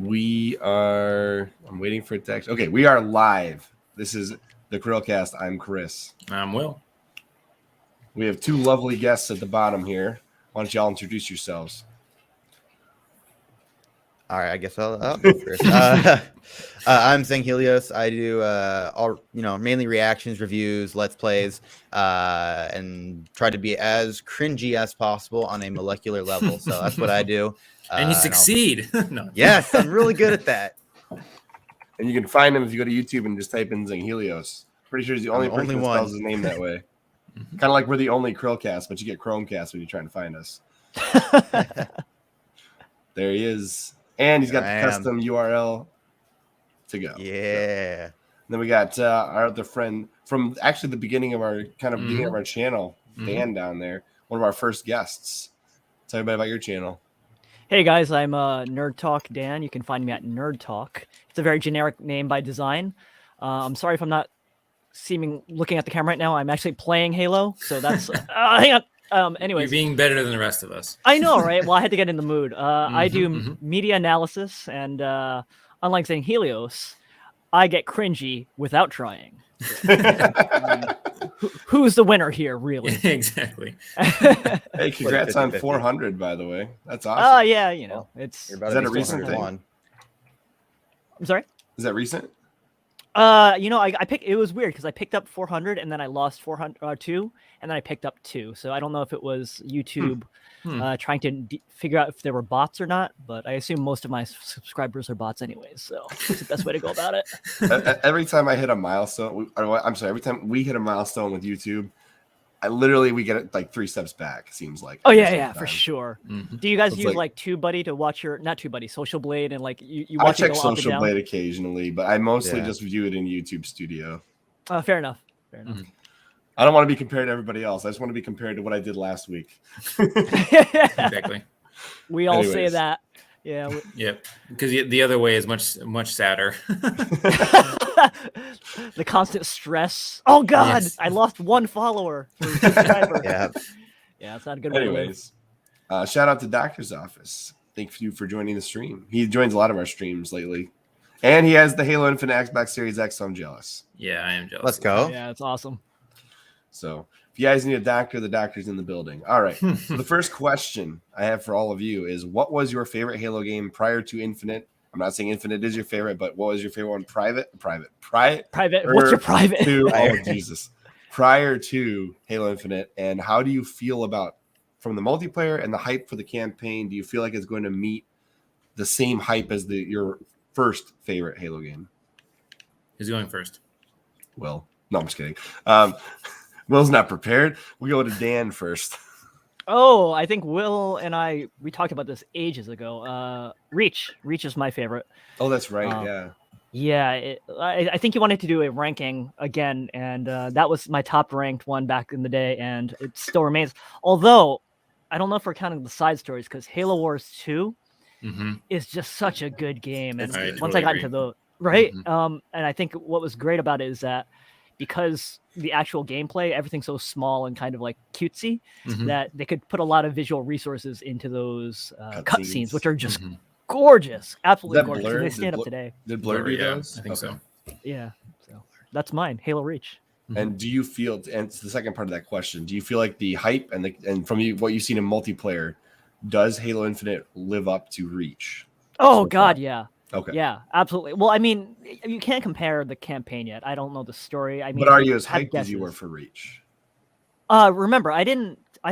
I'm waiting for it to actually. Okay, we are live. This is the CHRILLCAST. I'm Chris. I'm Will. We have two lovely guests at the bottom here. Why don't y'all introduce yourselves? All right, I guess I'll go first. I'm Zenghilios. I do all mainly reactions, reviews, let's plays, and try to be as cringy as possible on a molecular level. So that's what I do. And you succeed. No. Yes, I'm really good at that. And you can find him if you go to YouTube and just type in Zenghilios. Pretty sure he's the only person that spells his name that way. Kind of like we're the only CHRILLCAST, but you get Chromecast when you're trying to find us. There he is. And he's got the custom URL to go. Yeah. So, then we got our other friend from actually the beginning of our beginning of our channel, Dan down there, one of our first guests. Tell everybody about your channel. Hey guys, I'm Nerd Talk Dan. You can find me at Nerd Talk. It's a very generic name by design. I'm sorry if I'm not looking at the camera right now. I'm actually playing Halo, so that's hang on. Anyways, you're being better than the rest of us. I know, right? Well, I had to get in the mood. I do media analysis, and unlike Zenghilios, I get cringy without trying. Who's the winner here, really? Exactly. Hey, congrats on 400, by the way. That's awesome. Yeah, you know, it's. Is that a recent thing? I'm sorry? Is that recent? I picked. It was weird because I picked up 400 and then I lost 402, and then I picked up 2. So I don't know if it was YouTube trying to figure out if there were bots or not. But I assume most of my subscribers are bots anyways. So it's the best way to go about it. Every time I hit a milestone, every time we hit a milestone with YouTube, we get it like 3 steps back. Seems like. Oh yeah, for sure. Do you guys use like TubeBuddy to watch not TubeBuddy, Social Blade, and like you watch? I check Social Blade occasionally, but I mostly just view it in YouTube Studio. Fair enough. I don't want to be compared to everybody else. I just want to be compared to what I did last week. Exactly. We all say that. Yeah. Yep. Because the other way is much sadder. The constant stress. Oh God, yes. I lost 1 follower. Yeah, it's not a good way. Anyways, shout out to Doctor's Office. Thank you for joining the stream. He joins a lot of our streams lately, and he has the Halo Infinite Xbox Series X. So I'm jealous. Yeah, I am jealous. Let's go. Yeah, it's awesome. So if you guys need a doctor, the doctor's in the building. All right. So the first question I have for all of you is, what was your favorite Halo game prior to Infinite? I'm not saying Infinite is your favorite, but what was your favorite one? Private. What's your private? Jesus. Prior to Halo Infinite, and how do you feel about from the multiplayer and the hype for the campaign? Do you feel like it's going to meet the same hype as your first favorite Halo game? Who's going first? Will. No, I'm just kidding. Will's not prepared. We'll go to Dan first. Oh, I think Will and we talked about this ages ago. Reach is my favorite. Oh, that's right. Yeah. I think you wanted to do a ranking again, and that was my top ranked one back in the day, and it still remains. Although, I don't know if we're counting the side stories, because Halo Wars 2 is just such a good game. And once I got into the and I think what was great about it is that because the actual gameplay, everything's so small and kind of like cutesy, that they could put a lot of visual resources into those cutscenes, which are just gorgeous, absolutely gorgeous. And they stand up today. Did Blur do those? I think so. Yeah, so that's mine, Halo Reach. And do you feel? And it's the second part of that question. Do you feel like the hype and from what you've seen in multiplayer, does Halo Infinite live up to Reach? Oh God, yeah. Okay. Yeah, absolutely. Well, I mean, you can't compare the campaign yet. I don't know the story. I mean, but are you as hyped as you were for Reach? Remember, I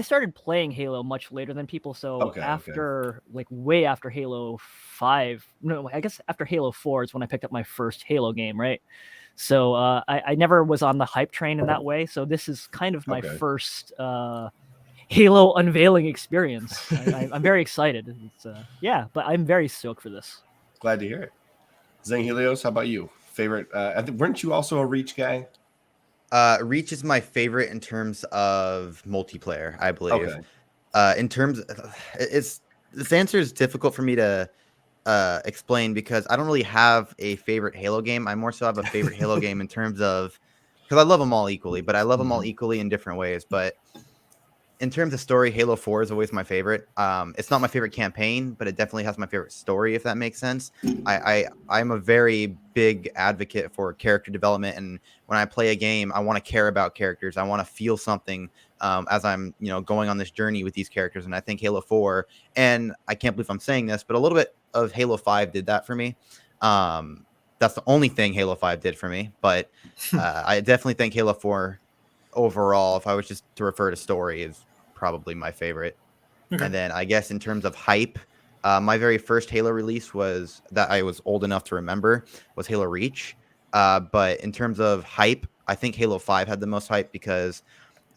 started playing Halo much later than people. So way after Halo 5. No, I guess after Halo 4 is when I picked up my first Halo game, right? So I never was on the hype train in that way. So this is kind of my first Halo unveiling experience. I'm very excited. But I'm very stoked for this. Glad to hear it. Zenghilios, how about you? Favorite? Weren't you also a Reach guy? Reach is my favorite in terms of multiplayer, I believe. Okay. In terms, this answer is difficult for me to explain because I don't really have a favorite Halo game. I more so have a favorite Halo game in terms of, because I love them all equally, but I love them all equally in different ways. But in terms of story, Halo 4 is always my favorite. It's not my favorite campaign, but it definitely has my favorite story, if that makes sense. I'm a very big advocate for character development, and when I play a game, I want to care about characters. I want to feel something as I'm, going on this journey with these characters. And I think Halo 4, and I can't believe I'm saying this, but a little bit of Halo 5 did that for me. That's the only thing Halo 5 did for me, but I definitely think Halo 4 overall, if I was just to refer to story, is probably my favorite. Okay. And then I guess in terms of hype, my very first Halo release was that I was old enough to remember was Halo Reach. But in terms of hype, I think Halo 5 had the most hype because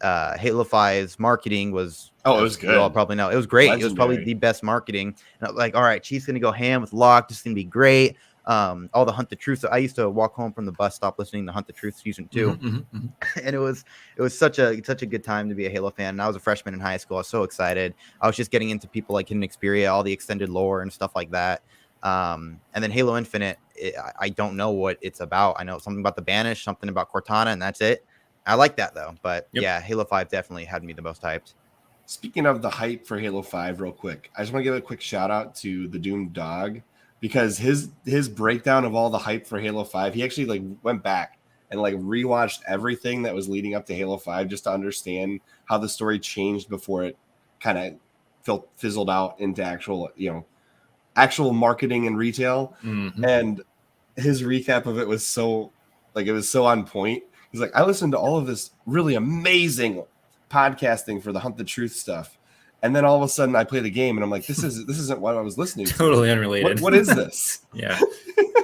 Halo 5's marketing was, it was good. You all probably know, it was great. Legendary. It was probably the best marketing. And I was like, all right, Chief's gonna go ham with Locke. This is gonna be great. All the Hunt the Truth. So I used to walk home from the bus stop listening to Hunt the Truth season 2, and it was such a good time to be a Halo fan. And I was a freshman in high school. I was so excited. I was just getting into people like Hidden Xperia, all the extended lore and stuff like that. And then Halo Infinite, I don't know what it's about. I know something about the Banished, something about Cortana, and that's it. I like that though. But yeah, Halo 5 definitely had me the most hyped. Speaking of the hype for Halo 5, real quick, I just want to give a quick shout out to the Doomed Dog, because his breakdown of all the hype for Halo 5, he actually went back and rewatched everything that was leading up to Halo 5 just to understand how the story changed before it kind of fizzled out into actual marketing and retail. And his recap of it was so on point. He's like, I listened to all of this really amazing podcasting for the Hunt the Truth stuff, and then all of a sudden I play the game and I'm like, this isn't what I was listening to. Totally unrelated. What is this? Yeah.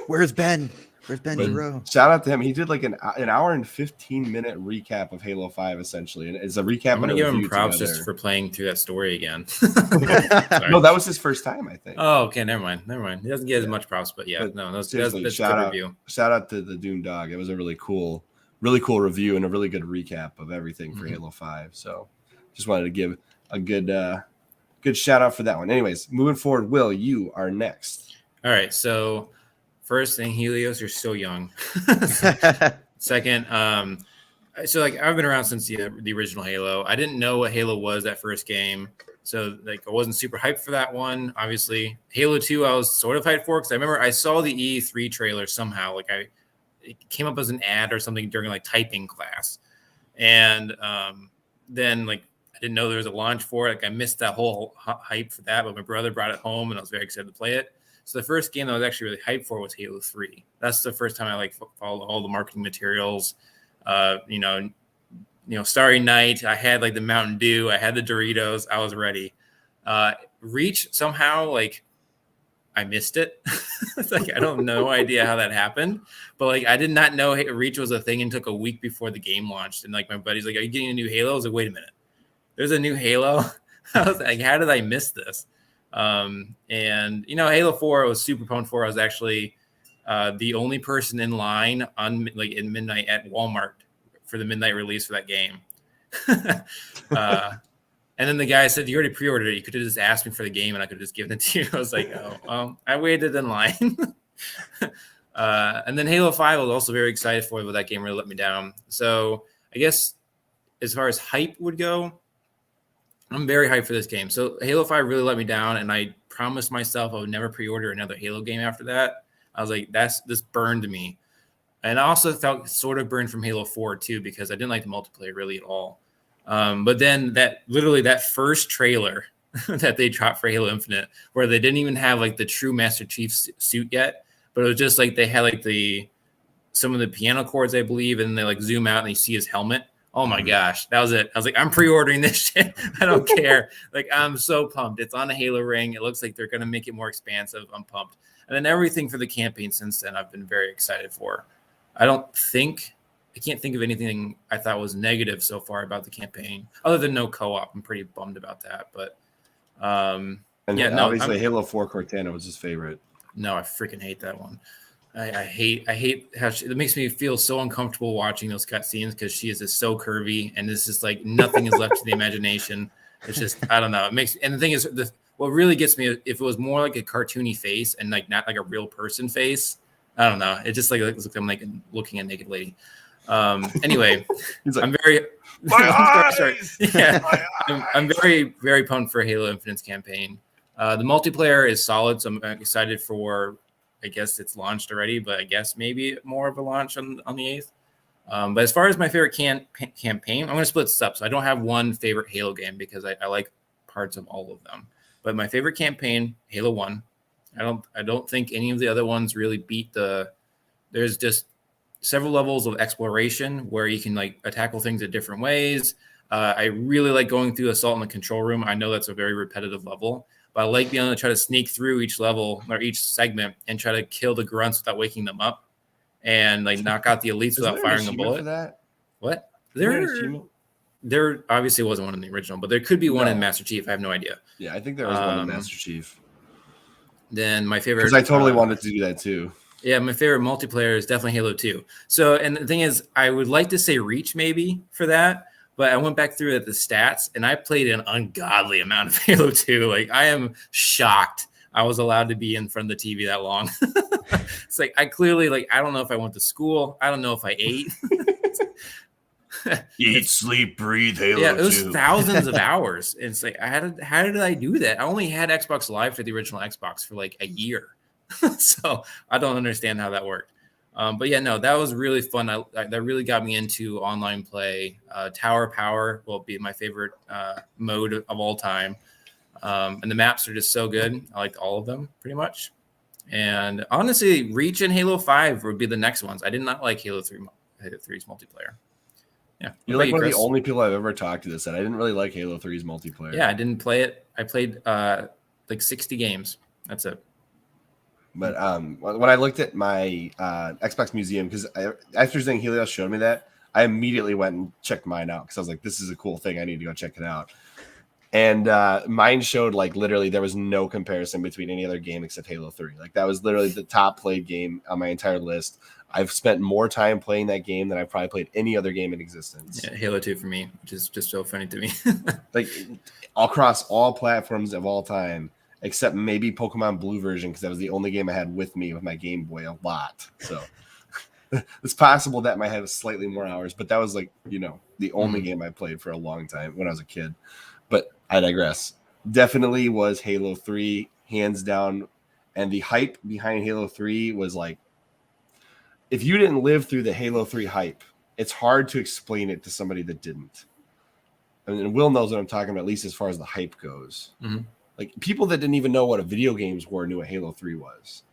Where's Ben? Where's Ben Hero? Shout out to him. He did an hour and 15-minute recap of Halo 5 essentially, and it's a recap. I'm gonna give him props just for playing through that story again. No, that was his first time, I think. Oh, okay, never mind. He doesn't get as much props, but yeah, that's a good review. Shout out to the Doom Dog. It was a really cool review and a really good recap of everything for Halo 5. So just wanted to give a good shout out for that one. Anyways, moving forward, Will, you are next. All right, so first thing, Helios, you're so young. Second, so I've been around since the original Halo. I didn't know what Halo was that first game, so I wasn't super hyped for that one. Obviously, Halo 2, I was sort of hyped for because I remember I saw the E3 trailer somehow. It came up as an ad or something during typing class, and then I didn't know there was a launch for it. I missed that whole hype for that, but my brother brought it home, and I was very excited to play it. So the first game that I was actually really hyped for was Halo 3. That's the first time I followed all the marketing materials. Starry Night. I had the Mountain Dew. I had the Doritos. I was ready. Reach somehow I missed it. It's I don't no idea how that happened, but I did not know Reach was a thing and took a week before the game launched. And my buddy's like, "Are you getting a new Halo?" I was like, "Wait a minute, there's a new Halo." I was like, "How did I miss this?" And Halo 4 I was super pumped for. I was actually the only person in line on in midnight at Walmart for the midnight release for that game. And then the guy said, "You already pre-ordered it. You could have just asked me for the game and I could have just given it to you." I was like, "Oh, well, I waited in line." And then Halo 5 I was also very excited for, but that game really let me down. So I guess as far as hype would go, I'm very hyped for this game. So Halo 5 really let me down, and I promised myself I would never pre-order another Halo game after that. I was like, this burned me. And I also felt sort of burned from Halo 4 too, because I didn't like the multiplayer really at all. But then that first trailer that they dropped for Halo Infinite, where they didn't even have the true Master Chief suit yet, but it was just they had some of the piano chords, I believe, and they zoom out and you see his helmet. Oh my gosh, that was it. I was like, I'm pre-ordering this shit. I don't care. I'm so pumped. It's on a Halo ring. It looks like they're going to make it more expansive. I'm pumped. And then everything for the campaign since then, I've been very excited for. I can't think of anything I thought was negative so far about the campaign, other than no co-op. I'm pretty bummed about that. But obviously Halo 4 Cortana was his favorite. No, I freaking hate that one. I hate how it makes me feel so uncomfortable watching those cutscenes because she is just so curvy and it's just nothing is left to the imagination. It's just, I don't know. It makes, and the thing is, what really gets me, if it was more like a cartoony face and not like a real person face, I don't know. It just looks like I'm looking at a naked lady. Anyway, He's like, I'm very my sorry. eyes! Yeah, My I'm very, very pumped for Halo Infinite's campaign. The multiplayer is solid, so I'm excited for. I guess it's launched already, but I guess maybe more of a launch on the 8th. But as far as my favorite campaign, I'm going to split this up. So I don't have one favorite Halo game because I like parts of all of them. But my favorite campaign, Halo 1. I don't think any of the other ones really beat the. There's just several levels of exploration where you can like tackle things in different ways. I really like going through Assault in the Control Room. I know that's a very repetitive level, but I like being able to try to sneak through each level or each segment and try to kill the grunts without waking them up and like knock out the elites without firing a bullet. For that? What? There obviously wasn't one in the original, but there could be one in Master Chief. I have no idea. Yeah, I think there was one in Master Chief. Then my favorite, because I totally wanted to do that too. Yeah, my favorite multiplayer is definitely Halo 2. So, and the thing is, I would like to say Reach maybe for that, but I went back through at the stats and I played an ungodly amount of Halo 2. Like, I am shocked I was allowed to be in front of the TV that long. It's like, I clearly, like, I don't know if I went to school. I don't know if I ate. Eat, sleep, breathe, Halo 2. Yeah, it was thousands of hours. It's like, how did I do that? I only had Xbox Live for the original Xbox for like a year. So I don't understand how that worked. But yeah, no, that was really fun. That really got me into online play. Tower Power will be my favorite mode of all time. And the maps are just so good. I liked all of them pretty much. And honestly, Reach and Halo 5 would be the next ones. I did not like Halo 3's multiplayer. Yeah. You're like one of the only people I've ever talked to that said I didn't really like Halo 3's multiplayer. Yeah, I didn't play it. I played like 60 games. That's it. But when I looked at my Xbox Museum, because after Zenghilios showed me that, I immediately went and checked mine out because I was like, this is a cool thing. I need to go check it out. And mine showed like literally there was no comparison between any other game except Halo 3. Like that was literally the top played game on my entire list. I've spent more time playing that game than I've probably played any other game in existence. Yeah, Halo 2 for me, which is just so funny to me. Like across all platforms of all time, except maybe Pokemon Blue version, because that was the only game I had with me with my Game Boy a lot. So it's possible that might have slightly more hours, but that was like, the only game I played for a long time when I was a kid. But I digress. Definitely was Halo 3, hands down. And the hype behind Halo 3 was like, if you didn't live through the Halo 3 hype, it's hard to explain it to somebody that didn't. And Will knows what I'm talking about, at least as far as the hype goes. Mm-hmm. Like people that didn't even know what a video games were knew what Halo 3 was.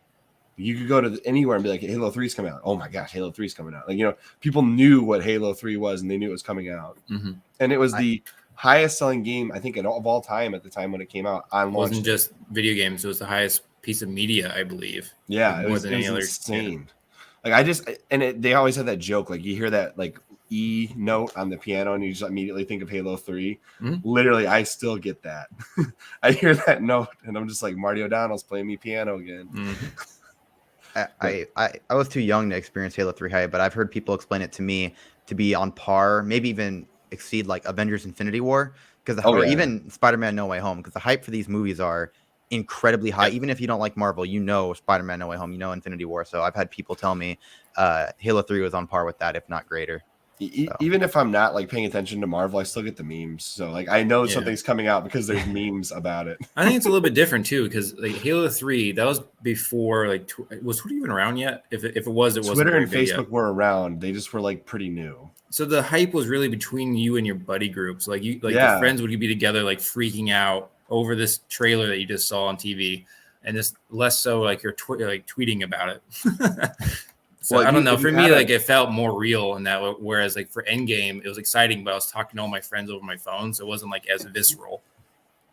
You could go to anywhere and be like, Halo 3's coming out. Oh my gosh, Halo 3's coming out. Like, people knew what Halo 3 was and they knew it was coming out. Mm-hmm. And it was the highest selling game, I think, of all time at the time when it came out on launch. It wasn't just video games. It was the highest piece of media, I believe. Yeah, it was insane. Like they always had that joke. Like you hear that like E note on the piano and you just immediately think of Halo 3. Mm-hmm. Literally, I still get that. I hear that note and I'm just like, Marty O'Donnell's playing me piano again. Mm-hmm. I was too young to experience Halo 3 hype, but I've heard people explain it to me to be on par, maybe even exceed like Avengers Infinity War, because even Spider-Man No Way Home, because the hype for these movies are incredibly high. Even if you don't like Marvel, Spider-Man No Way Home, Infinity War. So I've had people tell me Halo 3 was on par with that, if not greater. Even if I'm not like paying attention to Marvel, I still get the memes. So like I know something's coming out because there's memes about it. I think it's a little bit different too, because like Halo 3, that was before like was Twitter even around yet? If it was, it wasn't. Twitter and Facebook were around. They just were like pretty new. So the hype was really between you and your buddy groups. Like your friends would be together, like freaking out over this trailer that you just saw on TV, and just less so like you're tweeting about it. So I don't know. For me, like it felt more real in that. Whereas like for Endgame, it was exciting, but I was talking to all my friends over my phone, so it wasn't like as visceral.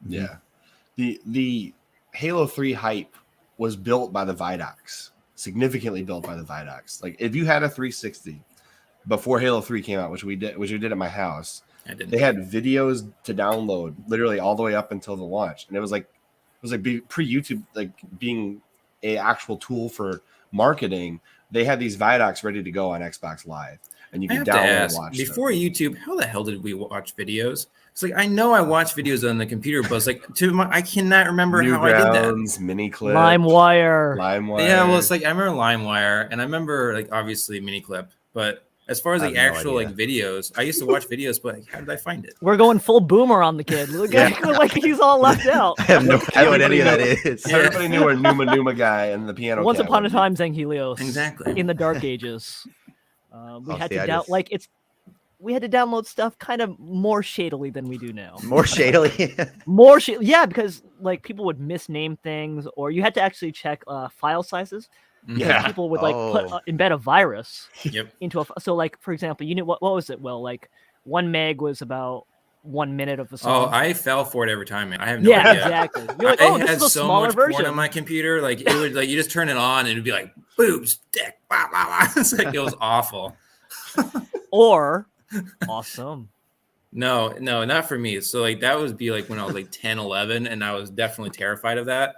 Yeah, the Halo 3 hype was built by the Vidocs, significantly built by the Vidocs. Like if you had a 360 before Halo 3 came out, which we did at my house, they had videos to download literally all the way up until the launch, and it was like pre-YouTube, like being a actual tool for marketing. They had these Vidocs ready to go on Xbox Live, and you could download and watch before them. YouTube, how the hell did we watch videos? It's like I know I watched videos on the computer, but it's like I cannot remember how I did that. Mini clip, LimeWire. Yeah, well, it's like I remember LimeWire, and I remember like obviously Mini Clip, but As far as I like have no actual idea. like videos, I used to watch videos, but like, how did I find it? We're going full boomer on the kid. Look at like he's all left out. I have no idea what any of that Everybody is. Yeah. Everybody knew where Numa Numa guy and the piano. Once cat upon a would be. time, Zenghilios. Exactly. In the dark ages, we Oh, had see, to I down just- like it's. We had to download stuff kind of more shadily than we do now. More shadily. More shit, yeah, because like people would misname things, or you had to actually check file sizes. Because Yeah. people would like Oh. embed a virus Yep. into a. So like for example, you knew what was it? Well, like 1 meg was about 1 minute of a Oh, song. I fell for it every time, man. I have no yeah, idea. exactly. You're like, I oh, this had is a so smaller much porn version. on my computer. Like it would like you just turn it on and it'd be like boobs, dick, blah, blah, blah. It's like it was awful. Or awesome. No, not for me. So like that would be like when I was like 10, 11, and I was definitely terrified of that.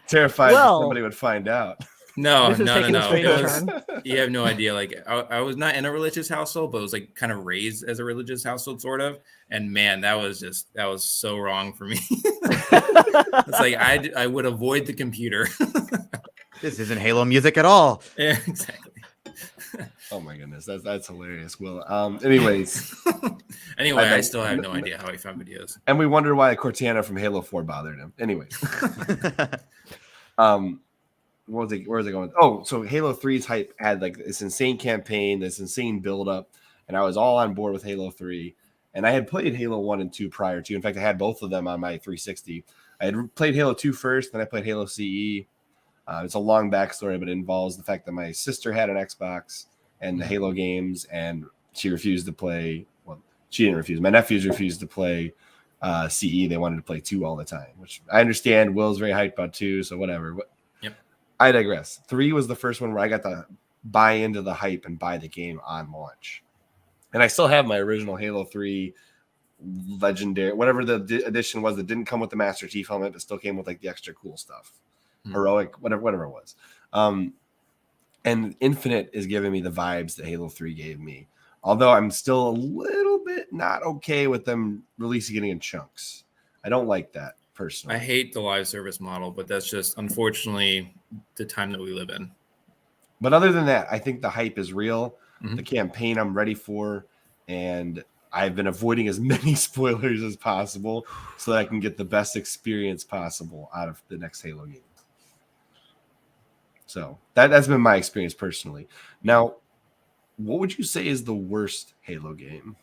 Terrified Well- that somebody would find out. No. This is taking a It strange was, turn. you have no idea. Like I was not in a religious household, but it was like kind of raised as a religious household, sort of. And man, that was so wrong for me. It's like I would avoid the computer. This isn't Halo music at all. Yeah, exactly. Oh my goodness, that's hilarious. Will. Anyways, Anyway, I I still have no idea how he found videos. and we wonder why Cortana from Halo 4 bothered him. Anyways, where was it going? Oh, so Halo 3's hype had like this insane campaign, this insane build up, and I was all on board with Halo 3. And I had played Halo 1 and 2 prior to. In fact, I had both of them on my 360. I had played Halo 2 first, then I played Halo CE. It's a long backstory, but it involves the fact that my sister had an Xbox and the Halo games, and she refused to play. Well, she didn't refuse. My nephews refused to play CE. They wanted to play 2 all the time, which I understand. Will's very hyped about 2, so whatever. Yep. I digress. 3 was the first one where I got to buy into the hype and buy the game on launch. And I still have my original Halo 3 legendary, whatever the edition was that didn't come with the Master Chief helmet, but still came with like the extra cool stuff. Heroic, whatever it was. And Infinite is giving me the vibes that Halo 3 gave me. Although I'm still a little bit not okay with them releasing it in chunks. I don't like that personally. I hate the live service model, but that's just unfortunately the time that we live in. But other than that, I think the hype is real. Mhm. The campaign I'm ready for, and I've been avoiding as many spoilers as possible so that I can get the best experience possible out of the next Halo game. So that's been my experience personally. Now, what would you say is the worst Halo game?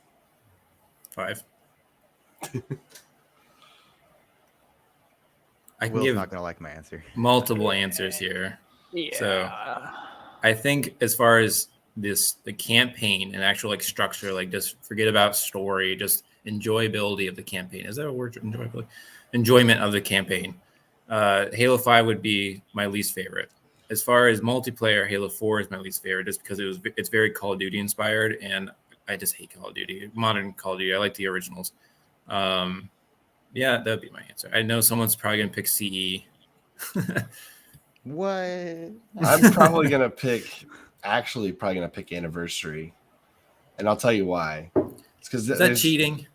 5. I can Will's give not gonna like my answer. multiple answers here. Yeah. So I think as far as the campaign and actual like structure, like just forget about story, just enjoyability of the campaign. Is that a word? Enjoyability? Enjoyment of the campaign. Halo 5 would be my least favorite. As far as multiplayer, Halo 4 is my least favorite just because it's very Call of Duty inspired, and I just hate Call of Duty. Modern Call of Duty. I like the originals. Yeah, that'd be my answer. I know someone's probably gonna pick CE. What? I'm probably gonna pick Anniversary, and I'll tell you why. It's because Is that cheating?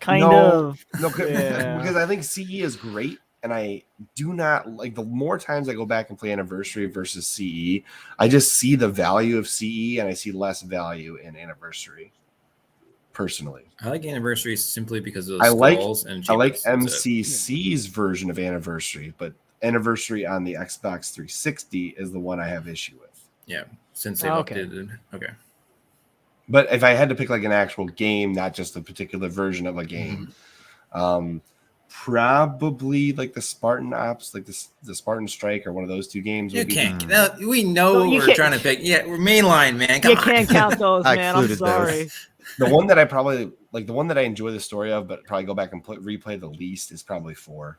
Kind of. No, Yeah. because I think CE is great, and I do not like the more times I go back and play Anniversary versus CE, I just see the value of CE and I see less value in Anniversary. Personally, I like Anniversary simply because of I the like skulls and I like achievements. That's it. MCC's version of Anniversary, but Anniversary on the Xbox 360 is the one I have issue with. Yeah, since they've Okay. updated. Okay. But if I had to pick like an actual game, not just a particular version of a game, probably like the Spartan Ops, like the Spartan Strike, or one of those 2 games. You Would be can't. We know No, what you we're can't- trying to pick. Yeah, we're mainline, man. Come You on. can't count those, I man. I'm excluded those. sorry. the one that I probably like. The one that I enjoy the story of, but probably go back and replay the least is probably 4.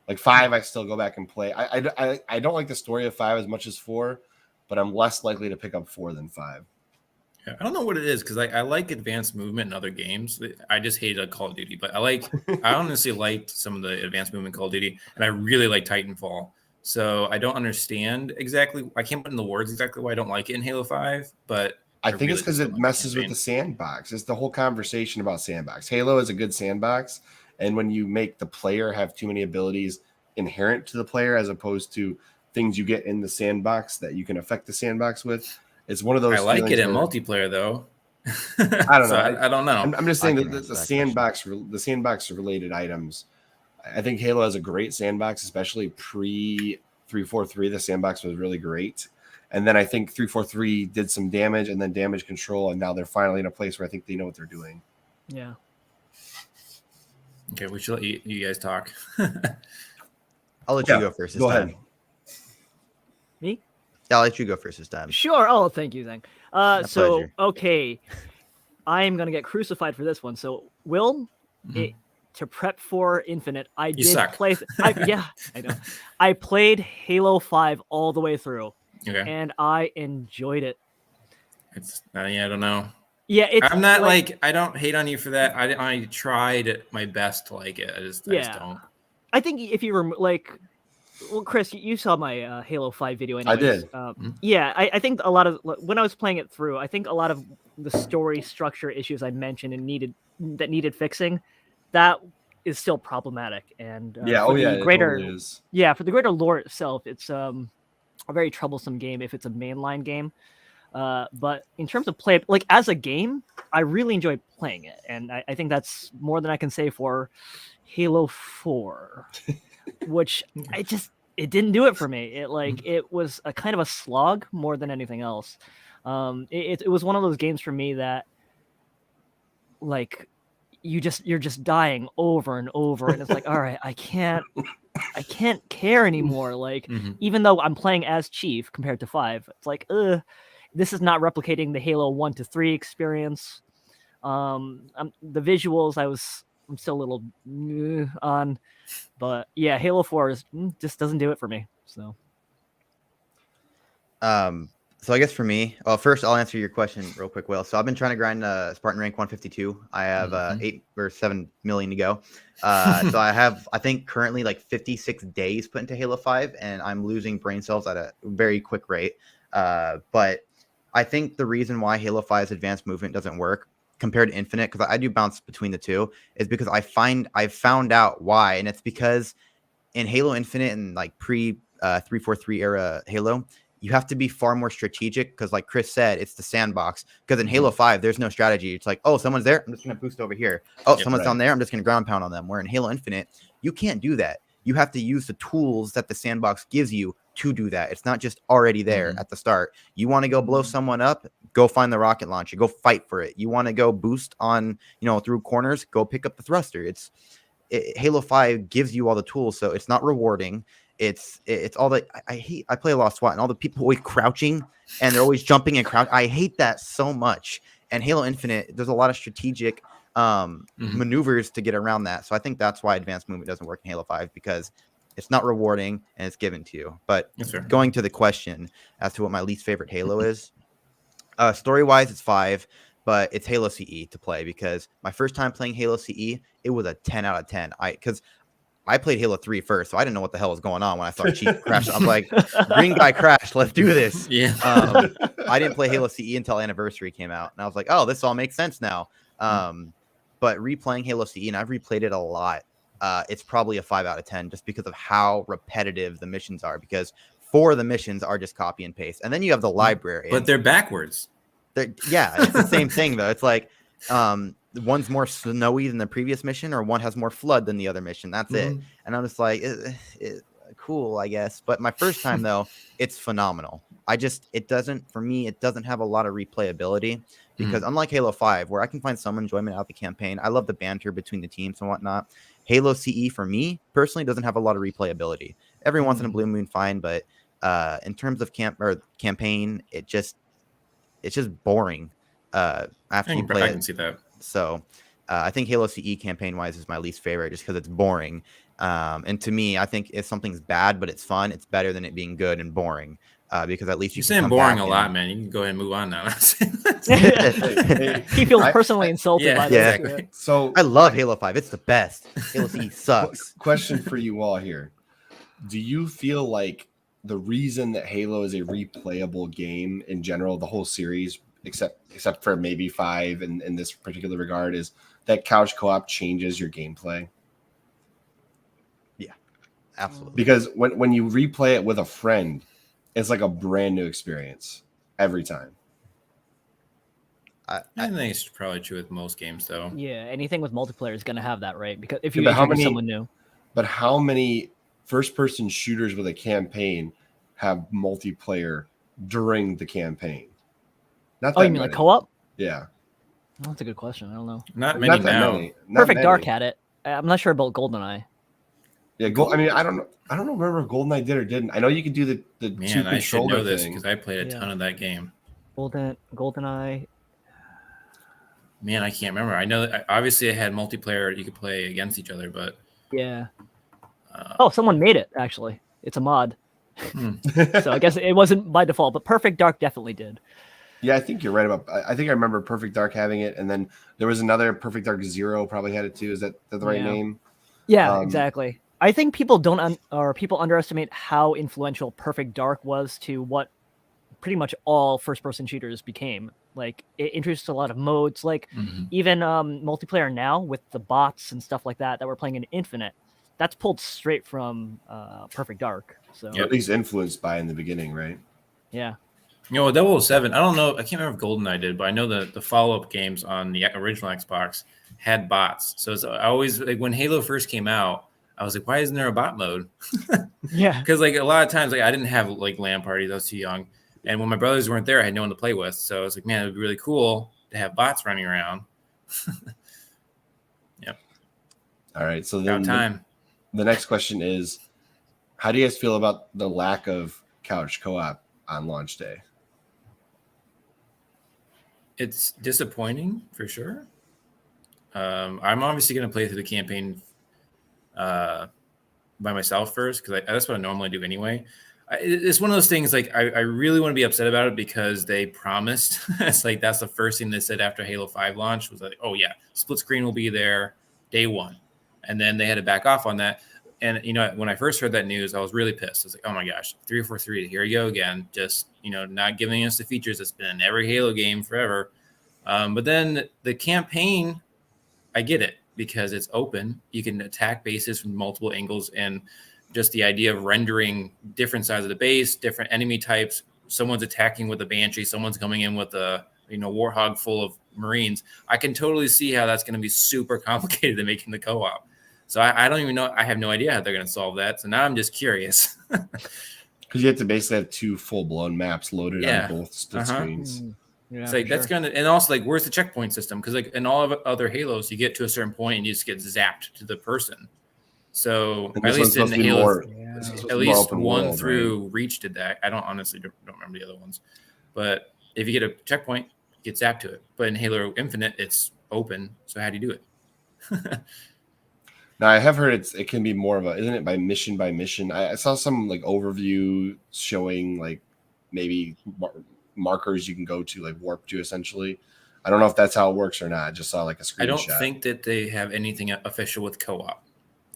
Like 5, I still go back and play. I don't like the story of 5 as much as 4, but I'm less likely to pick up 4 than 5. Yeah, I don't know what it is because I like advanced movement in other games. I just hated Call of Duty, but I honestly liked some of the advanced movement in Call of Duty, and I really like Titanfall. So I don't understand exactly. I can't put in the words exactly why I don't like it in Halo 5, but I think it's really because just it don't like messes with campaign. the sandbox. It's the whole conversation about sandbox. Halo is a good sandbox, and when you make the player have too many abilities inherent to the player as opposed to things you get in the sandbox that you can affect the sandbox with. It's one of those. I like it in where, multiplayer though. I don't know. I don't know. I'm just saying I that can answer the that sandbox related items. I think Halo has a great sandbox, especially pre 343. The sandbox was really great. And then I think 343 did some damage and then damage control. And now they're finally in a place where I think they know what they're doing. Yeah. Okay, we should let you guys talk. I'll let you go first this Go time. ahead. Me? Yeah, I'll let you go first this time. Sure. Oh, thank you, Zeng. So, pleasure. okay. I am going to get crucified for this one. So, Will, to prep for Infinite, I did suck. play. Yeah, I know. I played Halo 5 all the way through, Okay. and I enjoyed it. It's I don't know. Yeah, it's. I'm not like I don't hate on you for that. I tried my best to like it. I just don't. I think if you were like, well, Chris, you saw my Halo 5 video anyways. I did. Yeah, I think a lot of when I was playing it through, I think a lot of the story structure issues I mentioned and needed fixing, that is still problematic. And It totally is. Yeah, for the greater lore itself, it's a very troublesome game if it's a mainline game. But in terms of play, like as a game, I really enjoyed playing it, and I think that's more than I can say for Halo 4, which it didn't do it for me. It was a kind of a slog more than anything else. It was one of those games for me that like you're just dying over and over, and it's like, all right, I can't care anymore. Like even though I'm playing as Chief compared to 5, it's like, this is not replicating the Halo 1 to 3 experience. The visuals I'm still a little on, but yeah, Halo 4 just doesn't do it for me. So I guess for me, well, first I'll answer your question real quick, Will. So I've been trying to grind Spartan rank 152. I have 8 or 7 million to go. So I think currently like 56 days put into Halo 5, and I'm losing brain cells at a very quick rate. But I think the reason why Halo 5's advanced movement doesn't work compared to Infinite, because I do bounce between the two, is because I've found out why, and it's because in Halo Infinite and like pre 343 era Halo, you have to be far more strategic because, like Chris said, it's the sandbox. Because in Halo 5, there's no strategy. It's like, oh, someone's there, I'm just gonna boost over here. Oh, someone's down there, I'm just gonna ground pound on them. Where in Halo Infinite, you can't do that. You have to use the tools that the sandbox gives you to do that. It's not just already there at the start. You want to go blow someone up, go find the rocket launcher, go fight for it. You want to go boost on, through corners, go pick up the thruster. Halo 5 gives you all the tools, so it's not rewarding. It's all that I hate. I play a lot of SWAT, and all the people always crouching and they're always jumping and crouching. I hate that so much. And Halo Infinite, there's a lot of strategic maneuvers to get around that. So I think that's why advanced movement doesn't work in Halo 5, because it's not rewarding and it's given to you. But going to the question as to what my least favorite Halo is, story-wise, it's 5, but it's Halo CE to play, because my first time playing Halo CE, it was a 10 out of 10. Because I played Halo 3 first, so I didn't know what the hell was going on when I saw Chief crash. I'm like, green guy crashed, let's do this. Yeah. I didn't play Halo CE until Anniversary came out, and I was like, oh, this all makes sense now. But replaying Halo CE, and I've replayed it a lot, it's probably a 5 out of 10 just because of how repetitive the missions are, because 4 of the missions are just copy and paste. And then you have the library. But they're backwards. Yeah, it's the same thing, though. It's like one's more snowy than the previous mission, or one has more flood than the other mission. That's it. And I'm just like, cool, I guess. But my first time, though, it's phenomenal. It doesn't have a lot of replayability, because unlike Halo 5, where I can find some enjoyment out of the campaign, I love the banter between the teams and whatnot. Halo CE, for me personally, doesn't have a lot of replayability. Every once in a blue moon, fine, but in terms of campaign, it's just boring after you play it. I can see that. So I think Halo CE campaign-wise is my least favorite, just because it's boring. And to me, I think if something's bad but it's fun, it's better than it being good and boring. Because at least you're saying boring a lot, man. You can go ahead and move on now. He feels personally insulted by this. Exactly. So I love Halo 5. It's the best. Halo CE sucks. Question for you all here. Do you feel like the reason that Halo is a replayable game in general, the whole series, except for maybe 5 in this particular regard, is that couch co-op changes your gameplay? Yeah, Absolutely. Because when you replay it with a friend, it's like a brand new experience every time. I think it's probably true with most games, though. Yeah, anything with multiplayer is going to have that, right? Because if Yeah, you but how introduce many- someone new. But how many first-person shooters with a campaign have multiplayer during the campaign? Not that Oh, you mean many. like co-op? Yeah. Oh, that's a good question. I don't know. Not many Not that now. many. Not Perfect many. Dark had it. I'm not sure about GoldenEye. Yeah, I mean, I don't know. I don't remember if GoldenEye did or didn't. I know you could do the two Man, I should controller know this thing. because I played a Yeah. ton of that game. GoldenEye. Man, I can't remember. I know that obviously it had multiplayer you could play against each other, but Yeah. Oh, someone made it, actually. It's a mod. Hmm. So I guess it wasn't by default, but Perfect Dark definitely did. Yeah, I think you're right about. I think I remember Perfect Dark having it, and then there was another Perfect Dark Zero probably had it too. Is that the right Yeah. name? Yeah, exactly. I think people people underestimate how influential Perfect Dark was to what pretty much all first-person shooters became. Like, it introduced a lot of modes, like even multiplayer now with the bots and stuff like that we're playing in Infinite. That's pulled straight from Perfect Dark. So Or at least influenced by in the beginning, right? yeah. You know, 007, I don't know. I can't remember if GoldenEye did, but I know the follow-up games on the original Xbox had bots. So it's, I always, like when Halo first came out, I was like, why isn't there a bot mode? Yeah. Because like a lot of times, like I didn't have like LAN parties. I was too young. And when my brothers weren't there, I had no one to play with. So I was like, man, it would be really cool to have bots running around. Yep. All right. So About then time. the next question is, how do you guys feel about the lack of couch co-op on launch day? It's disappointing for sure. I'm obviously going to play through the campaign by myself first because that's what I normally do anyway. It's one of those things like I really want to be upset about it because they promised. It's like that's the first thing they said after Halo 5 launch was like, oh yeah, split screen will be there day one. And then they had to back off on that. And, you know, when I first heard that news, I was really pissed. I was like, oh my gosh, 343, here you go again. Just, you know, not giving us the features that's been in every Halo game forever. But then the campaign, I get it because it's open. You can attack bases from multiple angles and just the idea of rendering different sides of the base, different enemy types. Someone's attacking with a Banshee. Someone's coming in with a, you know, Warthog full of Marines. I can totally see how that's going to be super complicated in making the co-op. So I don't even know. I have no idea how they're going to solve that. So now I'm just curious. Because you have to basically have two full-blown maps loaded on both split screens. Yeah, it's like that's gonna, and also like where's the checkpoint system? Because like in all of other Halos, you get to a certain point and you just get zapped to the person. So And at this least one's in supposed to the be Halo, more, at least one through Reach did that. I don't honestly don't remember the other ones, but if you get a checkpoint, you get zapped to it. But in Halo Infinite, it's open. So how do you do it? Now I have heard it can be more of a, isn't it by mission by mission? I saw some like overview showing like maybe markers you can go to, like warp to essentially. I don't know if that's how it works or not. I just saw like a screenshot. I don't think that they have anything official with co-op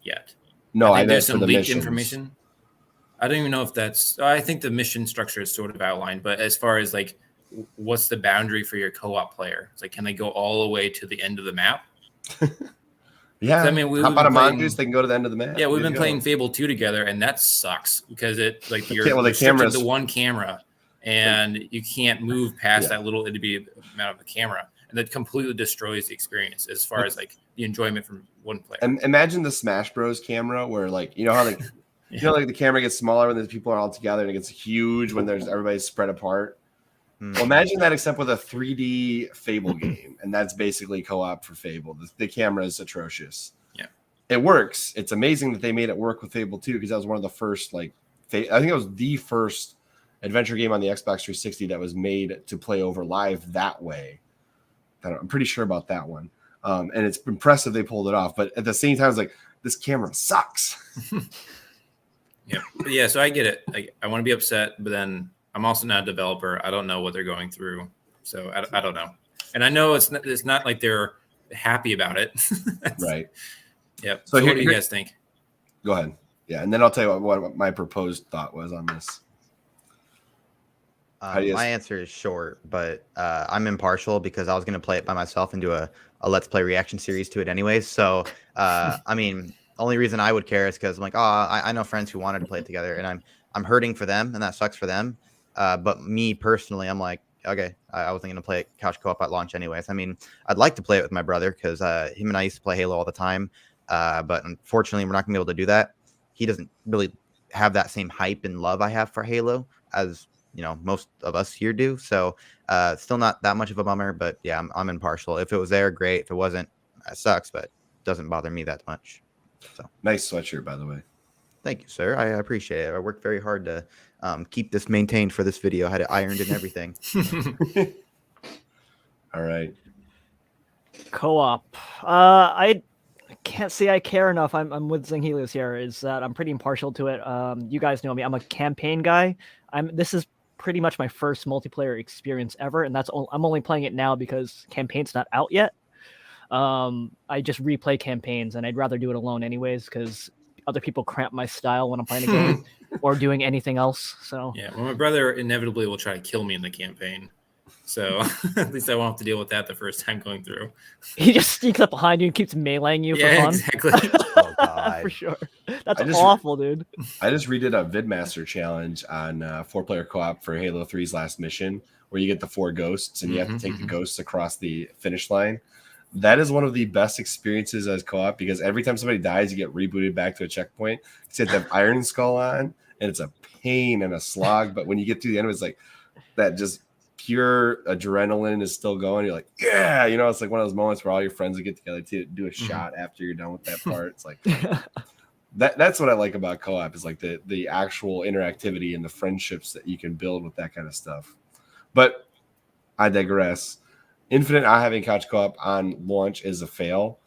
yet. No, I think meant there's for some the leaked missions. information. I don't even know if that's. I think the mission structure is sort of outlined, but as far as like, what's the boundary for your co-op player? It's like, can they go all the way to the end of the map? Yeah, I mean, hop on a mongoose, they can go to the end of the map. Yeah, we've been playing Fable 2 together, and that sucks because it like you're the restricted to one camera, and you can't move past that little itty bitty amount of the camera, and that completely destroys the experience as far as like the enjoyment from one player. And imagine the Smash Bros camera, where like you know how like you know like the camera gets smaller when the people are all together, and it gets huge when there's everybody's spread apart. Well, imagine that except with a 3D Fable game, and that's basically co-op for Fable. The camera is atrocious. Yeah, it works. It's amazing that they made it work with Fable 2 because that was one of the first I think it was the first adventure game on the Xbox 360 that was made to play over live that way. I'm pretty sure about that one, and it's impressive they pulled it off. But at the same time, it's like this camera sucks. Yeah. So I get it. I want to be upset, but then I'm also not a developer. I don't know what they're going through. So I don't know. And I know it's not like they're happy about it. Right. Yep. So what do you guys think? Go ahead. Yeah. And then I'll tell you what my proposed thought was on this. My answer is short, but I'm impartial because I was going to play it by myself and do a Let's Play reaction series to it anyways. So, I mean, only reason I would care is because I'm like, I know friends who wanted to play it together, and I'm hurting for them, and that sucks for them. But me personally, I'm like, okay, I wasn't gonna play couch co-op at launch anyways. I mean, I'd like to play it with my brother because him and I used to play Halo all the time. But unfortunately, we're not gonna be able to do that. He doesn't really have that same hype and love I have for Halo as most of us here do. So still not that much of a bummer. But yeah, I'm impartial. If it was there, great. If it wasn't, it sucks. But it doesn't bother me that much. So Nice sweatshirt, by the way. thank you, sir. I appreciate it. I worked very hard to keep this maintained for this video. I had it ironed and everything. All right. Co-op. I can't say I care enough. I'm with Zenghilios here. Is that I'm pretty impartial to it. You guys know me. I'm a campaign guy. This is pretty much my first multiplayer experience ever, and I'm only playing it now because campaign's not out yet. I just replay campaigns, and I'd rather do it alone anyways because other people cramp my style when I'm playing a game or doing anything else. So Yeah, well, my brother inevitably will try to kill me in the campaign. So at least I won't have to deal with that the first time going through. he just sneaks up behind you and keeps meleeing you for fun. Exactly. Oh God. For sure. That's I just- awful, dude. I just redid a Vidmaster challenge on 4-player co-op for Halo 3's last mission, where you get the 4 ghosts and you have to take the ghosts across the finish line. That is one of the best experiences as co-op because every time somebody dies, you get rebooted back to a checkpoint. You have to have Iron Skull on, and it's a pain and a slog. But when you get to the end, it's like that just pure adrenaline is still going. You're like, yeah, it's like one of those moments where all your friends will get together to do a shot after you're done with that part. It's like that's what I like about co-op is like the actual interactivity and the friendships that you can build with that kind of stuff. But I digress. Infinite not having couch co-op on launch is a fail.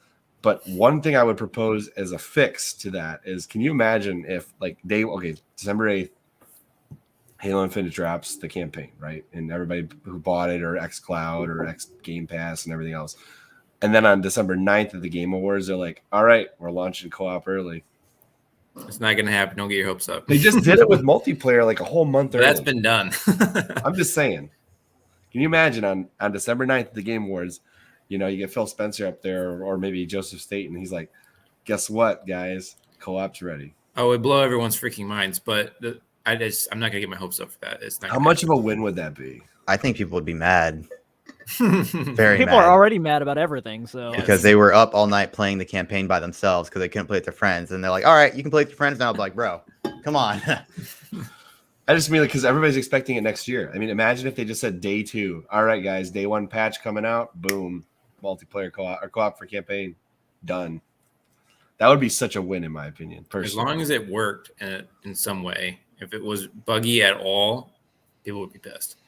But one thing I would propose as a fix to that is, can you imagine if December 8th, Halo Infinite drops the campaign, right? And everybody who bought it or xCloud or X Game Pass and everything else. And then on December 9th at the Game Awards, they're like, all right, we're launching co-op early. It's not going to happen. Don't get your hopes up. They just did it with multiplayer like a whole month early. That's been done. I'm just saying. Can you imagine on December 9th at the Game Awards, you get Phil Spencer up there or maybe Joseph Staten. He's like, guess what, guys? Co-op's ready. Oh, it blow everyone's freaking minds, but I'm not gonna get my hopes up for that. It's not. How much of a win would that be? I think people would be mad. Very People mad. are already mad about everything. So Because they were up all night playing the campaign by themselves because they couldn't play with their friends. And they're like, all right, you can play with your friends now. I'm like, bro, come on. I just mean because everybody's expecting it next year. I mean, imagine if they just said day 2. All right, guys, day 1 patch coming out. Boom. Multiplayer co-op or co-op for campaign. Done. That would be such a win in my opinion. Personally. As long as it worked in some way. If it was buggy at all, people would be pissed.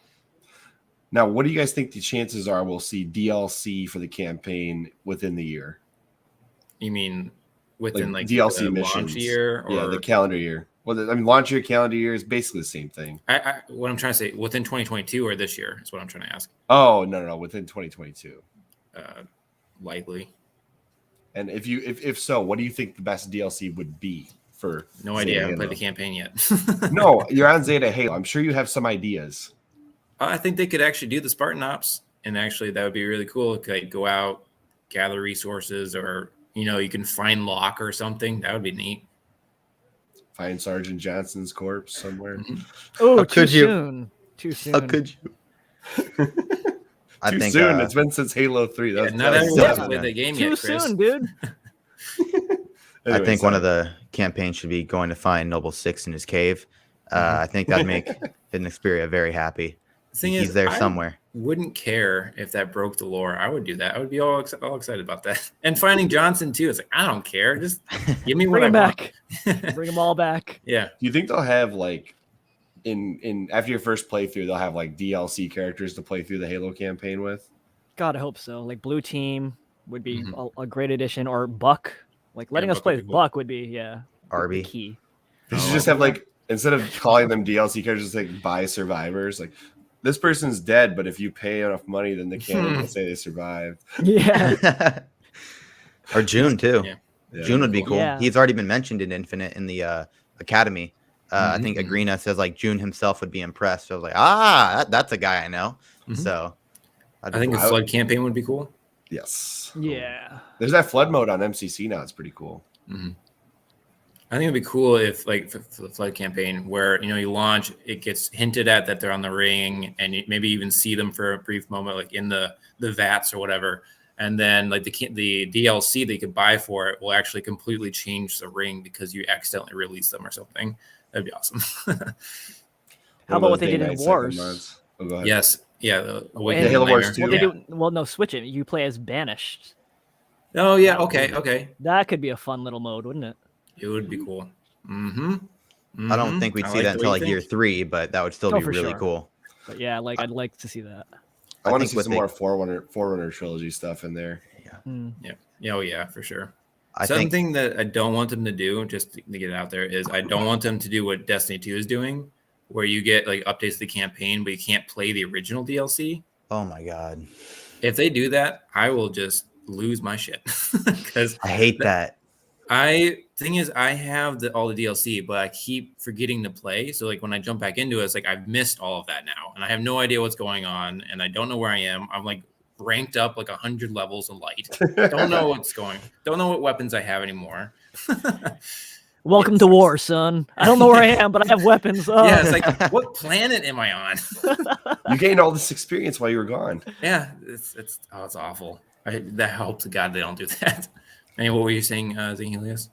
Now, what do you guys think the chances are we'll see DLC for the campaign within the year? You mean within like DLC the missions? launch year? Or... Yeah, the calendar year. Well, launch year, calendar year is basically the same thing. What I'm trying to say, within 2022 or this year is what I'm trying to ask. Oh, no, within 2022. Likely. And if so, what do you think the best DLC would be for? No idea. I haven't played the campaign yet. No, you're on Zeta Halo. I'm sure you have some ideas. I think they could actually do the Spartan Ops, and actually that would be really cool. Like go out, gather resources, or you can find Locke or something. That would be neat. Find Sergeant Johnson's corpse somewhere. Oh, How too could you? soon. Too soon. How could you? I Too think soon. It's been since Halo 3. Yeah, not that was everyone's seven. played the game Too yet, Chris. soon, dude. I think one of the campaigns should be going to find Noble Six in his cave. I think that'd make Hidden Xperia very happy. The thing He's is, there I somewhere. wouldn't care if that broke the lore. I would do that. I would be all excited about that. And finding Johnson too. It's like I don't care. Just give me what Bring I him back. Bring them all back. Yeah. Do you think they'll have like in after your first playthrough, they'll have like DLC characters to play through the Halo campaign with? God, I hope so. Like Blue Team would be a great addition, or Buck. Like letting us Buck play would with be cool. Buck would be Arby. key. They should just have like instead of calling them DLC characters, like buy survivors. Like this person's dead, but if you pay enough money, then they can't say they survived. Yeah. Or June too. Yeah. Yeah. June would be cool. Yeah. He's already been mentioned in Infinite in the Academy. I think Agrina says like June himself would be impressed. So I was like, that's a guy I know. So I think the flood campaign would be cool. Yes. Yeah. There's that flood mode on MCC now. It's pretty cool. I think it'd be cool if, like, for the Flood campaign, where you launch, it gets hinted at that they're on the ring, and you maybe even see them for a brief moment, like in the vats or whatever, and then like the DLC that you could buy for it will actually completely change the ring because you accidentally release them or something. That'd be awesome. How about what they did in Wars? Oh, go ahead. Yes, yeah, Yeah, Halo Wars 2. Well, they do. Well, no, switch it. You play as Banished. Oh yeah, okay. That could be a fun little mode, wouldn't it? It would be cool. Mm-hmm. I don't think we'd see that until like year 3, but that would still be really cool. But yeah, like I'd like to see that. I want to see some more Forerunner trilogy stuff in there. Yeah. Oh yeah, for sure. I Something think that I don't want them to do, just to get it out there, is I don't want them to do what Destiny 2 is doing, where you get like updates to the campaign, but you can't play the original DLC. Oh my god! If they do that, I will just lose my shit because I hate that. Thing is, I have all the DLC, but I keep forgetting to play. So like when I jump back into it, it's like I've missed all of that now, and I have no idea what's going on, and I don't know where I am. I'm like ranked up like 100 levels of light. Don't know what's going. Don't know what weapons I have anymore. Welcome to war, son. I don't know where I am, but I have weapons. Yeah, it's like, what planet am I on? You gained all this experience while you were gone. Yeah, it's awful. That helps. God, they don't do that. Anyway, what were you saying, Zenghilios?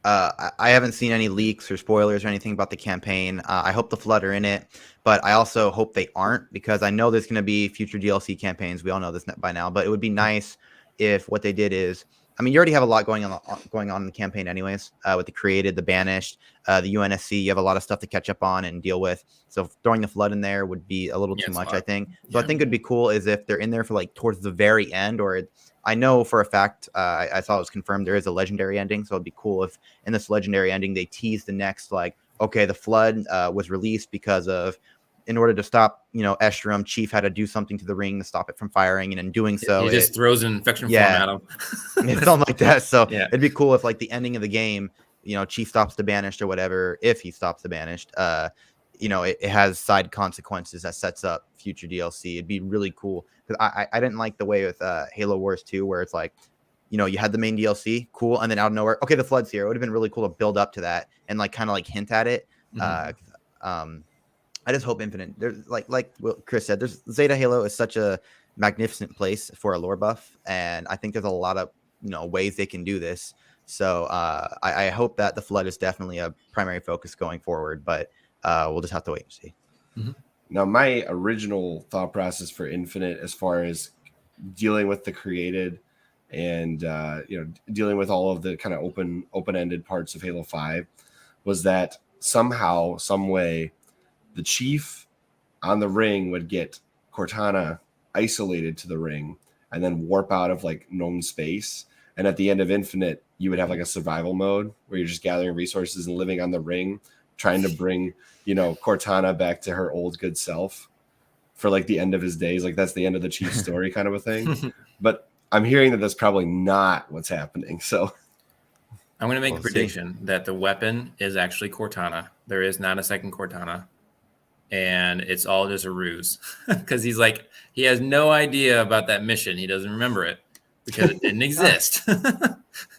I haven't seen any leaks or spoilers or anything about the campaign. I hope the Flood are in it, but I also hope they aren't, because I know there's going to be future DLC campaigns. We all know this by now, but it would be nice if what they did is, I mean, you already have a lot going on in the campaign anyways, with the Created, the Banished, the UNSC. You have a lot of stuff to catch up on and deal with. So throwing the Flood in there would be a little too much, I think. So I think it'd be cool is if they're in there for like towards the very end, or I know for a fact, I saw it was confirmed there is a legendary ending. So it'd be cool if in this legendary ending, they tease the next, like, okay, the Flood was released because of, in order to stop, Estrom, Chief had to do something to the ring to stop it from firing. And in doing so, he just throws an infection form at him. Something like that. So it'd be cool if like the ending of the game, Chief stops the Banished or whatever. If he stops the Banished, it has side consequences that sets up future DLC. It'd be really cool. Because I didn't like the way with Halo Wars 2, where it's like, you had the main DLC, cool, and then out of nowhere, okay, the Flood's here. It would have been really cool to build up to that and like kind of like hint at it. I just hope Infinite. There's like what Chris said. There's Zeta Halo is such a magnificent place for a lore buff, and I think there's a lot of ways they can do this. So I hope that the Flood is definitely a primary focus going forward, but we'll just have to wait and see. Mm-hmm. Now, my original thought process for Infinite, as far as dealing with the Created and dealing with all of the kind of open-ended parts of Halo 5, was that somehow, some way, the Chief on the ring would get Cortana isolated to the ring and then warp out of like known space. And at the end of Infinite, you would have like a survival mode where you're just gathering resources and living on the ring, trying to bring, Cortana back to her old good self for like the end of his days. Like that's the end of the Chief's story kind of a thing. But I'm hearing that that's probably not what's happening. So I'm going to make a prediction that the weapon is actually Cortana. There is not a second Cortana. And it's all just a ruse because he has no idea about that mission. He doesn't remember it because it didn't exist.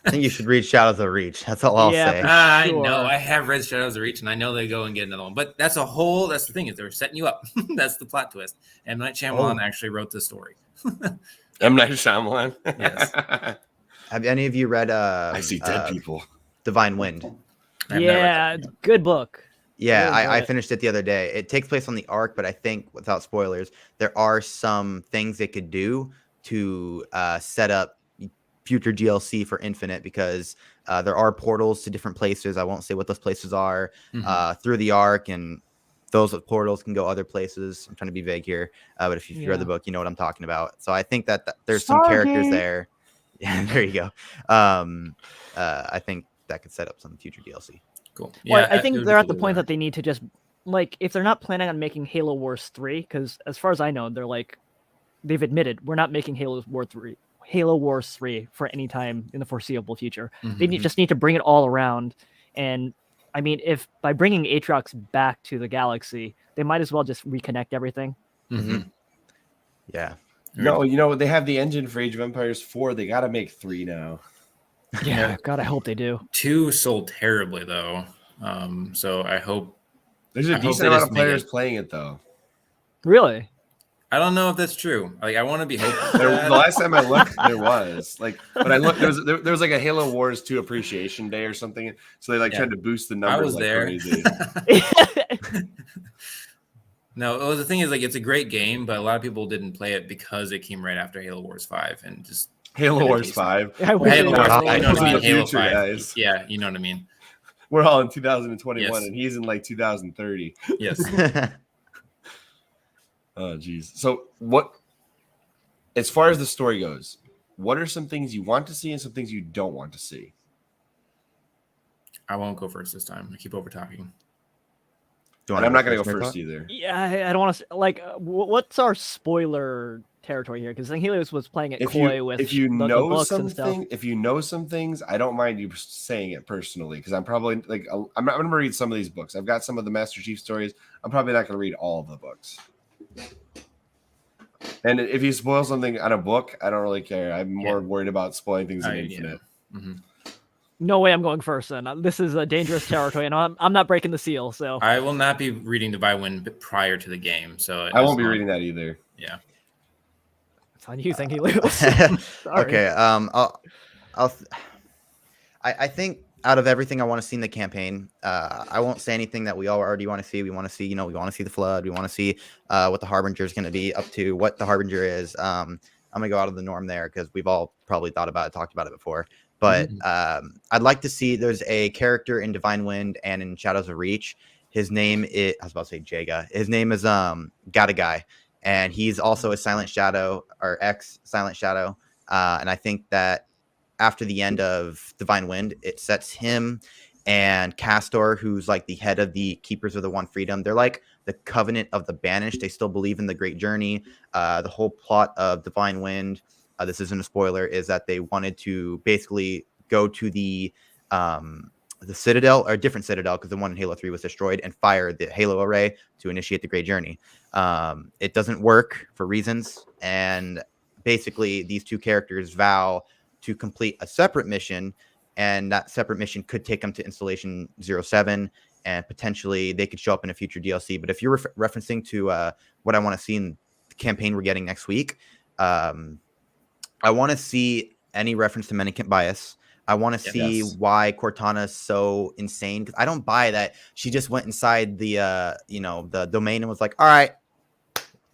I think you should read Shadows of Reach. That's all I'll say. I know. I have read Shadows of Reach, and I know they go and get another one. But that's the thing is they're setting you up. That's the plot twist. And M. Night Shyamalan actually wrote the story. M. Night Shyamalan. Yes. Have any of you read I See Dead People. Divine Wind? Yeah, good book. Yeah, I finished it the other day. It takes place on the Ark, but I think, without spoilers, there are some things they could do to set up future DLC for Infinite, because there are portals to different places. I won't say what those places are, through the Ark, and those portals can go other places. I'm trying to be vague here, but if you've read the book, you know what I'm talking about. So I think that there's some characters there. Yeah, there you go. I think that could set up some future DLC. Cool. Well, I think they're at the point that they need to just, like, if they're not planning on making Halo Wars 3, because as far as I know, they've admitted we're not making Halo Wars 3 for any time in the foreseeable future. They just need to bring it all around. And I mean, if by bringing Aatrox back to the galaxy, they might as well just reconnect everything. Yeah. No, they have the engine for Age of Empires 4. They got to make 3 now. Yeah, God, I hope they do. 2 sold terribly though. So I hope There's I a hope decent they amount just of make players it. playing it though. Really? I don't know if that's true. Like I want to be hopeful. The last time I looked, there was but I looked. There was like a Halo Wars 2 Appreciation Day or something. So they tried to boost the numbers I was like there. crazy. No, well, the thing is, like, it's a great game, but a lot of people didn't play it because it came right after Halo Wars 5, and just Halo Wars 5. I wish Halo it Wars, was you know what I mean? The Halo future, 5. guys. Yeah, you know what I mean. We're all in 2021, Yes. and he's in like 2030. Yes. Oh, geez. So what? As far as the story goes, what are some things you want to see and some things you don't want to see? I won't go first this time. I keep over talking. And I'm not going to go first either. Yeah, I don't want to like. What's our spoiler territory here? Because Zenghilios was playing it coy with if you the know books and stuff. something, if you know some things, I don't mind you saying it personally because I'm probably like I'm not going to read some of these books. I've got some of the Master Chief stories. I'm probably not going to read all of the books. And if you spoil something on a book, I don't really care. I'm more worried about spoiling things in Infinite. Yeah. Mm-hmm. No way I'm going first then. This is a dangerous territory, and I'm not breaking the seal. So I will not be reading Divine Wind prior to the game. So I won't be reading that either. Yeah. It's on you, Zenghilios. Okay. I think out of everything I want to see in the campaign, I won't say anything that we all already want to see. We want to see, we want to see the flood. We want to see what the Harbinger is going to be up to, what the Harbinger is. I'm going to go out of the norm there because we've all probably thought about it, talked about it before. But I'd like to see there's a character in Divine Wind and in Shadows of Reach. His name is, I was about to say Jaga. His name is Gatagai. And he's also a Silent Shadow or ex-Silent Shadow. And I think that after the end of Divine Wind, it sets him and Castor, who's like the head of the Keepers of the One Freedom. They're like the Covenant of the Banished. They still believe in the Great Journey. The whole plot of Divine Wind, this isn't a spoiler, is that they wanted to basically go to the Citadel, or a different Citadel, because the one in Halo 3 was destroyed, and fire the Halo array to initiate the Great Journey. It doesn't work for reasons, and basically these two characters vow to complete a separate mission, and that separate mission could take them to Installation 07, and potentially they could show up in a future DLC. But if you're referencing to what I want to see in the campaign we're getting next week, I want to see any reference to mendicant bias. I want to see why Cortana is so insane, because I don't buy that she just went inside the the domain and was like, all right,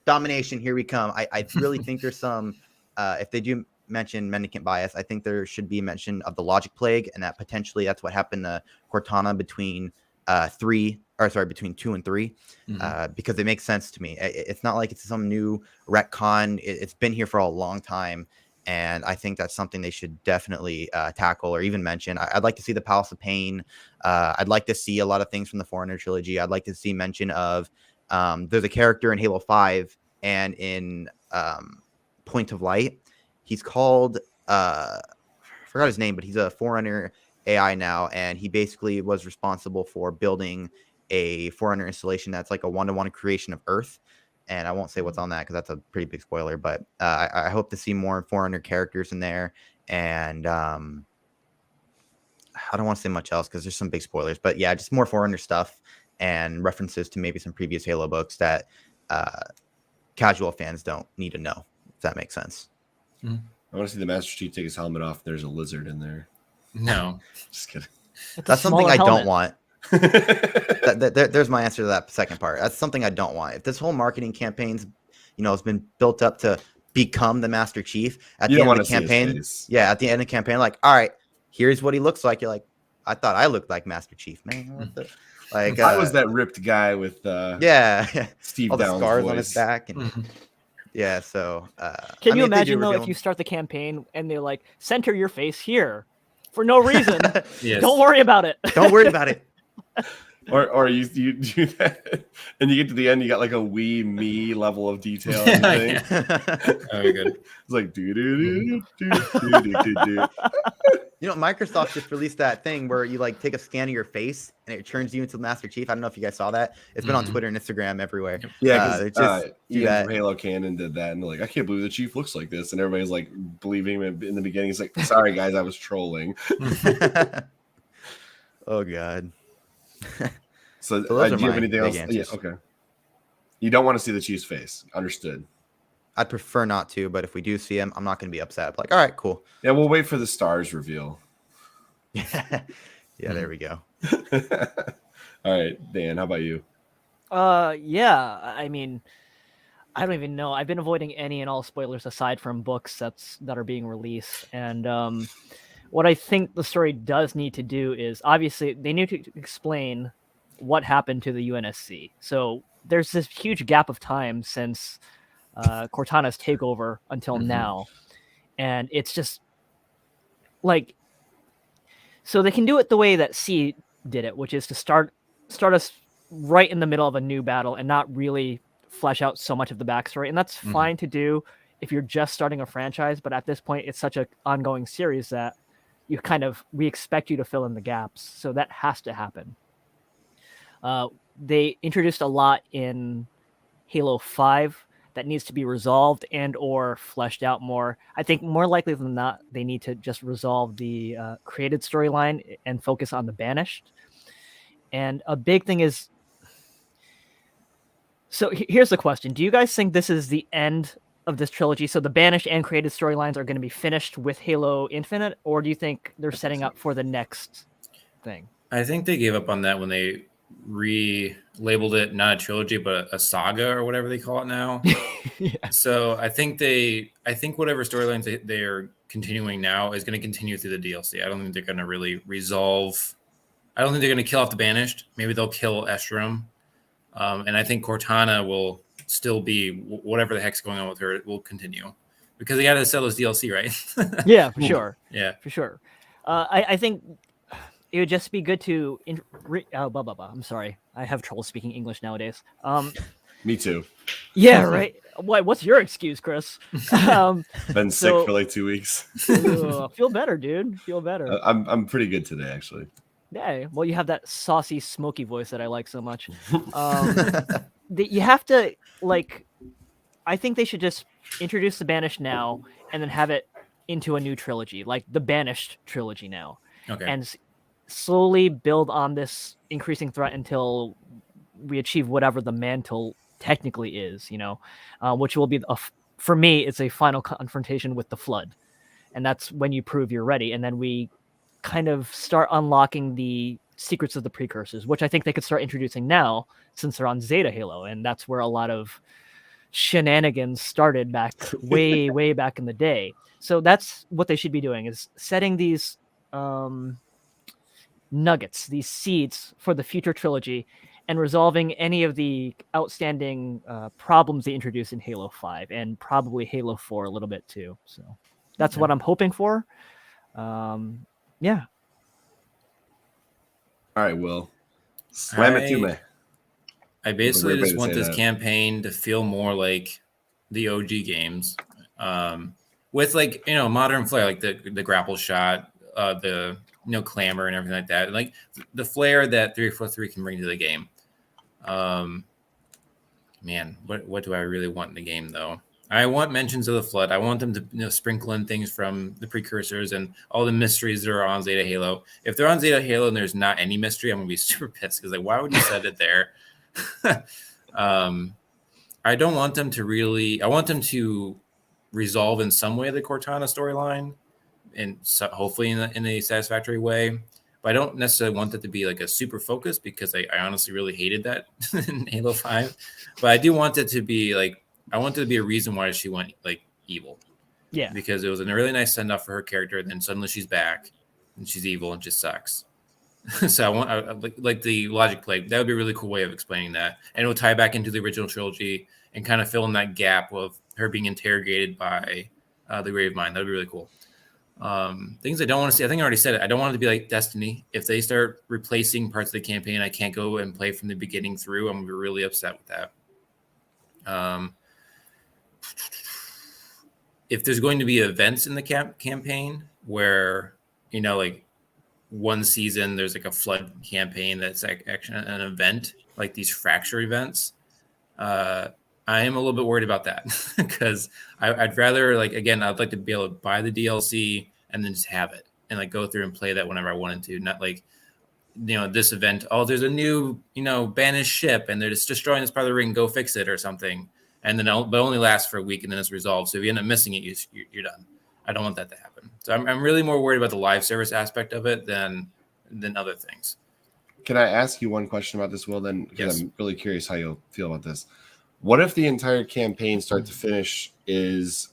domination, here we come. I really think there's some if they do mention mendicant bias, I think there should be mention of the logic plague, and that potentially that's what happened to Cortana between 2 and 3, because it makes sense to me. It's not like it's some new retcon. It's been here for a long time, and I think that's something they should definitely tackle or even mention. I'd like to see the Palace of Pain. I'd like to see a lot of things from the Forerunner trilogy. I'd like to see mention of there's a character in Halo 5 and in Point of Light. He's called I forgot his name, but he's a Forerunner AI now, and he basically was responsible for building a Forerunner installation that's like a one-to-one creation of Earth. And I won't say what's on that because that's a pretty big spoiler, but I hope to see more Forerunner characters in there. And I don't want to say much else because there's some big spoilers, but yeah, just more Forerunner stuff and references to maybe some previous Halo books that casual fans don't need to know, if that makes sense. I want to see the Master Chief take his helmet off. There's a lizard in there. No, just kidding. That's something I don't want. There's There's my answer to that second part. That's something I don't want. If this whole marketing campaign's, has been built up to become the Master Chief at the end of the campaign, at the end of the campaign, like, all right, here's what he looks like. You're like, I thought I looked like Master Chief, man. What the? Like, I was that ripped guy with Steve all the Downs' scars voice on his back, and yeah. So, can you imagine though if you start the campaign and they're like, center your face here for no reason? Yes. Don't worry about it. Don't worry about it. Or you do that, and you get to the end, you got like a wee me level of detail. And everything. Very good. It's like do do do do do do do. You know, Microsoft just released that thing where you like take a scan of your face and it turns you into the Master Chief. I don't know if you guys saw that. It's been on Twitter and Instagram everywhere. Yeah, they because just do Ian that. from Halo Canon did that, and they're like, I can't believe the Chief looks like this, and everybody's like believing him in the beginning. He's like, sorry guys, I was trolling. Oh god. So those do are you have my anything big else? answers. Yeah, okay. You don't want to see the Chief's face. Understood. I'd prefer not to, but if we do see him, I'm not going to be upset. Like, all right, cool. Yeah, we'll wait for the stars reveal. Yeah, there we go. All right, Dan, how about you? Yeah. I mean, I don't even know. I've been avoiding any and all spoilers aside from books that are being released. And what I think the story does need to do is obviously they need to explain what happened to the UNSC. So there's this huge gap of time since Cortana's takeover until now, and it's just like, so they can do it the way that C did it, which is to start us right in the middle of a new battle and not really flesh out so much of the backstory. And that's fine to do if you're just starting a franchise, but at this point it's such an ongoing series that we expect you to fill in the gaps. So that has to happen. They introduced a lot in Halo 5 that needs to be resolved and or fleshed out more. I think more likely than not, they need to just resolve the created storyline and focus on the Banished. And a big thing is, so here's the question. Do you guys think this is the end of this trilogy? So the Banished and created storylines are going to be finished with Halo Infinite, or do you think they're setting up for the next thing? I think they gave up on that when they relabeled it not a trilogy but a saga or whatever they call it now. Yeah. So I think whatever storylines they are continuing now is going to continue through the DLC. I don't think they're going to really resolve. I don't think they're going to kill off the Banished. Maybe they'll kill Estrom. And I think Cortana will still be whatever the heck's going on with her. It will continue because they got to sell this DLC, right? Yeah, for sure. Yeah, for sure. I think it would just be good to. I'm sorry, I have trouble speaking English nowadays. Me too. Yeah, right. What's your excuse, Chris? Been sick for like 2 weeks. Feel better, dude. Feel better. I'm pretty good today, actually. Yeah. Well, you have that saucy, smoky voice that I like so much. You have to I think they should just introduce the Banished now and then have it into a new trilogy, like the Banished trilogy now. Okay. And slowly build on this increasing threat until we achieve whatever the mantle technically is, which will be, for me, it's a final confrontation with the Flood. And that's when you prove you're ready. And then we kind of start unlocking the secrets of the precursors, which I think they could start introducing now since they're on Zeta Halo. And that's where a lot of shenanigans started back way back in the day. So that's what they should be doing, is setting these nuggets, these seeds for the future trilogy, and resolving any of the outstanding problems they introduced in Halo 5 and probably Halo 4 a little bit too. So that's what I'm hoping for. Yeah. All right, Will. Slam it to me. I basically just want this that. campaign to feel more like the OG games, with modern flair, like the grapple shot, the clamor and everything like that, like the flair that 343 can bring to the game. Man, what do I really want in the game though? I want mentions of the Flood. I want them to sprinkle in things from the precursors and all the mysteries that are on Zeta Halo. If they're on Zeta Halo and there's not any mystery, I'm gonna be super pissed because why would you set it there? I don't want them to really. I want them to resolve in some way the Cortana storyline, and so hopefully in a satisfactory way. But I don't necessarily want it to be like a super focus because I honestly really hated that in Halo 5. But I do want it to be like, I want there to be a reason why she went evil. Yeah. Because it was a really nice send off for her character. And then suddenly she's back and she's evil and just sucks. So I want like the logic play. That would be a really cool way of explaining that. And it will tie back into the original trilogy and kind of fill in that gap of her being interrogated by the Grave Mind. That would be really cool. Things I don't want to see. I think I already said it. I don't want it to be like Destiny. If they start replacing parts of the campaign, I can't go and play from the beginning through. I'm gonna be really upset with that. If there's going to be events in the campaign where, like one season there's like a flood campaign that's like actually an event, like these fracture events, I am a little bit worried about that because I'd rather, like, again, I'd like to be able to buy the DLC and then just have it and like go through and play that whenever I wanted to, not like, this event, there's a new, banished ship and they're just destroying this part of the ring, go fix it or something. And then but only lasts for a week and then it's resolved. So if you end up missing it, you're done. I don't want that to happen. So I'm really more worried about the live service aspect of it than other things. Can I ask you one question about this, Will? Then, because Yes. I'm really curious how you'll feel about this. What if the entire campaign, start to finish, is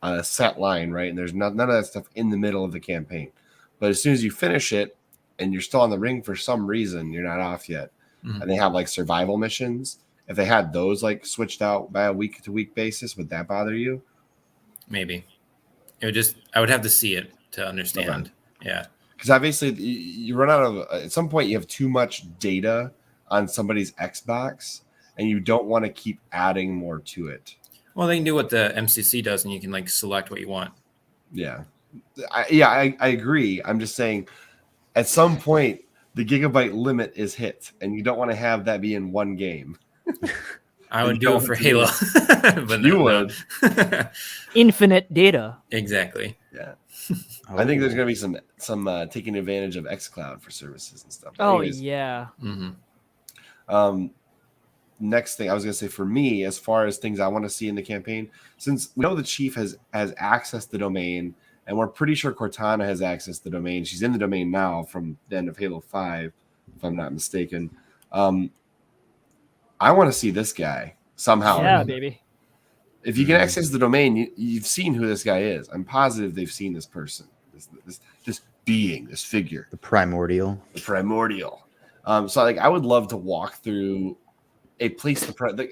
a set line, right? And there's none of that stuff in the middle of the campaign. But as soon as you finish it and you're still on the ring for some reason, you're not off yet, and they have like survival missions. If they had those like switched out by a week-to-week basis, would that bother you? Maybe. I would have to see it to understand. Okay. Yeah. Because obviously you run out of, at some point you have too much data on somebody's Xbox and you don't want to keep adding more to it. Well, they can do what the MCC does and you can like select what you want. Yeah. I agree. I'm just saying at some point the gigabyte limit is hit and you don't want to have that be in one game. I would do it for Halo. But you would. Infinite data. Exactly. Yeah. I think there's going to be some taking advantage of xCloud for services and stuff. Oh, yeah. Mm-hmm. Next thing I was going to say for me, as far as things I want to see in the campaign, since we know the chief has accessed the domain, and we're pretty sure Cortana has accessed the domain. She's in the domain now from the end of Halo 5, if I'm not mistaken. I want to see this guy somehow. Yeah, baby. If you can access the domain, you've seen who this guy is. I'm positive they've seen this person, this being, this figure, The primordial. So like, I would love to walk through a place,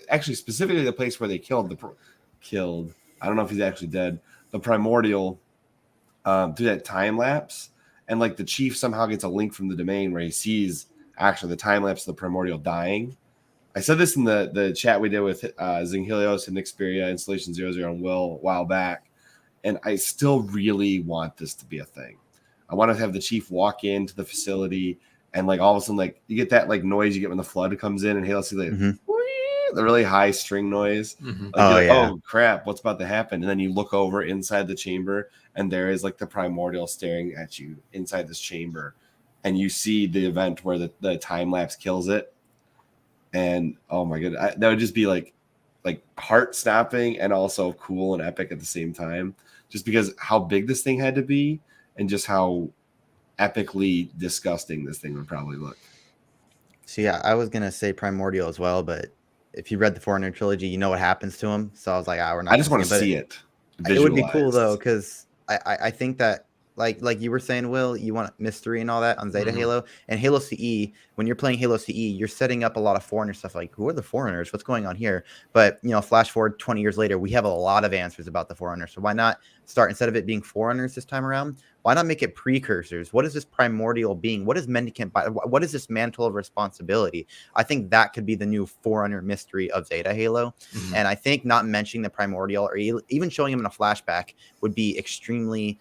actually specifically the place where they killed. I don't know if he's actually dead. The primordial, through that time lapse, and like the chief somehow gets a link from the domain where he sees actually the time lapse of the primordial dying. I said this in the chat we did with Zenghilios and Xperia, Installation 00 and Will a while back, and I still really want this to be a thing. I want to have the chief walk into the facility and like all of a sudden, like you get that like noise you get when the flood comes in and Halo see like the really high string noise. Mm-hmm. Like, oh crap, what's about to happen? And then you look over inside the chamber and there is like the primordial staring at you inside this chamber, and you see the event where the time lapse kills it. And oh my goodness, that would just be like heart stopping and also cool and epic at the same time, just because how big this thing had to be and just how epically disgusting this thing would probably look. So yeah, I was gonna say primordial as well, but if you read the Forerunner trilogy, you know what happens to him. So I was like, we're not. I just want to see it. It would be cool though, because I think that like you were saying, Will, you want mystery and all that on Zeta Halo and Halo CE. When you're playing Halo CE, you're setting up a lot of Forerunner stuff. Like, who are the Foreigners? What's going on here? But flash forward 20 years later, we have a lot of answers about the Foreigners. So why not start, instead of it being Foreigners this time around? Why not make it precursors? What is this primordial being? What is mendicant? What is this mantle of responsibility? I think that could be the new Forerunner mystery of Zeta Halo. And I think not mentioning the primordial or even showing him in a flashback would be extremely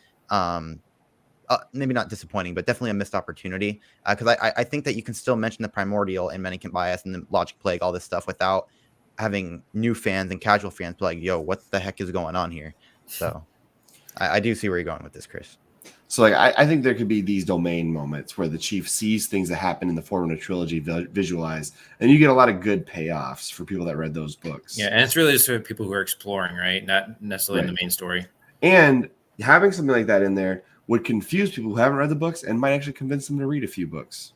maybe not disappointing, but definitely a missed opportunity. Because I think that you can still mention the primordial and mendicant bias and the logic plague, all this stuff, without having new fans and casual fans be like, yo, what the heck is going on here? So I do see where you're going with this, Chris. So like I think there could be these domain moments where the chief sees things that happen in the Forerunner trilogy visualized, and you get a lot of good payoffs for people that read those books. Yeah, and it's really just for people who are exploring, right? Not necessarily in the main story. And having something like that in there would confuse people who haven't read the books and might actually convince them to read a few books.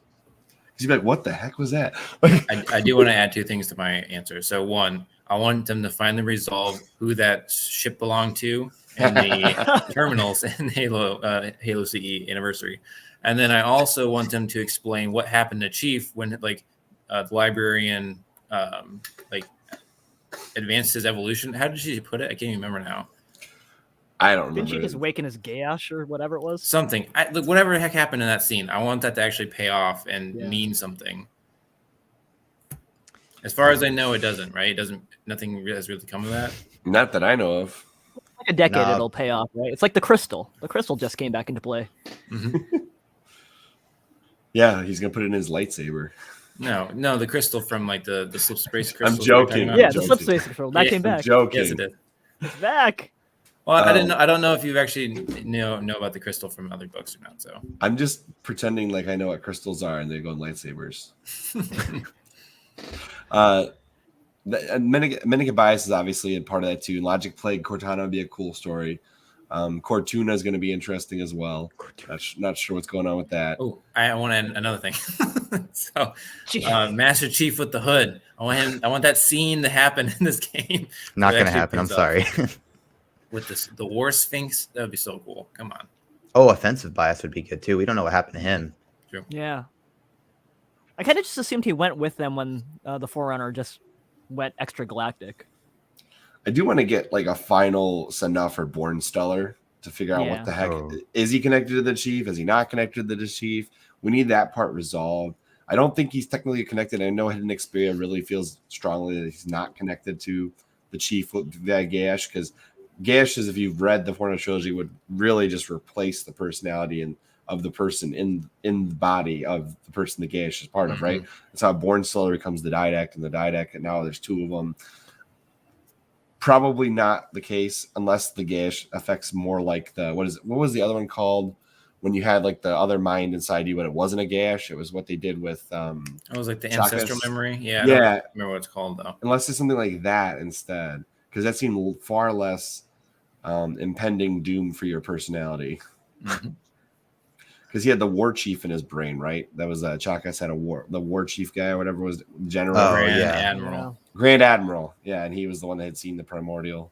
Because you'd be like, what the heck was that? I do want to add two things to my answer. So one, I want them to finally resolve who that ship belonged to and the terminals in Halo CE Anniversary. And then I also want them to explain what happened to Chief when the librarian advanced his evolution. How did she put it? I can't even remember now. I don't Didn't she remember. just awaken his Gaesh or whatever it was? Something. Look, whatever the heck happened in that scene, I want that to actually pay off and Yeah. mean something. As far as I know, it doesn't. Right? It doesn't. Nothing has really come of that. Not that I know of. Like a decade, Nah. it'll pay off, right? It's like the crystal. The crystal just came back into play. Yeah, he's gonna put it in his lightsaber. No, the crystal from like the slip space crystal. I'm joking. Yeah, I'm the slip joking. space control that Yeah, came I'm back. joking. Yes, it did. It's back. Well, I didn't know. I don't know if you actually know about the crystal from other books or not. So I'm just pretending like I know what crystals are, and they go in lightsabers. Mendicant Bias is obviously a part of that too. Logic Plague Cortana would be a cool story. Cortuna is going to be interesting as well. Not sure what's going on with that. Oh, I want to add another thing. So, Jeez. Master Chief with the hood. I want that scene to happen in this game. Not It gonna actually happen. I'm pays off. sorry. With the War Sphinx, that would be so cool. Come on. Oh, offensive bias would be good too. We don't know what happened to him. Yeah. I kind of just assumed he went with them when the Forerunner just went extra galactic. I do want to get like a final send off for Born Stellar to figure out Yeah. what the heck Oh. is he connected to the chief? Is he not connected to the chief? We need that part resolved. I don't think he's technically connected. I know Hidden Xperia really feels strongly that he's not connected to the chief via Gaesh, because Gaesh is, if you've read the Forerunner trilogy, would really just replace the personality of the person in the body of the person the Gaesh is part of, right? That's how Born Stellar becomes the Didact, and the Didact, and now there's two of them. Probably not the case unless the Gaesh affects more like what was the other one called when you had like the other mind inside you, but it wasn't a Gaesh. It was what they did with It was like the Chakas. ancestral memory. Yeah. I Yeah. don't remember what it's called though. Unless it's something like that instead, because that seemed far less impending doom for your personality. Because he had the war chief in his brain, right? That was Chakas had the war chief guy or whatever was general. Oh, Grand yeah. Admiral. Grand Admiral, yeah, and he was the one that had seen the primordial.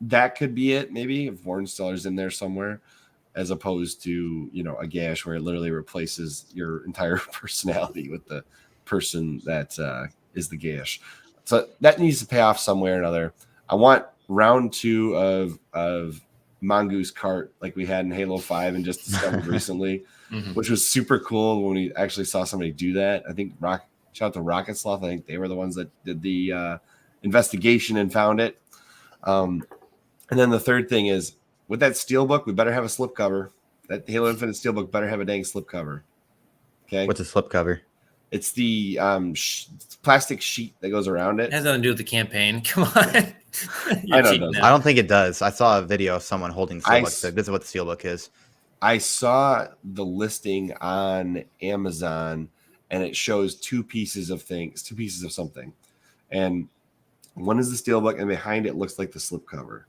That could be it, maybe, if Born Stellar's in there somewhere, as opposed to a Gaesh where it literally replaces your entire personality with the person that is the Gaesh. So that needs to pay off somewhere or another. I want round 2 of Mongoose Cart like we had in Halo 5 and just discovered recently, which was super cool when we actually saw somebody do that. I think shout out to Rocket Sloth. I think they were the ones that did the investigation and found it. And then the third thing is, with that steelbook, we better have a slipcover. That Halo Infinite steelbook better have a dang slipcover. Okay. What's a slipcover? It's the plastic sheet that goes around it. It has nothing to do with the campaign. Come on. I know it doesn't. I don't think it does. I saw a video of someone holding the steelbook. So this is what the steelbook is. I saw the listing on Amazon, and it shows two pieces of something. And one is the steelbook, and behind it looks like the slipcover.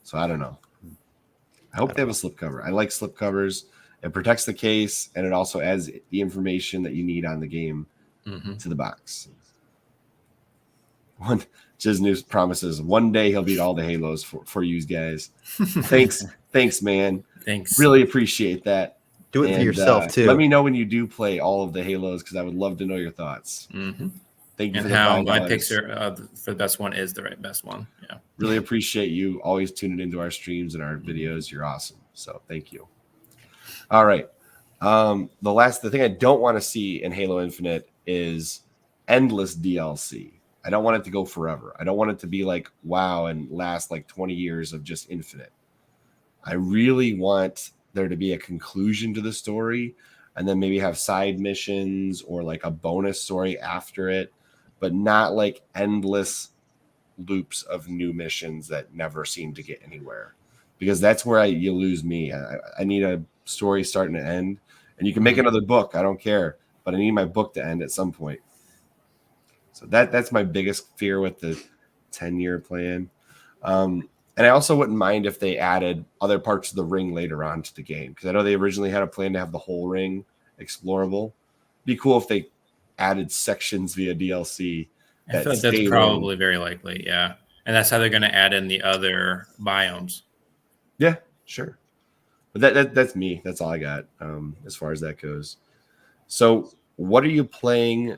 So I don't know. I hope they have a slipcover. I like slipcovers. It protects the case, and it also adds the information that you need on the game to the box. Jiz News promises one day he'll beat all the Halos for you guys. Thanks, man. Thanks. Really appreciate that. Do it for yourself too. Let me know when you do play all of the Halos, because I would love to know your thoughts. Thank you And for how the my $5. picks are for the best one is the best one. Yeah. Really appreciate you always tuning into our streams and our videos. You're awesome. So thank you. All right. The thing I don't want to see in Halo Infinite is endless DLC. I don't want it to go forever. I don't want it to be like WoW and last like 20 years of just Infinite. I really want there to be a conclusion to the story, and then maybe have side missions or like a bonus story after it, but not like endless loops of new missions that never seem to get anywhere, because that's where you lose me. I need a story start and end, and you can make another book. I don't care, but I need my book to end at some point. So that's my biggest fear with the 10-year plan. And I also wouldn't mind if they added other parts of the ring later on to the game, because I know they originally had a plan to have the whole ring explorable. It'd be cool if they added sections via DLC. I feel like that's probably very likely, yeah. And that's how they're going to add in the other biomes. Yeah, sure. But that's me. That's all I got as far as that goes. So what are you playing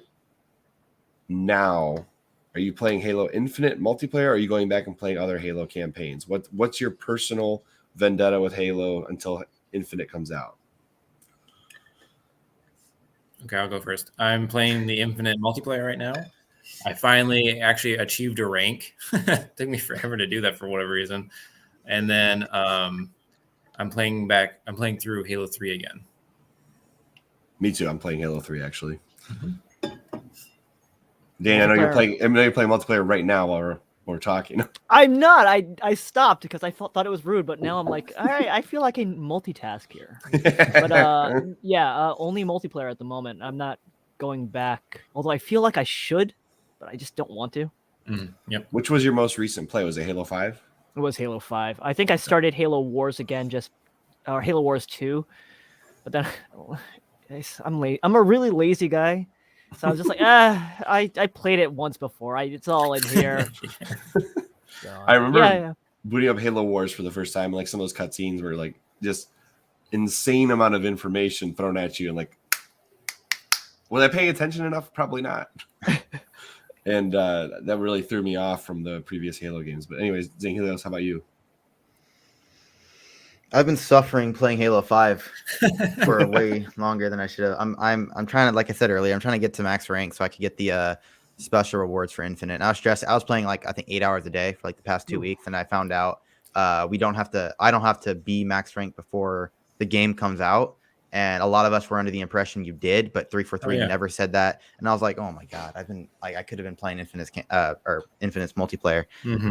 now Are you playing Halo Infinite multiplayer? Or are you going back and playing other Halo campaigns? What's your personal vendetta with Halo until Infinite comes out? Okay, I'll go first. I'm playing the Infinite multiplayer right now. I finally actually achieved a rank. It took me forever to do that for whatever reason. And then I'm playing through Halo 3 again. Me too. I'm playing Halo 3 actually. Dan, I know you're playing multiplayer right now while we're talking. I'm not. I stopped because I thought it was rude, but now I'm like, all right, I feel like I can multitask here. But only multiplayer at the moment. I'm not going back, although I feel like I should, but I just don't want to. Yep. Which was your most recent play? Was it Halo 5? It was Halo 5. I think I started Halo Wars again, or Halo Wars 2, but then I'm late. I'm a really lazy guy. So I was just like, I played it once before. It's all in here. So, I remember booting up Halo Wars for the first time. Like some of those cutscenes were like just insane amount of information thrown at you, and like, was I paying attention enough? Probably not. And that really threw me off from the previous Halo games. But anyways, Zenghilios, how about you? I've been suffering playing Halo 5 for way longer than I should have. I'm trying to, like I said earlier, I'm trying to get to max rank so I could get the special rewards for Infinite. And I was stressed. I was playing like I think 8 hours a day for like the past 2 weeks, and I found out I don't have to be max rank before the game comes out. And a lot of us were under the impression you did, but 343 never said that. And I was like, oh my god, I could have been playing Infinite's multiplayer.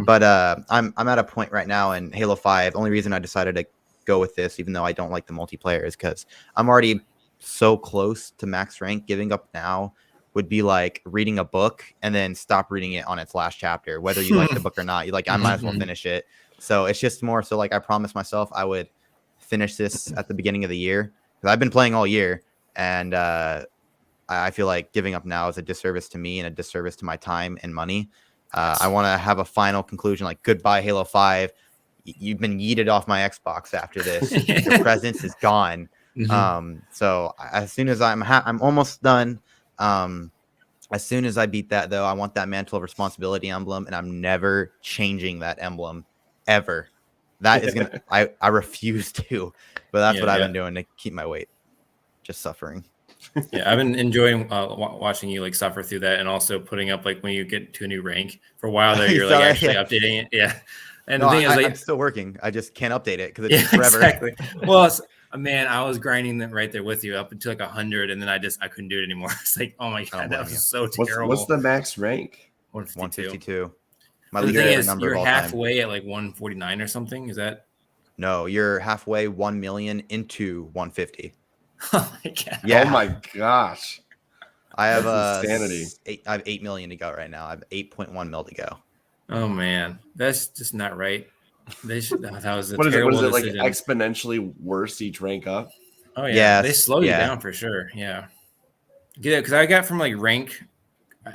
But I'm at a point right now in Halo 5. Only reason I decided to go with this, even though I don't like the multiplayer, is because I'm already so close to max rank. Giving up now would be like reading a book and then stop reading it on its last chapter, whether you like the book or not. I might as well finish it. So it's just more so like I promised myself I would finish this at the beginning of the year, because I've been playing all year, and I feel like giving up now is a disservice to me and a disservice to my time and money. I want to have a final conclusion, like goodbye Halo 5. You've been yeeted off my Xbox after this. Your presence is gone. So as soon as I'm almost done. As soon as I beat that, though, I want that Mantle of Responsibility emblem, and I'm never changing that emblem ever. That is gonna. I refuse to, but that's what I've been doing to keep my weight. Just suffering. Yeah, I've been enjoying watching you like suffer through that, and also putting up like when you get to a new rank. For a while there, you're like actually updating it. Yeah. And no, the thing is, like, I'm still working. I just can't update it because it takes forever. Exactly. Well, man, I was grinding that right there with you up until like 100, and then I couldn't do it anymore. It's like, oh my god, that was so terrible. What's the max rank? 152. My the thing is, you're halfway at like 149 or something. Is that? No, you're halfway 1 million into 150. Oh my god. Yeah. Oh my gosh. I have insanity. I have 8 million to go right now. I have 8.1 mil to go. Oh man, that's just not right. They should. That was a what is terrible it decision. like exponentially worse each rank up? Oh yeah, they slow you down for sure. Yeah, because I got from like rank.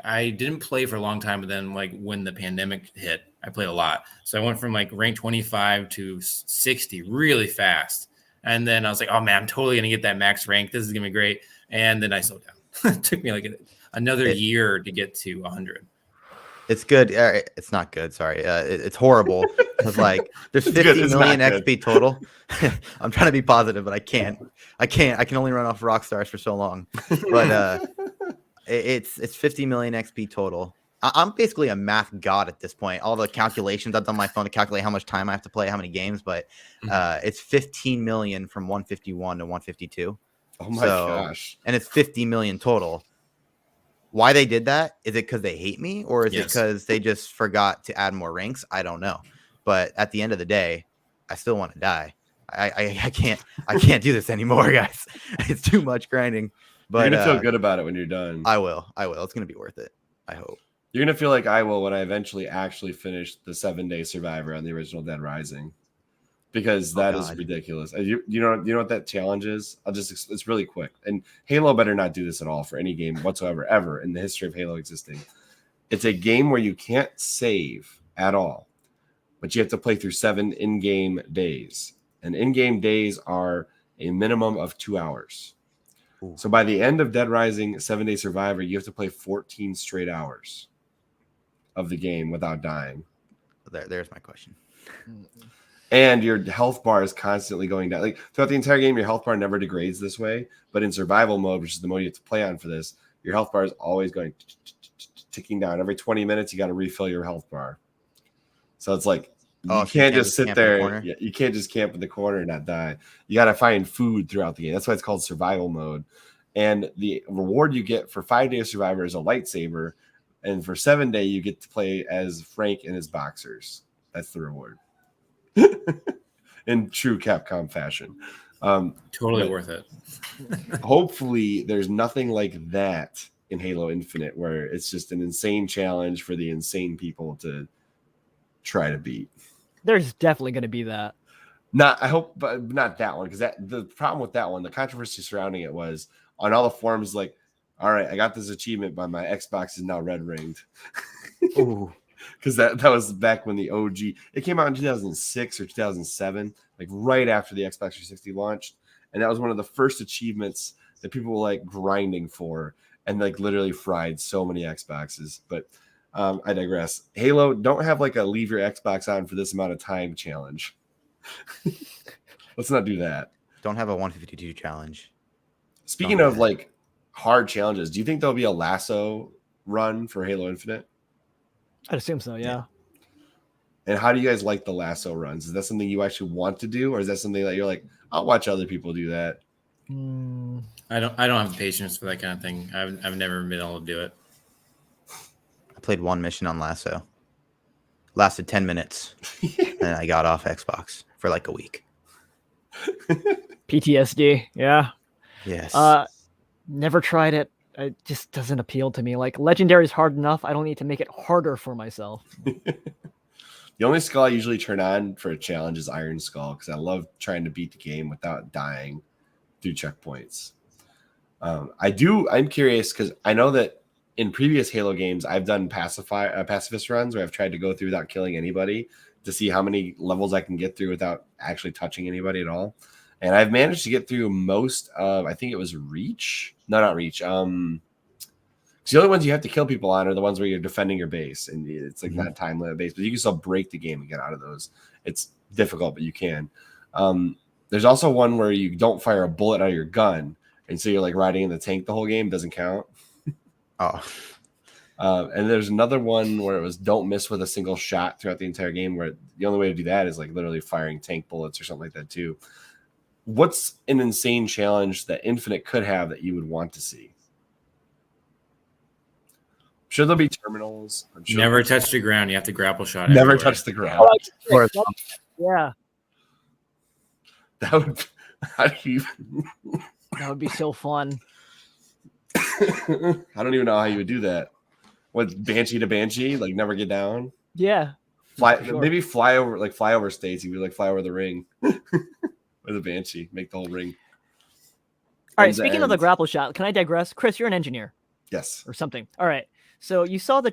I didn't play for a long time, but then like when the pandemic hit, I played a lot. So I went from like rank 25 to 60 really fast, and then I was like, oh man, I'm totally gonna get that max rank. This is gonna be great. And then I slowed down. It took me like another year to get to 100. It's good. It's not good. Sorry. It's horrible. Because like there's 50 million XP total. I'm trying to be positive, but I can't. I can only run off rock stars for so long. But it's 50 million XP total. I'm basically a math god at this point. All the calculations I've done on my phone to calculate how much time I have to play, how many games. But it's 15 million from 151 to 152. Oh my gosh! And it's 50 million total. Why they did that? Is it because they hate me, or is it because they just forgot to add more ranks? I don't know. But at the end of the day, I still want to die. I can't do this anymore, guys. It's too much grinding. But you're gonna feel good about it when you're done. I will. It's gonna be worth it. I hope. You're gonna feel like I will when I eventually actually finish the 7-day Survivor on the original Dead Rising, because that is ridiculous. You know what that challenge is? It's really quick. And Halo better not do this at all for any game whatsoever, ever in the history of Halo existing. It's a game where you can't save at all, but you have to play through 7 in-game days. And in-game days are a minimum of 2 hours. Ooh. So by the end of Dead Rising 7-day Survivor, you have to play 14 straight hours. of the game without dying. There's my question. And your health bar is constantly going down. Like throughout the entire game, your health bar never degrades this way. But in survival mode, which is the mode you have to play on for this, your health bar is always going ticking down. Every 20 minutes, you got to refill your health bar. So it's like you can't just sit there. You can't just camp in the corner and not die. You got to find food throughout the game. That's why it's called survival mode. And the reward you get for 5-day survivor is a lightsaber. And for 7-day, you get to play as Frank and his boxers. That's the reward. In true Capcom fashion. Totally worth it. Hopefully, there's nothing like that in Halo Infinite, where it's just an insane challenge for the insane people to try to beat. There's definitely going to be that. I hope, but not that one, because the problem with that one, the controversy surrounding it was on all the forums, like, all right, I got this achievement, but my Xbox is now red ringed. Ooh. Because that was back when the OG, it came out in 2006 or 2007, like right after the Xbox 360 launched. And that was one of the first achievements that people were like grinding for and like literally fried so many Xboxes. But I digress. Halo, don't have like a leave your Xbox on for this amount of time challenge. Let's not do that. Don't have a 152 challenge. Speaking of like hard challenges, do you think there'll be a lasso run for Halo Infinite? I'd assume so, yeah. And how do you guys like the lasso runs? Is that something you actually want to do, or is that something that you're like, I'll watch other people do that? I don't have patience for that kind of thing. I've never been able to do it. I played one mission on lasso. Lasted 10 minutes. And I got off Xbox for like a week. PTSD, yeah. Yes. Never tried it. It just doesn't appeal to me. Like legendary is hard enough. I don't need to make it harder for myself. The only skull I usually turn on for a challenge is Iron Skull, because I love trying to beat the game without dying through checkpoints. I'm curious because I know that in previous Halo games, I've done pacifist runs where I've tried to go through without killing anybody to see how many levels I can get through without actually touching anybody at all. And I've managed to get through most of, I think it was Reach. No, not Reach. The only ones you have to kill people on are the ones where you're defending your base, and it's like not time limit based, but you can still break the game and get out of those. It's difficult, but you can. There's also one where you don't fire a bullet out of your gun, and so you're like riding in the tank the whole game. Doesn't count. And there's another one where it was don't miss with a single shot throughout the entire game, where the only way to do that is like literally firing tank bullets or something like that too. What's an insane challenge that Infinite could have that you would want to see? I'm sure there'll be terminals. Never touch the ground. You have to grapple shot. Never everywhere. touch the ground. Yeah. That would. How do you? That would be so fun. I don't even know how you would do that. What, Banshee to Banshee? Like never get down? Yeah. Maybe fly over states. You would like fly over the ring with a Banshee. Make the whole ring. All right. Speaking of the grapple shot, can I digress? Chris, you're an engineer. Yes. Or something. All right. So you saw the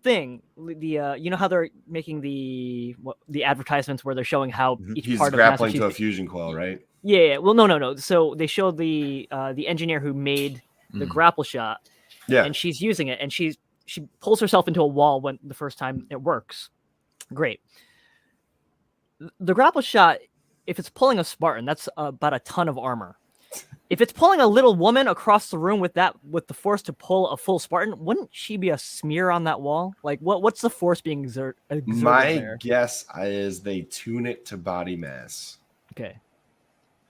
thing. You know how they're making the advertisements where they're showing how each He's part of grappling to a fusion coil, right? Yeah. Well, no. So they showed the engineer who made the grapple shot. Yeah. And she's using it, and she pulls herself into a wall when the first time it works. Great. The grapple shot, if it's pulling a Spartan, that's about a ton of armor. If it's pulling a little woman across the room with the force to pull a full Spartan, wouldn't she be a smear on that wall? Like, what's the force being exerted My there? guess is they tune it to body mass. Okay.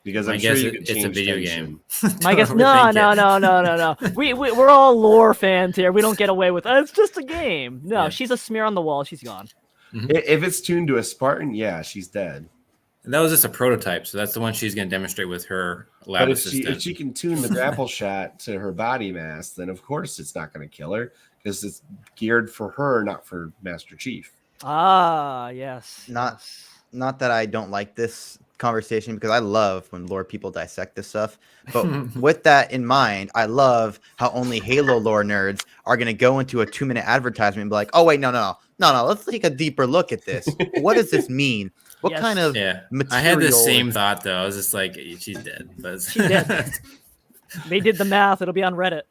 Because I I'm guess sure you can change it's a video tension. game. My guess, no. We're all lore fans here. We don't get away with it's just a game. No, she's a smear on the wall. She's gone. If it's tuned to a Spartan, yeah, she's dead. And that was just a prototype, so that's the one she's going to demonstrate with her lab But assistant. if she can tune the grapple shot to her body mass, then of course it's not going to kill her because it's geared for her, not for Master Chief. Ah, yes. Not that I don't like this conversation, because I love when lore people dissect this stuff. But with that in mind, I love how only Halo lore nerds are going to go into a 2-minute advertisement and be like, oh, wait, no. Let's take a deeper look at this. What does this mean? What kind of material? I had the same thought, though. I was just like, she's dead. But she's dead. They did the math. It'll be on Reddit.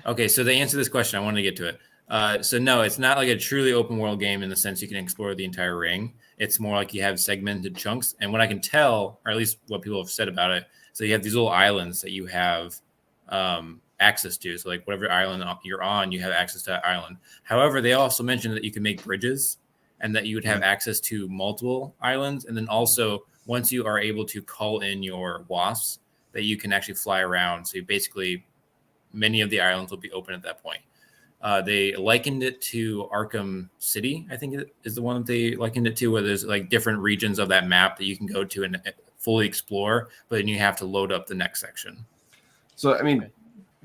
Okay, so to answer this question, I wanted to get to it. So no, it's not like a truly open world game in the sense you can explore the entire ring. It's more like you have segmented chunks. And what I can tell, or at least what people have said about it, so you have these little islands that you have access to. So like whatever island you're on, you have access to that island. However, they also mentioned that you can make bridges and that you would have access to multiple islands. And then also once you are able to call in your wasps, that you can actually fly around. So you basically, many of the islands will be open at that point. They likened it to Arkham City, I think it is the one that they likened it to, where there's like different regions of that map that you can go to and fully explore, but then you have to load up the next section. So, I mean,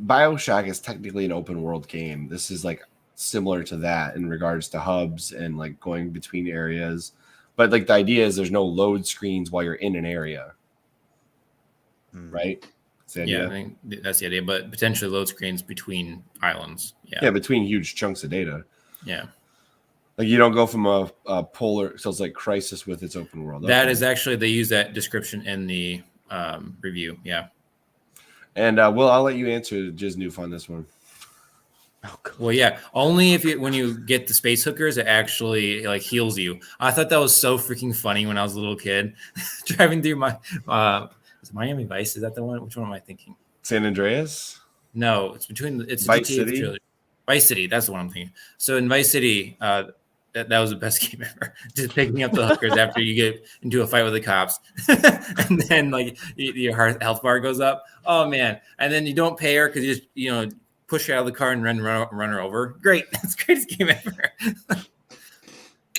BioShock is technically an open world game. This is like similar to that in regards to hubs and like going between areas. But like the idea is there's no load screens while you're in an area. Right? Yeah, I think that's the idea, but potentially load screens between islands. Yeah, between huge chunks of data. Yeah. Like you don't go from a polar, so it's like Crisis with its open world. That is actually, they use that description in the review. Yeah. And Will, I'll let you answer Jizz Noof on this one. Oh, well, yeah, only if when you get the space hookers, it actually like heals you. I thought that was so freaking funny when I was a little kid driving through my Miami Vice. Is that the one? Which one am I thinking? San Andreas? No, it's between it's Vice City. Vice City. That's the one I'm thinking. So in Vice City, that was the best game ever. Just picking up the hookers after you get into a fight with the cops, and then like your health bar goes up. Oh man! And then you don't pay her because you just push her out of the car and run her over. Great, that's the greatest game ever.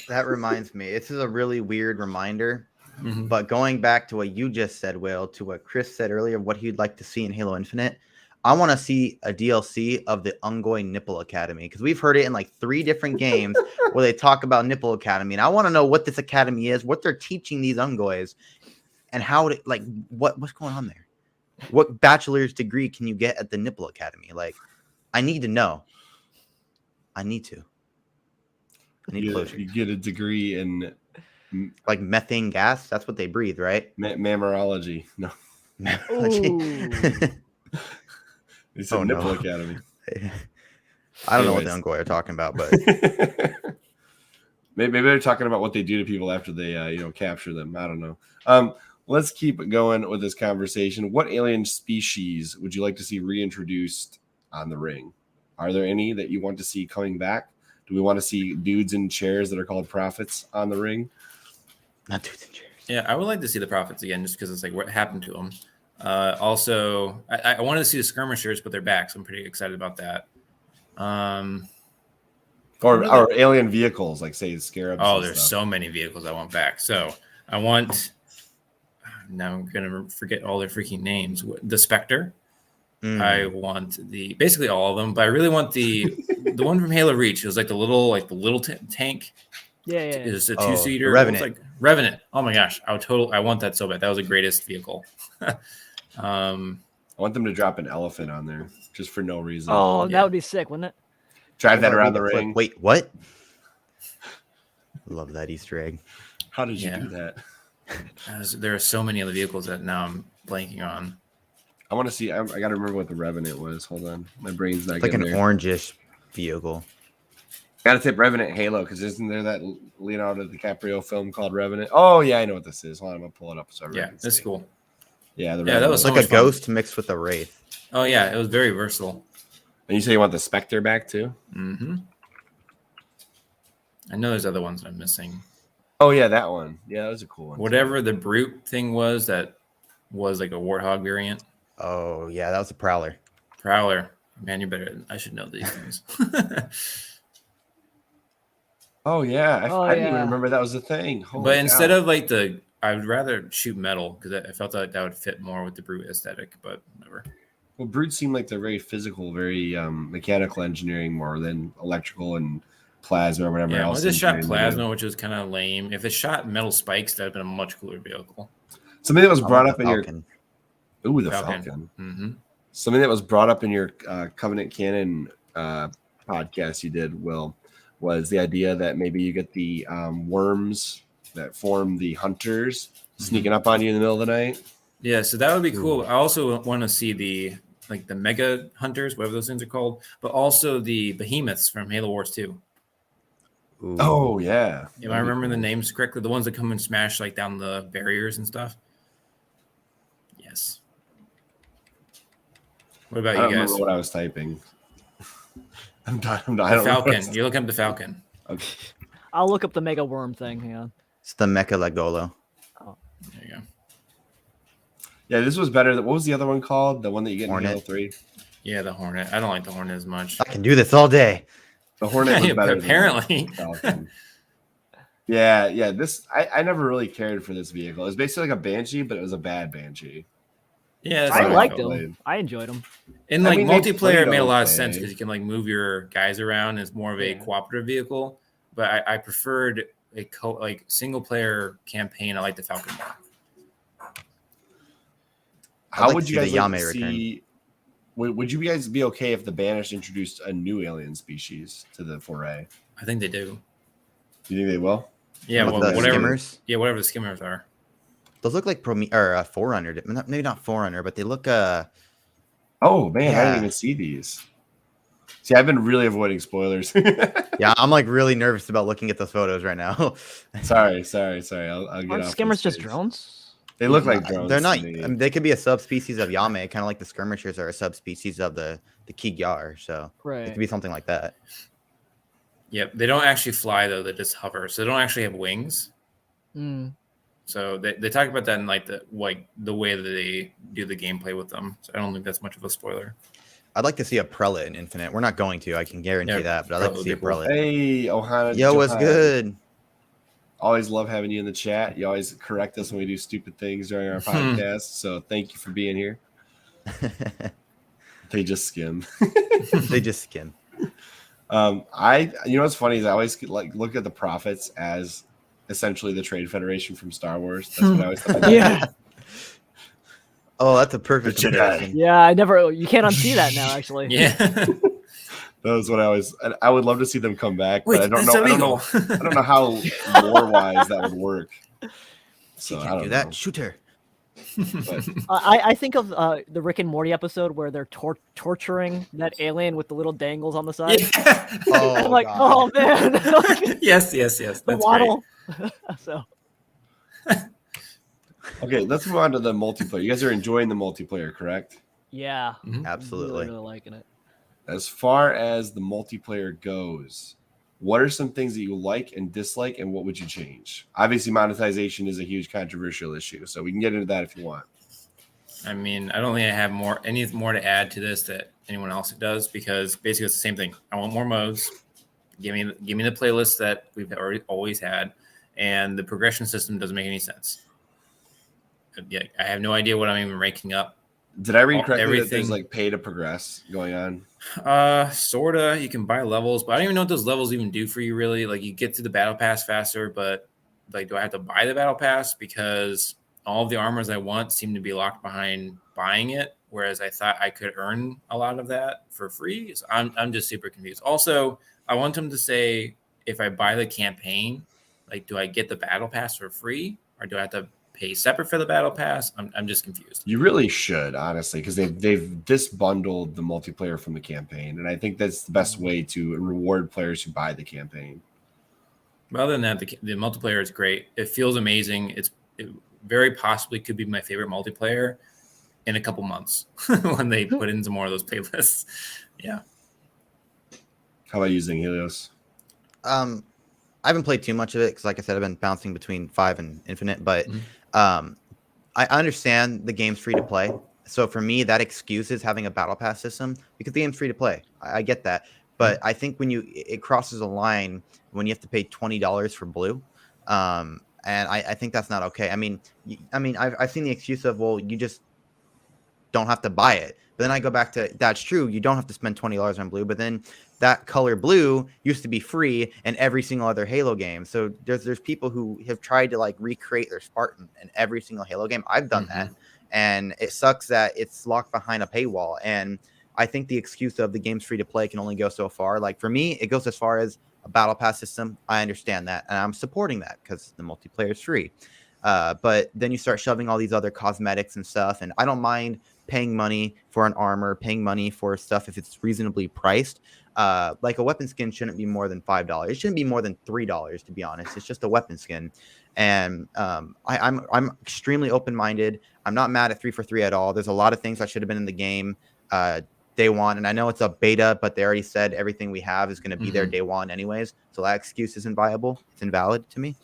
That reminds me. This is a really weird reminder. Mm-hmm. But going back to what you just said, Will, to what Chris said earlier, what he'd like to see in Halo Infinite, I want to see a DLC of the Ungoi Nipple Academy, because we've heard it in like 3 different games where they talk about Nipple Academy, and I want to know what this academy is, what they're teaching these Ungois, and how to, like what's going on there. What bachelor's degree can you get at the Nipple Academy? Like, I need to know. I need closure. You get a degree in like methane gas. That's what they breathe, right? Mammarology. No. Mammarology. It's a Nipple Academy. I don't know what the Ungoi are talking about, but maybe they're talking about what they do to people after they capture them. I don't know. Let's keep going with this conversation. What alien species would you like to see reintroduced on the ring? Are there any that you want to see coming back? Do we want to see dudes in chairs that are called prophets on the ring? Not dudes in chairs. Yeah, I would like to see the prophets again, just because it's like what happened to them. Also, I wanted to see the skirmishers, but they're back, so I'm pretty excited about that. Or alien vehicles, like say Scarabs. Oh, there's so many vehicles I want back. So I want. Now I'm gonna forget all their freaking names. The Spectre. I want basically all of them, but I really want the one from Halo Reach. It was like the little tank. Yeah. It's a 2-seater. Revenant. It's like Revenant. Oh my gosh, I want that so bad. That was the greatest vehicle. I want them to drop an elephant on there just for no reason. Oh, that would be sick, wouldn't it? Drive that around the ring. Wait, what? Love that Easter egg. How did you do that? There are so many other vehicles that now I'm blanking on. I want to see. I got to remember what the Revenant was. Hold on, my brain's not. It's like an orangish vehicle. Got to tip Revenant Halo, because isn't there that Leonardo DiCaprio film called Revenant? Oh yeah, I know what this is. Hold on, I'm gonna pull it up. So that's cool. Yeah, that was like a ghost mixed with a wraith. Oh yeah, it was very versatile. And you say you want the Spectre back too? Mm-hmm. I know there's other ones that I'm missing. Oh yeah, that one. Yeah, that was a cool one. Whatever the brute thing was, that was like a warthog variant. Oh yeah, that was a prowler. Man, you better. I should know these things. Oh yeah, I didn't even remember that was a thing. But instead of like I would rather shoot metal, because I felt like that would fit more with the brute aesthetic. But whatever. Well, brutes seem like they're very physical, very mechanical engineering more than electrical and plasma or whatever else. Well, it just shot plasma, which was kind of lame. If it shot metal spikes, that'd have been a much cooler vehicle. Something that was brought up in your the Falcon. Mm-hmm. Something that was brought up in your Covenant Canon podcast you did, Will, was the idea that maybe you get the worms that form the hunters sneaking up on you in the middle of the night. Yeah, so that would be cool. I also want to see the like the Mega Hunters, whatever those things are called, but also the Behemoths from Halo Wars 2. Ooh. Oh yeah. Am I remembering the names correctly? The ones that come and smash like down the barriers and stuff. Yes. What about I don't you guys? remember what I was typing. I'm not. I The don't remember what I Falcon. was- You're looking up the Falcon. Okay. I'll look up the Mega Worm thing. Hang on. It's the Mecha Legolo. There you go. Yeah, this was better. What was the other one called? The one that you get in Hornet. Halo 3? Yeah, the Hornet. I don't like the Hornet as much. I can do this all day. The Hornet was better. Apparently. Than the Falcon. Yeah. This I never really cared for this vehicle. It was basically like a Banshee, but it was a bad Banshee. Yeah, that's I how liked felt. them. I enjoyed them. In I like mean, they multiplayer, played it made a lot of okay. sense because you can like move your guys around. It's more of a cooperative vehicle. But I preferred a single player campaign. I like the Falcon more. How like would to you see guys the like Biome to see? Would you guys be okay if the Banished introduced a new alien species to the foray? I think they do. Do you think they will? Yeah, With well, the whatever. skimmers. Yeah, whatever the skimmers are. Those look like Forerunner. Maybe not Forerunner, but they look. Oh man, I Yeah. didn't even see these. See, I've been really avoiding spoilers. Yeah, I'm like really nervous about looking at those photos right now. sorry. I'll get Aren't off skimmers this just page. drones? They look like drones. They're not. to me. I mean, they could be a subspecies of Yame, kind of like the skirmishers are a subspecies of the Kigyar. So it Right. could be something like that. Yep, they don't actually fly though; they just hover. So they don't actually have wings. Mm. So they talk about that in like the way that they do the gameplay with them. So I don't think that's much of a spoiler. I'd like to see a prelate in Infinite. We're not going to. I can guarantee Yeah, that. But I'd like to prelate see a would be cool. prelate. Hey, Ohana. Yo, what's Johan. good? Always love having you in the chat. You always correct us when we do stupid things during our podcast. So thank you for being here. They just skim. They just skim. You know what's funny is I always like look at the prophets as essentially the Trade Federation from Star Wars. That's what I always thought. Yeah. Oh, that's a perfect The Jedi. comparison. Yeah, I never. You can't unsee that now. Actually. Yeah. That was what I always. I would love to see them come back, Wait, but I don't that's know. illegal. I don't know how lore wise that would work. So You I can't don't do that. know. Shooter. But I think of the Rick and Morty episode where they're torturing that alien with the little dangles on the side. Yeah. Oh, I'm like, God. oh man, Like, yes. the That's great. waddle. So okay, let's move on to the multiplayer. You guys are enjoying the multiplayer, correct? yeah, Absolutely. really liking it. As far as the multiplayer goes, what are some things that you like and dislike, and what would you change? Obviously, monetization is a huge controversial issue, so we can get into that if you want. I mean, I don't think I have any more to add to this that anyone else does because basically it's the same thing. I want more modes. Give me the playlist that we've always had, and the progression system doesn't make any sense. Yeah, I have no idea what I'm even ranking up. Did I read correctly that Everything- there's like pay to progress going on? Sorta. You can buy levels, but I don't even know what those levels even do for you. Really, like you get to the battle pass faster, but like, do I have to buy the battle pass because all of the armors I want seem to be locked behind buying it, whereas I thought I could earn a lot of that for free. So I'm just super confused. Also, I want them to say if I buy the campaign, like, do I get the battle pass for free, or do I have to pay separate for the battle pass? I'm just confused. You really should, honestly, because they've disbundled the multiplayer from the campaign, and I think that's the best way to reward players who buy the campaign. But other than that, the multiplayer is great. It feels amazing. It very possibly could be my favorite multiplayer in a couple months when they put in some more of those playlists. Yeah. How about you, Zenghilios? I haven't played too much of it because, like I said, I've been bouncing between 5 and Infinite. But I understand the game's free to play. So for me, that excuses having a battle pass system because the game's free to play. I get that. But I think when it crosses a line when you have to pay $20 for blue, and I think that's not okay. I mean, I've seen the excuse of, well, you just don't have to buy it. But then I go back to, that's true, you don't have to spend $20 on blue, but then that color blue used to be free in every single other Halo game. So there's people who have tried to like recreate their Spartan in every single Halo game. I've done that, and it sucks that it's locked behind a paywall. And I think the excuse of the game's free to play can only go so far. Like for me, it goes as far as a battle pass system. I understand that, and I'm supporting that because the multiplayer is free. But then you start shoving all these other cosmetics and stuff, and I don't mind paying money for an armor, paying money for stuff if it's reasonably priced. Like a weapon skin shouldn't be more than $5. It shouldn't be more than $3, to be honest. It's just a weapon skin. And I'm extremely open-minded. I'm not mad at 343 at all. There's a lot of things that should have been in the game day one. And I know it's a beta, but they already said everything we have is going to be there day one anyways. So that excuse isn't viable. It's invalid to me.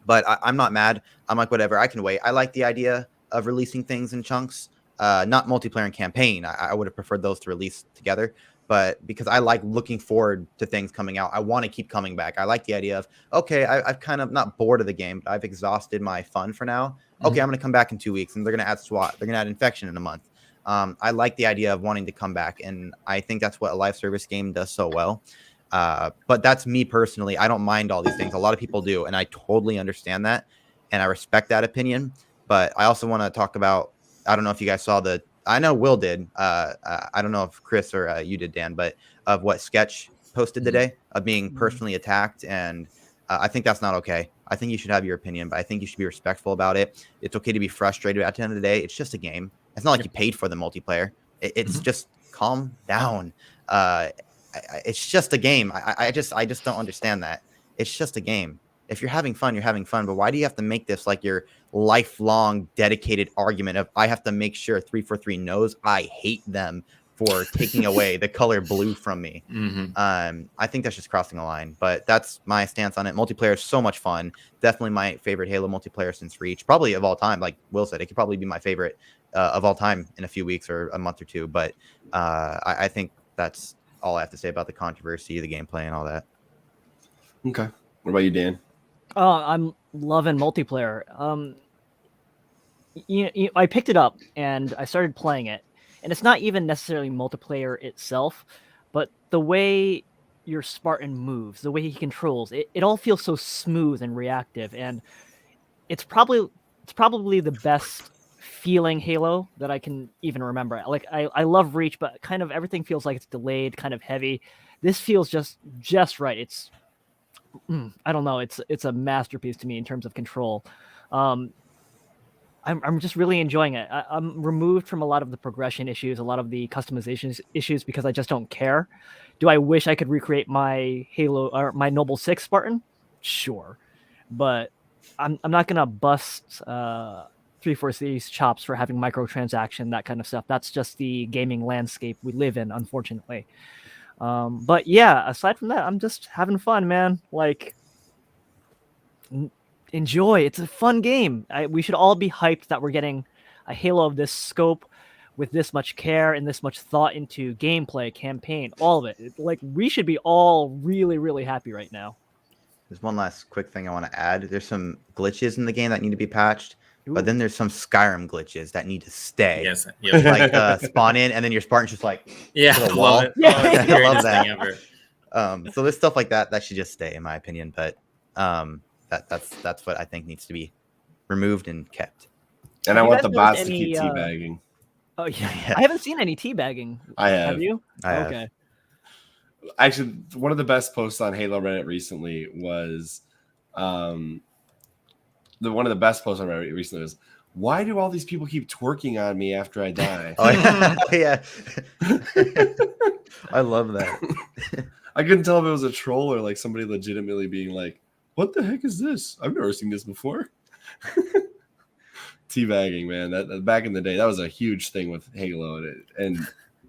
But I'm not mad. I'm like, whatever, I can wait. I like the idea of releasing things in chunks. Not multiplayer and campaign. I would have preferred those to release together. But because I like looking forward to things coming out, I want to keep coming back. I like the idea of, okay, I've kind of not bored of the game, but I've exhausted my fun for now. Okay, I'm going to come back in 2 weeks, and they're going to add SWAT. They're going to add infection in a month. I like the idea of wanting to come back, and I think that's what a live service game does so well. But that's me personally. I don't mind all these things. A lot of people do, and I totally understand that, and I respect that opinion. But I also want to talk about, I don't know if you guys saw I know Will did. I don't know if Chris or you did, Dan, but of what Sketch posted today of being personally attacked. And I think that's not okay. I think you should have your opinion, but I think you should be respectful about it. It's okay to be frustrated at the end of the day. It's just a game. It's not like you paid for the multiplayer. It's just calm down. It's just a game. I just don't understand that. It's just a game. If you're having fun, you're having fun. But why do you have to make this like your lifelong dedicated argument of I have to make sure 343 knows I hate them for taking away the color blue from me? I think that's just crossing a line. But that's my stance on it. Multiplayer is so much fun. Definitely my favorite Halo multiplayer since Reach. Probably of all time. Like Will said, it could probably be my favorite of all time in a few weeks or a month or two. But I think that's all I have to say about the controversy, the gameplay, and all that. Okay. What about you, Dan? Oh, I'm loving multiplayer. I picked it up and I started playing it, and it's not even necessarily multiplayer itself, but the way your Spartan moves, the way he controls it, it all feels so smooth and reactive, and it's probably the best feeling Halo that I can even remember. Like I love Reach, but kind of everything feels like it's delayed, kind of heavy. This feels just right. It's I don't know. It's a masterpiece to me in terms of control. I'm just really enjoying it. I'm removed from a lot of the progression issues, a lot of the customization issues because I just don't care. Do I wish I could recreate my Halo or my Noble 6 Spartan? Sure, but I'm not gonna bust 343's chops for having microtransaction, that kind of stuff. That's just the gaming landscape we live in, unfortunately. But yeah, aside from that, I'm just having fun, man. Like, enjoy. It's a fun game. We should all be hyped that we're getting a Halo of this scope with this much care and this much thought into gameplay, campaign, all of it. Like, we should be all really, really happy right now. There's one last quick thing I want to add. There's some glitches in the game that need to be patched. Ooh. But then there's some Skyrim glitches that need to stay. Yes. Yep. Like spawn in and then your Spartan's just like Yeah. to the wall. Love it. Yeah. Oh, it's the I love greatest thing that. ever. So there's stuff like that should just stay, in my opinion. But that's what I think needs to be removed and kept. And Have I you want guys the bots to noticed keep any, teabagging. Oh yeah. Yeah. I haven't seen any teabagging. I have. Have you? I have. Okay. Actually, one of the best posts on Halo Reddit recently was one of the best posts on Reddit recently was, why do all these people keep twerking on me after I die? Oh yeah. I love that. I couldn't tell if it was a troll or like somebody legitimately being like, what the heck is this? I've never seen this before. Teabagging, man. That back in the day, that was a huge thing with Halo, and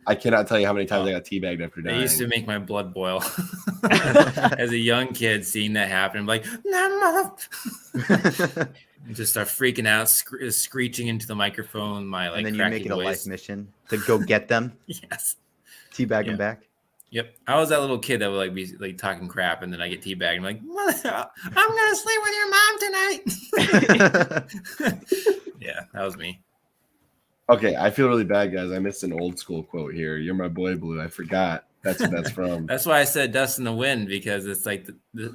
I cannot tell you how many times I got teabagged after dying. It used to make my blood boil as a young kid. Seeing that happen, I'm like, no, and just start freaking out, screeching into the microphone. My like, and then you make it a voice. life mission to go get them, Yes. teabag them back. Yep. I was that little kid that would like be like talking crap, and then I get teabagged. I'm like, Mother, I'm gonna sleep with your mom tonight. Yeah, that was me. Okay, I feel really bad, guys. I missed an old school quote here. You're my boy, Blue. I forgot. That's what that's from. That's why I said "Dust in the Wind" because it's like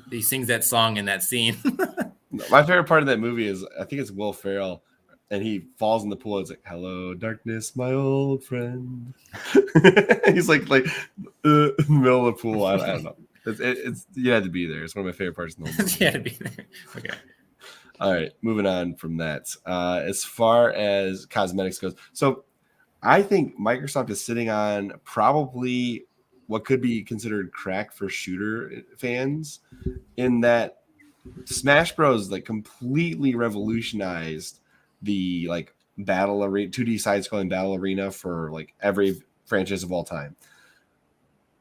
he sings that song in that scene. My favorite part of that movie is I think it's Will Ferrell, and he falls in the pool. It's like, "Hello, darkness, my old friend." He's like in the middle of the pool. I don't know. It's you had to be there. It's one of my favorite parts in the whole movie. You had to be there. Okay. All right, moving on from that. As far as cosmetics goes, so I think Microsoft is sitting on probably what could be considered crack for shooter fans, in that Smash Bros. Like completely revolutionized the like battle arena, 2D side-scrolling battle arena for like every franchise of all time.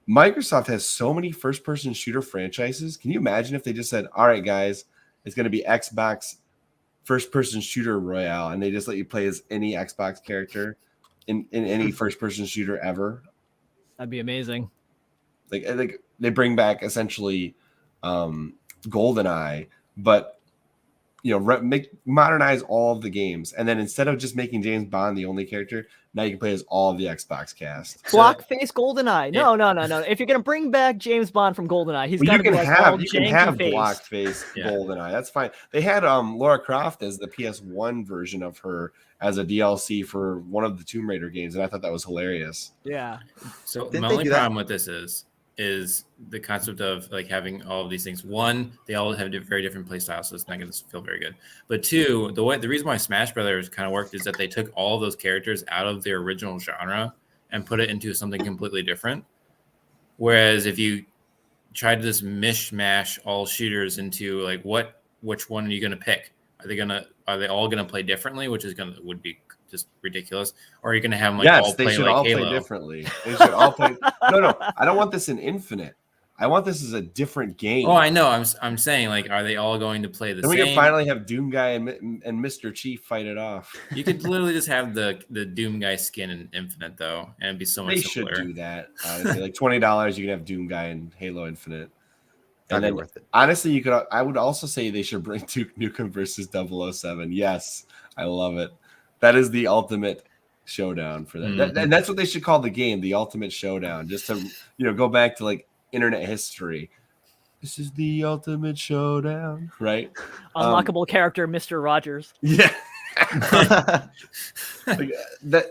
Microsoft has so many first-person shooter franchises. Can you imagine if they just said, all right, guys, it's going to be Xbox first-person shooter royale, and they just let you play as any Xbox character in any first-person shooter ever? That'd be amazing. Like they bring back essentially GoldenEye, but modernize all of the games, and then instead of just making James Bond the only character, now you can play as all of the Xbox cast. Blockface GoldenEye. No. If you're gonna bring back James Bond from GoldenEye, he's got to be like all you can janky have face. Blockface GoldenEye. That's fine. They had Lara Croft as the PS1 version of her as a DLC for one of the Tomb Raider games, and I thought that was hilarious. Yeah. So Didn't my they only do that? problem with this is the concept of like having all of these things. One, they all have very different play styles, so it's not going to feel very good. But two, the reason why Smash Brothers kind of worked is that they took all of those characters out of their original genre and put it into something completely different. Whereas if you tried to just mishmash all shooters into like which one are you going to pick? Are they all going to play differently, which would be just ridiculous? Or are you going to have them like all They play should like all Halo? play differently. They should all play. No, I don't want this in Infinite. I want this as a different game. Oh, I know. I'm saying, like, are they all going to play the Then same? we can finally have Doom Guy and Mr. Chief fight it off. You could literally just have the Doom Guy skin in Infinite, though, and it'd be so much They simpler. should do that. Honestly, like $20, you can have Doom Guy and Halo Infinite. That'd And be then, worth it. honestly, I would also say they should bring Duke Nukem versus 007. Yes, I love it. That is the ultimate showdown for that. Mhm. And that's what they should call the game, the ultimate showdown. Just to go back to like internet history. This is the ultimate showdown, right? Unlockable character, Mr. Rogers. Yeah. Like,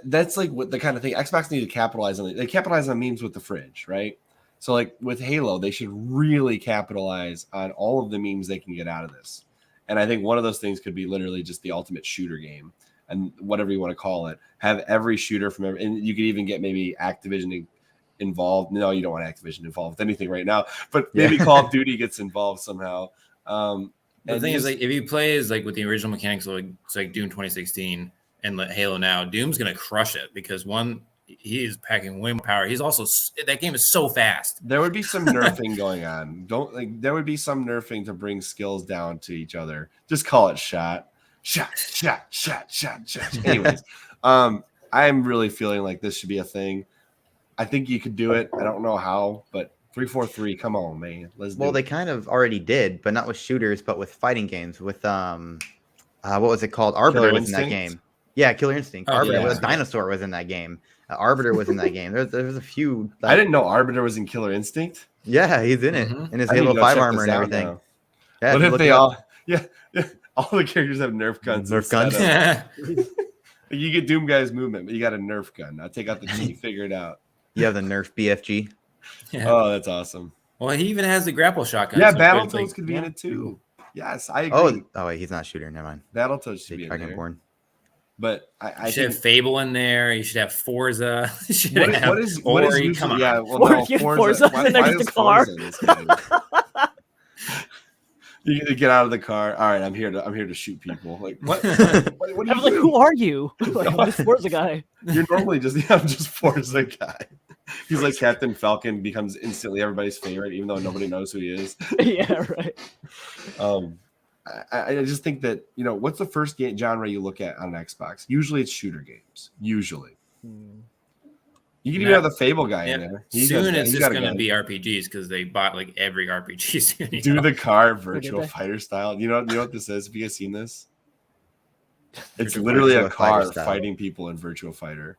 that's like what the kind of thing Xbox need to capitalize on. They capitalize on memes with the fridge, right? So like with Halo, they should really capitalize on all of the memes they can get out of this. And I think one of those things could be literally just the ultimate shooter game, and whatever you want to call it. Have every shooter from every, and you could even get maybe Activision involved. No, you don't want Activision involved with anything right now, but maybe Call of Duty gets involved somehow. The thing is, like, if you play as like with the original mechanics, like it's like Doom 2016 and Halo now, Doom's gonna crush it because one, he is packing way more power. He's also that game is so fast. There would be some nerfing going on. There would be some nerfing to bring skills down to each other. Just call it shot. Anyways, I'm really feeling like this should be a thing. I think you could do it. I don't know how, but 343, come on, man. Let's do it. Well, they kind of already did, but not with shooters, but with fighting games. With what was it called? Arbiter was in that game. Yeah, Killer Instinct. Oh, Arbiter yeah. was Dinosaur was in that game. Arbiter was in that game. There's a few. I didn't know Arbiter was in Killer Instinct. Yeah, he's in it Mhm. in his I need to Halo go 5 check armor this and out everything. now. Yeah, What you if look they it up. all? Yeah, all the characters have Nerf guns. Nerf guns? instead of- You get Doom Guy's movement, but you got a Nerf gun. Now take out the T, figure it out. You have the Nerf BFG. Yeah. Oh, that's awesome. Well, he even has the grapple shotgun. Yeah, so Battletoads it's like- could be in it too. Yes, I Oh, agree. wait, he's not a shooter. Never mind. Battletoads should be in there. Dragonborn. But I You should have think Fable in there. You should have Forza. You should what have is Ori. usually, Come on. yeah, well, Forza- no, Forza's why in there is just a car. Forza in this game? You get out of the car. All right, I'm here to shoot people. Like what? What I do was like, you who do? are you? Like, I'm this Forza guy. You're normally I'm just Forza guy. He's like Captain Falcon, becomes instantly everybody's favorite, even though nobody knows who he is. Yeah, right. I just think that what's the first game genre you look at on an Xbox? Usually it's shooter games. Usually. You can even have the Fable guy in there. Soon it's he's just got a going to gun. be RPGs because they bought like every RPG soon. you Do know? the car did virtual they? fighter style. You know what this is? Have you guys seen this? It's Virtual literally a Virtua Fighter car style. fighting people in Virtua Fighter.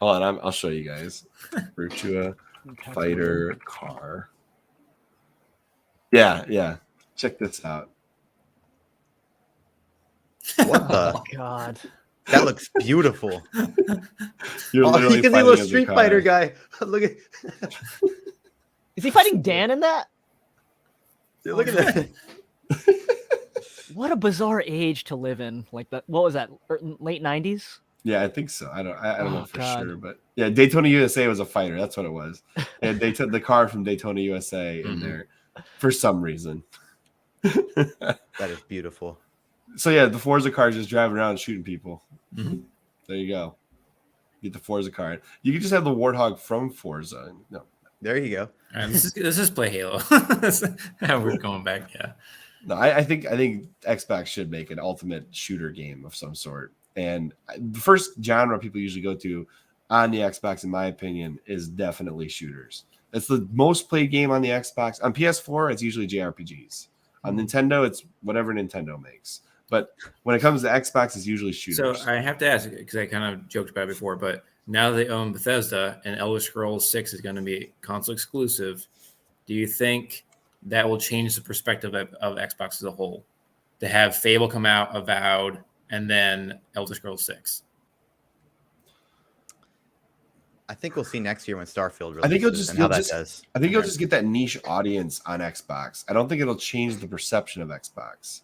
Hold on, I'll show you guys. Virtua Fighter car. Yeah. Check this out. What the? Oh, God. That looks beautiful. You're Oh, literally you can see a fighting little as a Street car. Fighter guy. Look at Is he fighting Dan in that? look at that. What a bizarre age to live in. Like that. What was that? Late 90s? Yeah, I think so. I don't know Oh, for God. sure, but yeah, Daytona USA was a fighter. That's what it was. And they took the car from Daytona USA in Mhm. there for some reason. That is beautiful. So yeah, the Forza car is just driving around and shooting people. Mhm. There you go. Get the Forza car. You can just have the Warthog from Forza. No, There you go. All right, let's just play Halo. That's how we're going back. Yeah. no. I think Xbox should make an ultimate shooter game of some sort. And the first genre people usually go to on the Xbox, in my opinion, is definitely shooters. It's the most played game on the Xbox. On PS4, it's usually JRPGs. On Nintendo, it's whatever Nintendo makes. But when it comes to Xbox, it's usually shooters. So I have to ask, because I kind of joked about it before, but now they own Bethesda and Elder Scrolls 6 is going to be console exclusive. Do you think that will change the perspective of Xbox as a whole? To have Fable come out, Avowed, and then Elder Scrolls 6. I think we'll see next year when Starfield releases I think you'll does. I think you'll just get that niche audience on Xbox. I don't think it'll change the perception of Xbox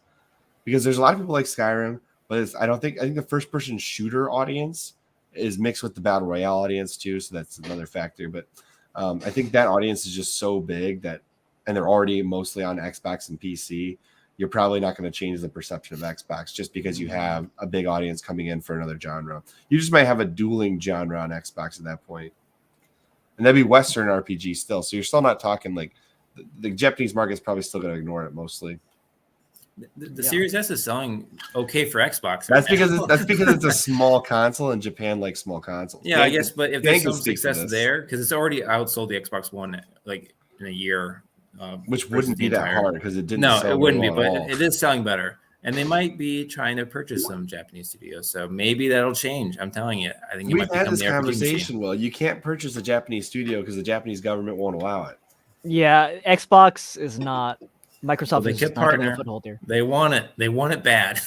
because there's a lot of people like Skyrim, but I think the first person shooter audience is mixed with the battle royale audience too, so that's another factor. But I think that audience is just so big that, and they're already mostly on Xbox and PC. You're probably not going to change the perception of Xbox just because you have a big audience coming in for another genre. You just might have a dueling genre on Xbox at that point. And that'd be Western RPG still. So you're still not talking like the Japanese market is probably still going to ignore it mostly. The Series S is selling okay for Xbox. That's because it's a small console, and Japan likes small consoles. Yeah, I guess, but if there's some success this. there, because it's already outsold the Xbox One like in a year. Which wouldn't be that hard because it didn't. No, sell it wouldn't be, well but it is selling better. And they might be trying to purchase some Japanese studios, so maybe that'll change. I'm telling you, I think it we've might had become this the RPG conversation. machine. Well, you can't purchase a Japanese studio because the Japanese government won't allow it. Yeah, Xbox is not. Microsoft Well, they is kept not getting a partner. foothold here. They want it. They want it bad.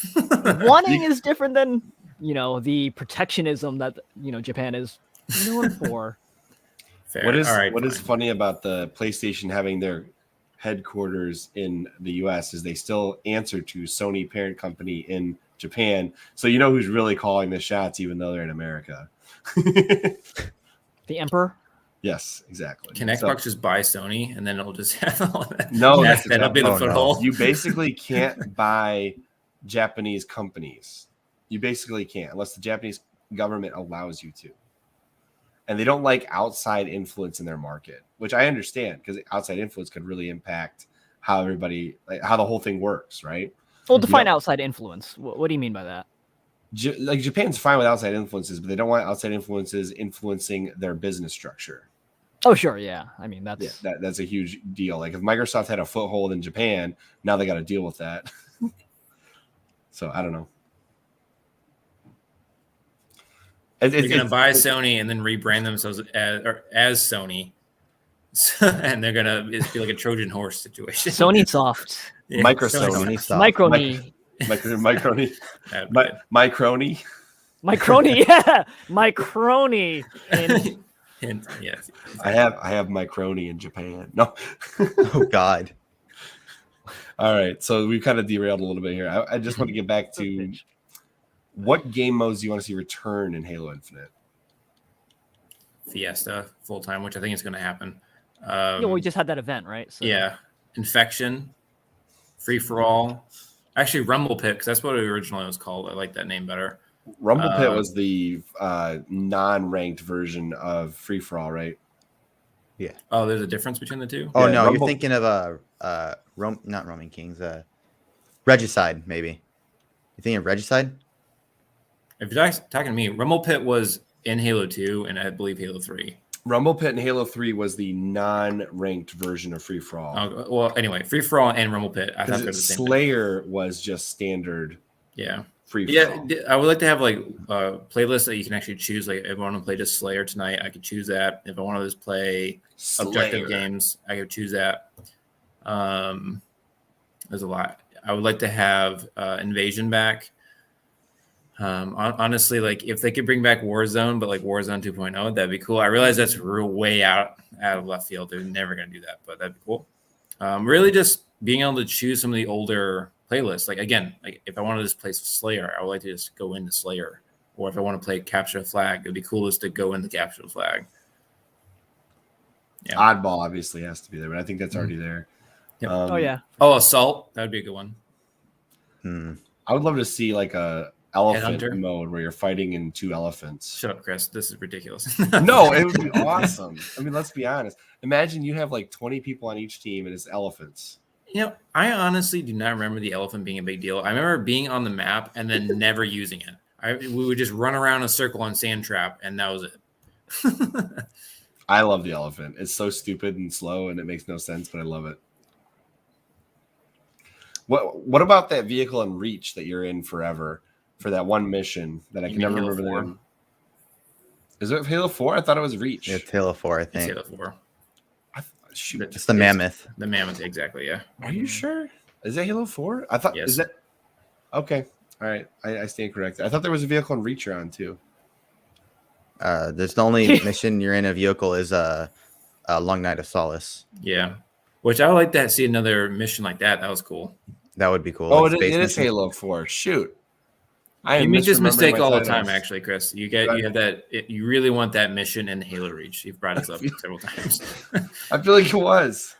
Wanting is different than the protectionism that Japan is known for. Fair. What is All right, what is fine. funny about the PlayStation having their headquarters in the US is they still answer to Sony parent company in Japan. So you know who's really calling the shots, even though they're in America. The Emperor. Yes, exactly. Can Xbox just buy Sony and then it'll just have all that? No, Yes, that's that'll be the exactly- foothold. You basically can't buy Japanese companies. You basically can't unless the Japanese government allows you to. And they don't like outside influence in their market, which I understand because outside influence could really impact how how the whole thing works, right? Well, define outside influence. What do you mean by that? Like Japan's fine with outside influences, but they don't want outside influences influencing their business structure. Oh, sure, yeah. I mean, that's That's a huge deal. Like if Microsoft had a foothold in Japan, now they got to deal with that. So I don't know. They're going to buy Sony and then rebrand themselves as Sony. And they're going to be like a Trojan horse situation. Sony Soft, Yeah, Microsoft. Sony Soft. Microny, Microny, That'd be good. Microny. Microny, yeah, Microny. And Hint, yes. I have Microny in Japan. No. Oh God. All right, so we kind of derailed a little bit here. I just want to get back to what game modes do you want to see return in Halo Infinite? Fiesta full time, which I think is going to happen. we just had that event, right? So Yeah. Infection, free for all. Actually, Rumble Pit, because that's what it originally was called. I like that name better. Rumble Pit was the non-ranked version of Free For All, right? Oh, there's a difference between the two? Oh Yeah, no, Rumble- you're thinking of not Roman Kings, Regicide maybe. You thinking of Regicide? If you're talking to me, Rumble Pit was in Halo 2 and I believe Halo 3. Rumble Pit in Halo 3 was the non-ranked version of Free For All. Well, anyway, Free For All and Rumble Pit. I thought they were the same thing. Slayer was just standard Yeah. Free For Yeah, All. I would like to have like a playlist that you can actually choose. Like, if I want to play just Slayer tonight, I could choose that. If I want to just play objective games, I could choose that. There's a lot. I would like to have Invasion back. Honestly, like if they could bring back Warzone, but like Warzone 2.0, that'd be cool. I realize that's real way out of left field. They're never going to do that, but that'd be cool. Really just being able to choose some of the older playlists. Like again, like if I wanted to just play Slayer, I would like to just go into Slayer or if I want to play capture the flag, it'd be coolest to go in the capture the flag. Yeah. Oddball obviously has to be there, but I think that's already there. Yep. Oh yeah. Oh, assault. That would be a good one. I would love to see like a elephant Headhunter? mode where you're fighting in 2 elephants. Shut up, Chris. This is ridiculous. No, it would be awesome. I mean, let's be honest. Imagine you have like 20 people on each team and it's elephants. You know, I honestly do not remember the elephant being a big deal. I remember being on the map and then never using it. We would just run around a circle on Sand Trap, and that was it. I love the elephant. It's so stupid and slow, and it makes no sense, but I love it. What about that vehicle in Reach that you're in forever for that one mission that I can never remember the name? Is it Halo 4? I thought it was Reach. It's Halo 4, I think. It's Halo 4. Shoot, It's the mammoth. The mammoth, exactly, yeah. Are you sure? Is that Halo 4? I thought. Yes. Is that okay? All right, I stand corrected. I thought there was a vehicle in Reach around too. There's the only mission you're in a vehicle is a Long Night of Solace. Yeah. Which I would like to see another mission like that. That was cool. That would be cool. Oh, Like it space is mission. Halo 4. Shoot. You make this mistake all the titles. time, actually, Chris. You have that. You really want that mission in Halo Reach. You've brought us up several times. I feel like it was.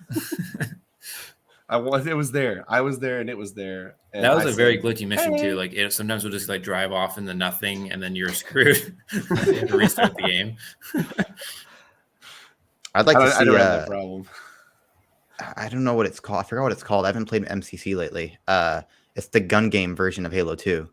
It was there. I was there, and it was there. And That was I a very said, glitchy mission too. Like sometimes we'll just like drive off into nothing, and then you're screwed. You have to restart the game. I'd like to I see. don't have that problem. I don't know what it's called. I forgot what it's called. I haven't played MCC lately. It's the gun game version of Halo 2.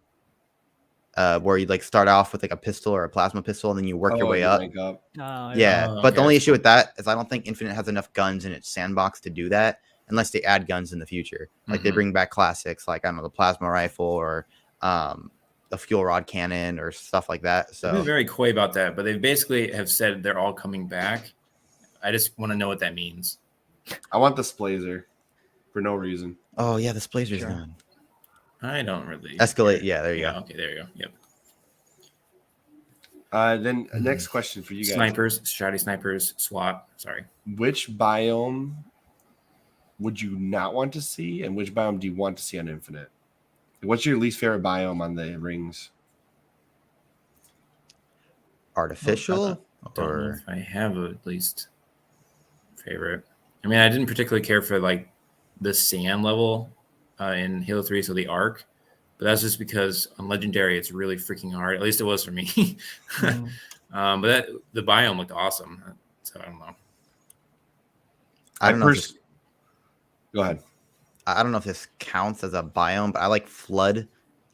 Where you like start off with like a pistol or a plasma pistol, and then you work your way up. Oh, Yeah, Oh, but the okay. only issue with that is I don't think Infinite has enough guns in its sandbox to do that unless they add guns in the future. Like they Mhm. bring back classics like I don't know the plasma rifle or the fuel rod cannon or stuff like that. I've So been very coy about that, but they basically have said they're all coming back. I just want to know what that means. I want this blazer for no reason. oh yeah, this blazer's Sure. gone. I don't really Escalate. Yeah, there you go. Okay, there you go. Yep. Then next question for you guys: Snipers, strategy snipers, SWAT. Sorry. which biome would you not want to see, and which biome do you want to see on Infinite? What's your least favorite biome on the rings? Artificial Don't know or if I have a least favorite. I mean, I didn't particularly care for like the sand level in Halo 3, so the Arc, but that's just because on Legendary it's really freaking hard. At least it was for me. But the biome looked awesome, so I don't know. I don't know. If this, Go ahead. I don't know if this counts as a biome, but I like flood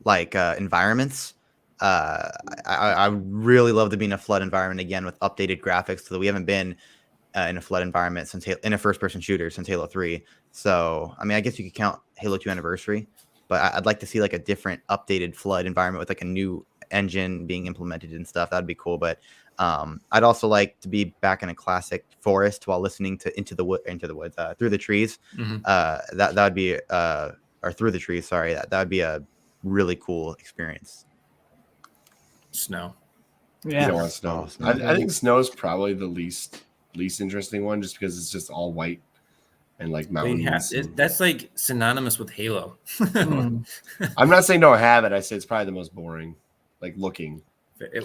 like environments. I really love to be in a flood environment again with updated graphics. So we haven't been in a flood environment since in a first-person shooter since Halo 3. So I mean, I guess you could count Halo 2 Anniversary, but I'd like to see like a different updated flood environment with like a new engine being implemented and stuff. That'd be cool. But I'd also like to be back in a classic forest while listening to Through the Trees. Mhm. That would be or Through the Trees. Sorry, that would be a really cool experience. Snow. You Yeah. don't want snow. Oh, snow. I think snow is probably the least interesting one, just because it's just all white and like They mountains. that's like synonymous with Halo. Mm. I'm not saying don't have it. I say it's probably the most boring, like looking.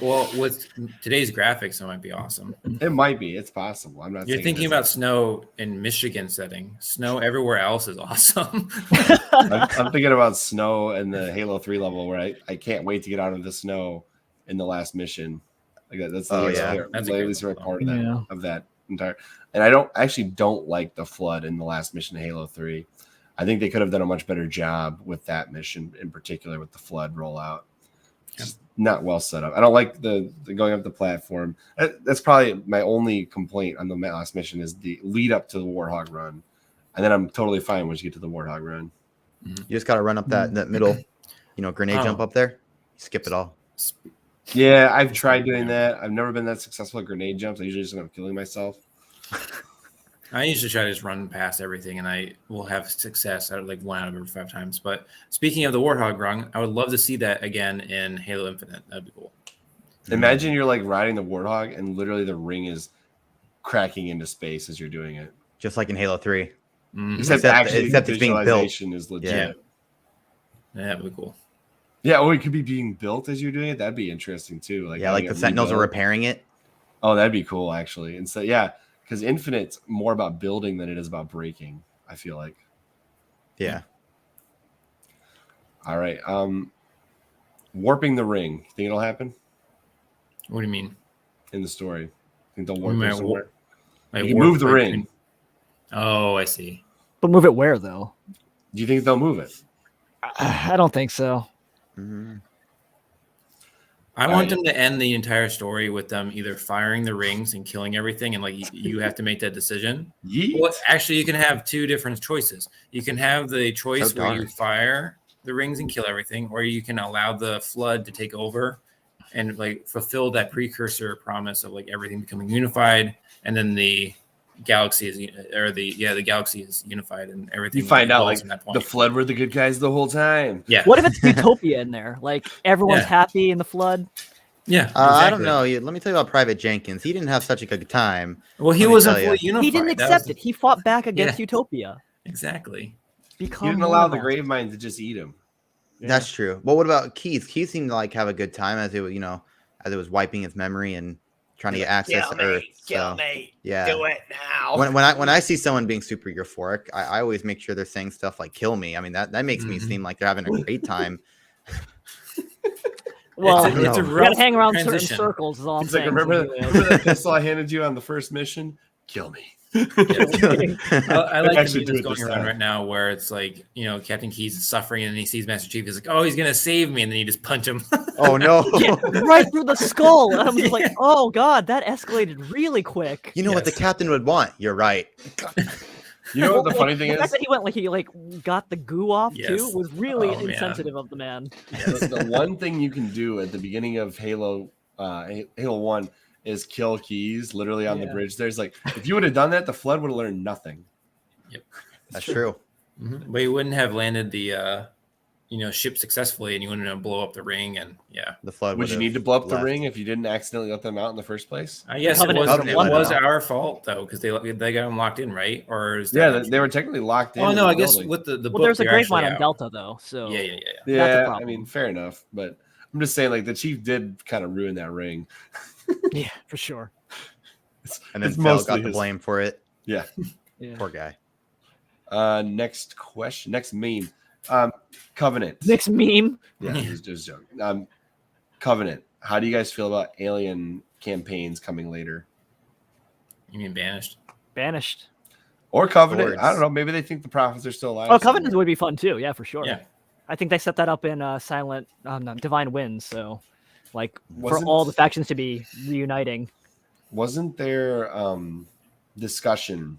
Well, with today's graphics, that might be awesome. It might be. It's possible. I'm not. You're saying thinking it about snow in Michigan setting. Snow everywhere else is awesome. I'm thinking about snow in the Halo 3 level where I can't wait to get out of the snow in the last mission. Like that's the Oh, least yeah. favorite- That's a the great least favorite one. part of that Yeah. of that entire. And I actually don't like the flood in the last mission of Halo 3. I think they could have done a much better job with that mission in particular with the flood rollout. Just not well set up. I don't like the going up the platform. That's probably my only complaint on the last mission is the lead up to the Warthog run, and then I'm totally fine once you get to the Warthog run. You just got to run up that middle, grenade jump up there. Skip it all. Yeah, I've tried doing that. I've never been that successful at grenade jumps. I usually just end up killing myself. I usually try to just run past everything, and I will have success out of like 1 out of every 5 times. But speaking of the Warthog run, I would love to see that again in Halo Infinite. That'd be cool. Imagine you're like riding the Warthog, and literally the ring is cracking into space as you're doing it. Just like in Halo 3. Mhm. Except Except actually, it's being built. visualization is legit. Yeah. Yeah, that'd be cool. Yeah, or it could be being built as you're doing it. That'd be interesting too. Like Yeah, like having the it Sentinels are rebuilt. repairing it. Oh, that'd be cool actually. And so yeah, because Infinite's more about building than it is about breaking, I feel like. Yeah. All right. Warping the ring. Think it'll happen What do you mean? in the story? Think they'll warp might it somewhere? Like, You can warp, move the like, ring. Oh, I see. But move it where though? Do you think they'll move it? I don't think so. Mhm. I want Right. them to end the entire story with them either firing the rings and killing everything, and like you have to make that decision. Yeet. Well, actually, you can have two different choices. You can have the choice So where you dark. fire the rings and kill everything, or you can allow the flood to take over and like fulfill that precursor promise of like everything becoming unified, and then the galaxy is the galaxy is unified and everything. You find out evolves like from that point. the flood were the good guys the whole time. Yeah. What if it's utopia in there? Like everyone's Yeah. happy in the flood. Yeah. I don't exactly. know. Let me tell you about Private Jenkins. He didn't have such a good time. Well, he Let me wasn't tell ya. fully unified. He didn't That accept was- it. He fought back against Yeah. utopia. Exactly. You Become didn't allow the normal. grave mine to just eat him. Yeah. That's true. Well, what about Keith? Keith seemed to like have a good time as it was, as it was wiping his memory and trying to get access to Earth. So, yeah. it now. When I see someone being super euphoric, I always make sure they're saying stuff like "kill me." I mean that makes me Mhm. seem like they're having a great time. Well, it's a you you gotta rough hang around transition. certain circles. Is all I'm It's like, saying. remember Zenghilios. that pistol I handed you on the first mission? Kill me. I like actually the do memes it going this around time. right now where it's like, Captain Keys is suffering and he sees Master Chief. He's like, oh, he's going to save me. And then you just punch him. Oh no! Yeah, right through the skull. And I'm just like, oh god, that escalated really quick. You know what the Yes. captain would want? You're right. You know what the funny thing the fact is? that he went like he got the goo off too Yes. was really Oh, man. insensitive of the man. The one thing you can do at the beginning of Halo 1 is kill Keys literally on the Yeah. bridge. There's like, if you would have done that, the flood would have learned nothing. That's true. Mhm. But he wouldn't have landed the, ship successfully and you wouldn't have blow up the ring. And yeah, The flood. Would you would've need to blow up the left. ring if you didn't accidentally let them out in the first place? I guess Covenant it let was him out. our fault though, because they got him locked in, right? Or is that Yeah, not they were true? technically locked in. Oh in no, the I guess building. with the Well, book, there's a they're grave mine actually on out. Delta though, so Yeah. that's a Yeah, I problem. mean, fair enough, but I'm just saying, like, the chief did kind of ruin that ring. yeah, for sure. And then It's Phil mostly got the his- blame for it. Yeah. Yeah. Poor guy. Next question, next meme. Covenant. Next meme. Yeah, just joking. Covenant. How do you guys feel about alien campaigns coming later? You mean banished? Banished. Or Covenant? Swords. I don't know. Maybe they think the prophets are still alive. Oh, Covenant somewhere. would be fun too. Yeah, for sure. Yeah. I think they set that up in Divine Winds. So, like, for Wasn't- all the factions to be reuniting. Wasn't there discussion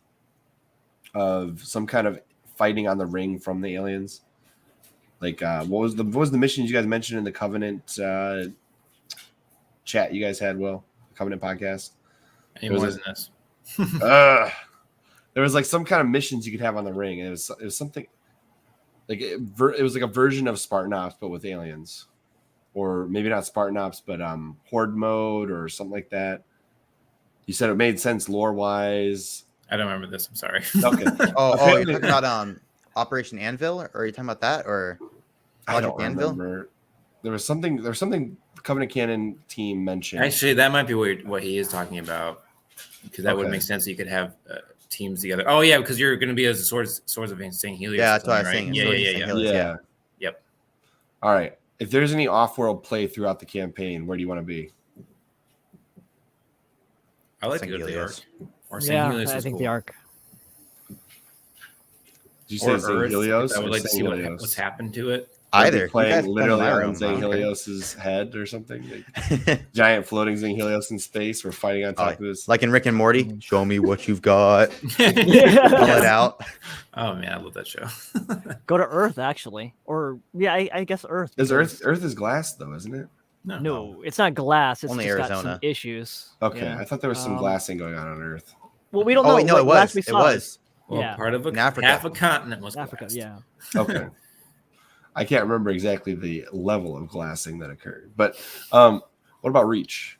of some kind of fighting on the ring from the aliens? Like, what was the missions you guys mentioned in the Covenant chat you guys had? Will Covenant podcast? Any Was more it- than this? There was like some kind of missions you could have on the ring, and it was something like it was like a version of Spartan Ops but with aliens, or maybe not Spartan Ops but Horde mode or something like that. You said it made sense lore wise. I don't remember this. I'm sorry. Okay. Oh, you're Apparently- talking about Operation Anvil, or are you talking about that, or I don't Project Anvil? remember. There was something Covenant Canon team mentioned. Actually, that might be what he is talking about, because that would Okay. make sense. You could have teams together. Oh yeah, because you're going to be as the swords of Zenghilios. Yeah, that's what I was right? saying. Yeah. Swords of Zenghilios. yeah. Yep. All right. If there's any off-world play throughout the campaign, where do you want to be? I like to go to the Ark. Zenghilios. Or Yeah, Zenghilios I is think cool. the Arc. Did you say Or Earth. Zenghilios I or would like to see Zenghilios? what's happened to it. Either. Be You playing guys play literally my on room, okay. Zenghilios' head or something. Like, giant floating Zenghilios in space. We're fighting on top of this. Like in Rick and Morty, show me what you've got. Pull Yeah. it out. Oh man, I love that show. Go to Earth, actually, or yeah, I guess Earth. Is because- Earth is glass though, isn't it? No, it's not glass. It's Only just got Arizona. some issues. Okay, Yeah. I thought there was some glassing going on Earth. Well, we don't Oh know. wait, no, what it glass was. we It saw. was. Well, Yeah. part of In Africa. half a continent was Africa. glassed. Yeah. Okay. I can't remember exactly the level of glassing that occurred, but what about Reach?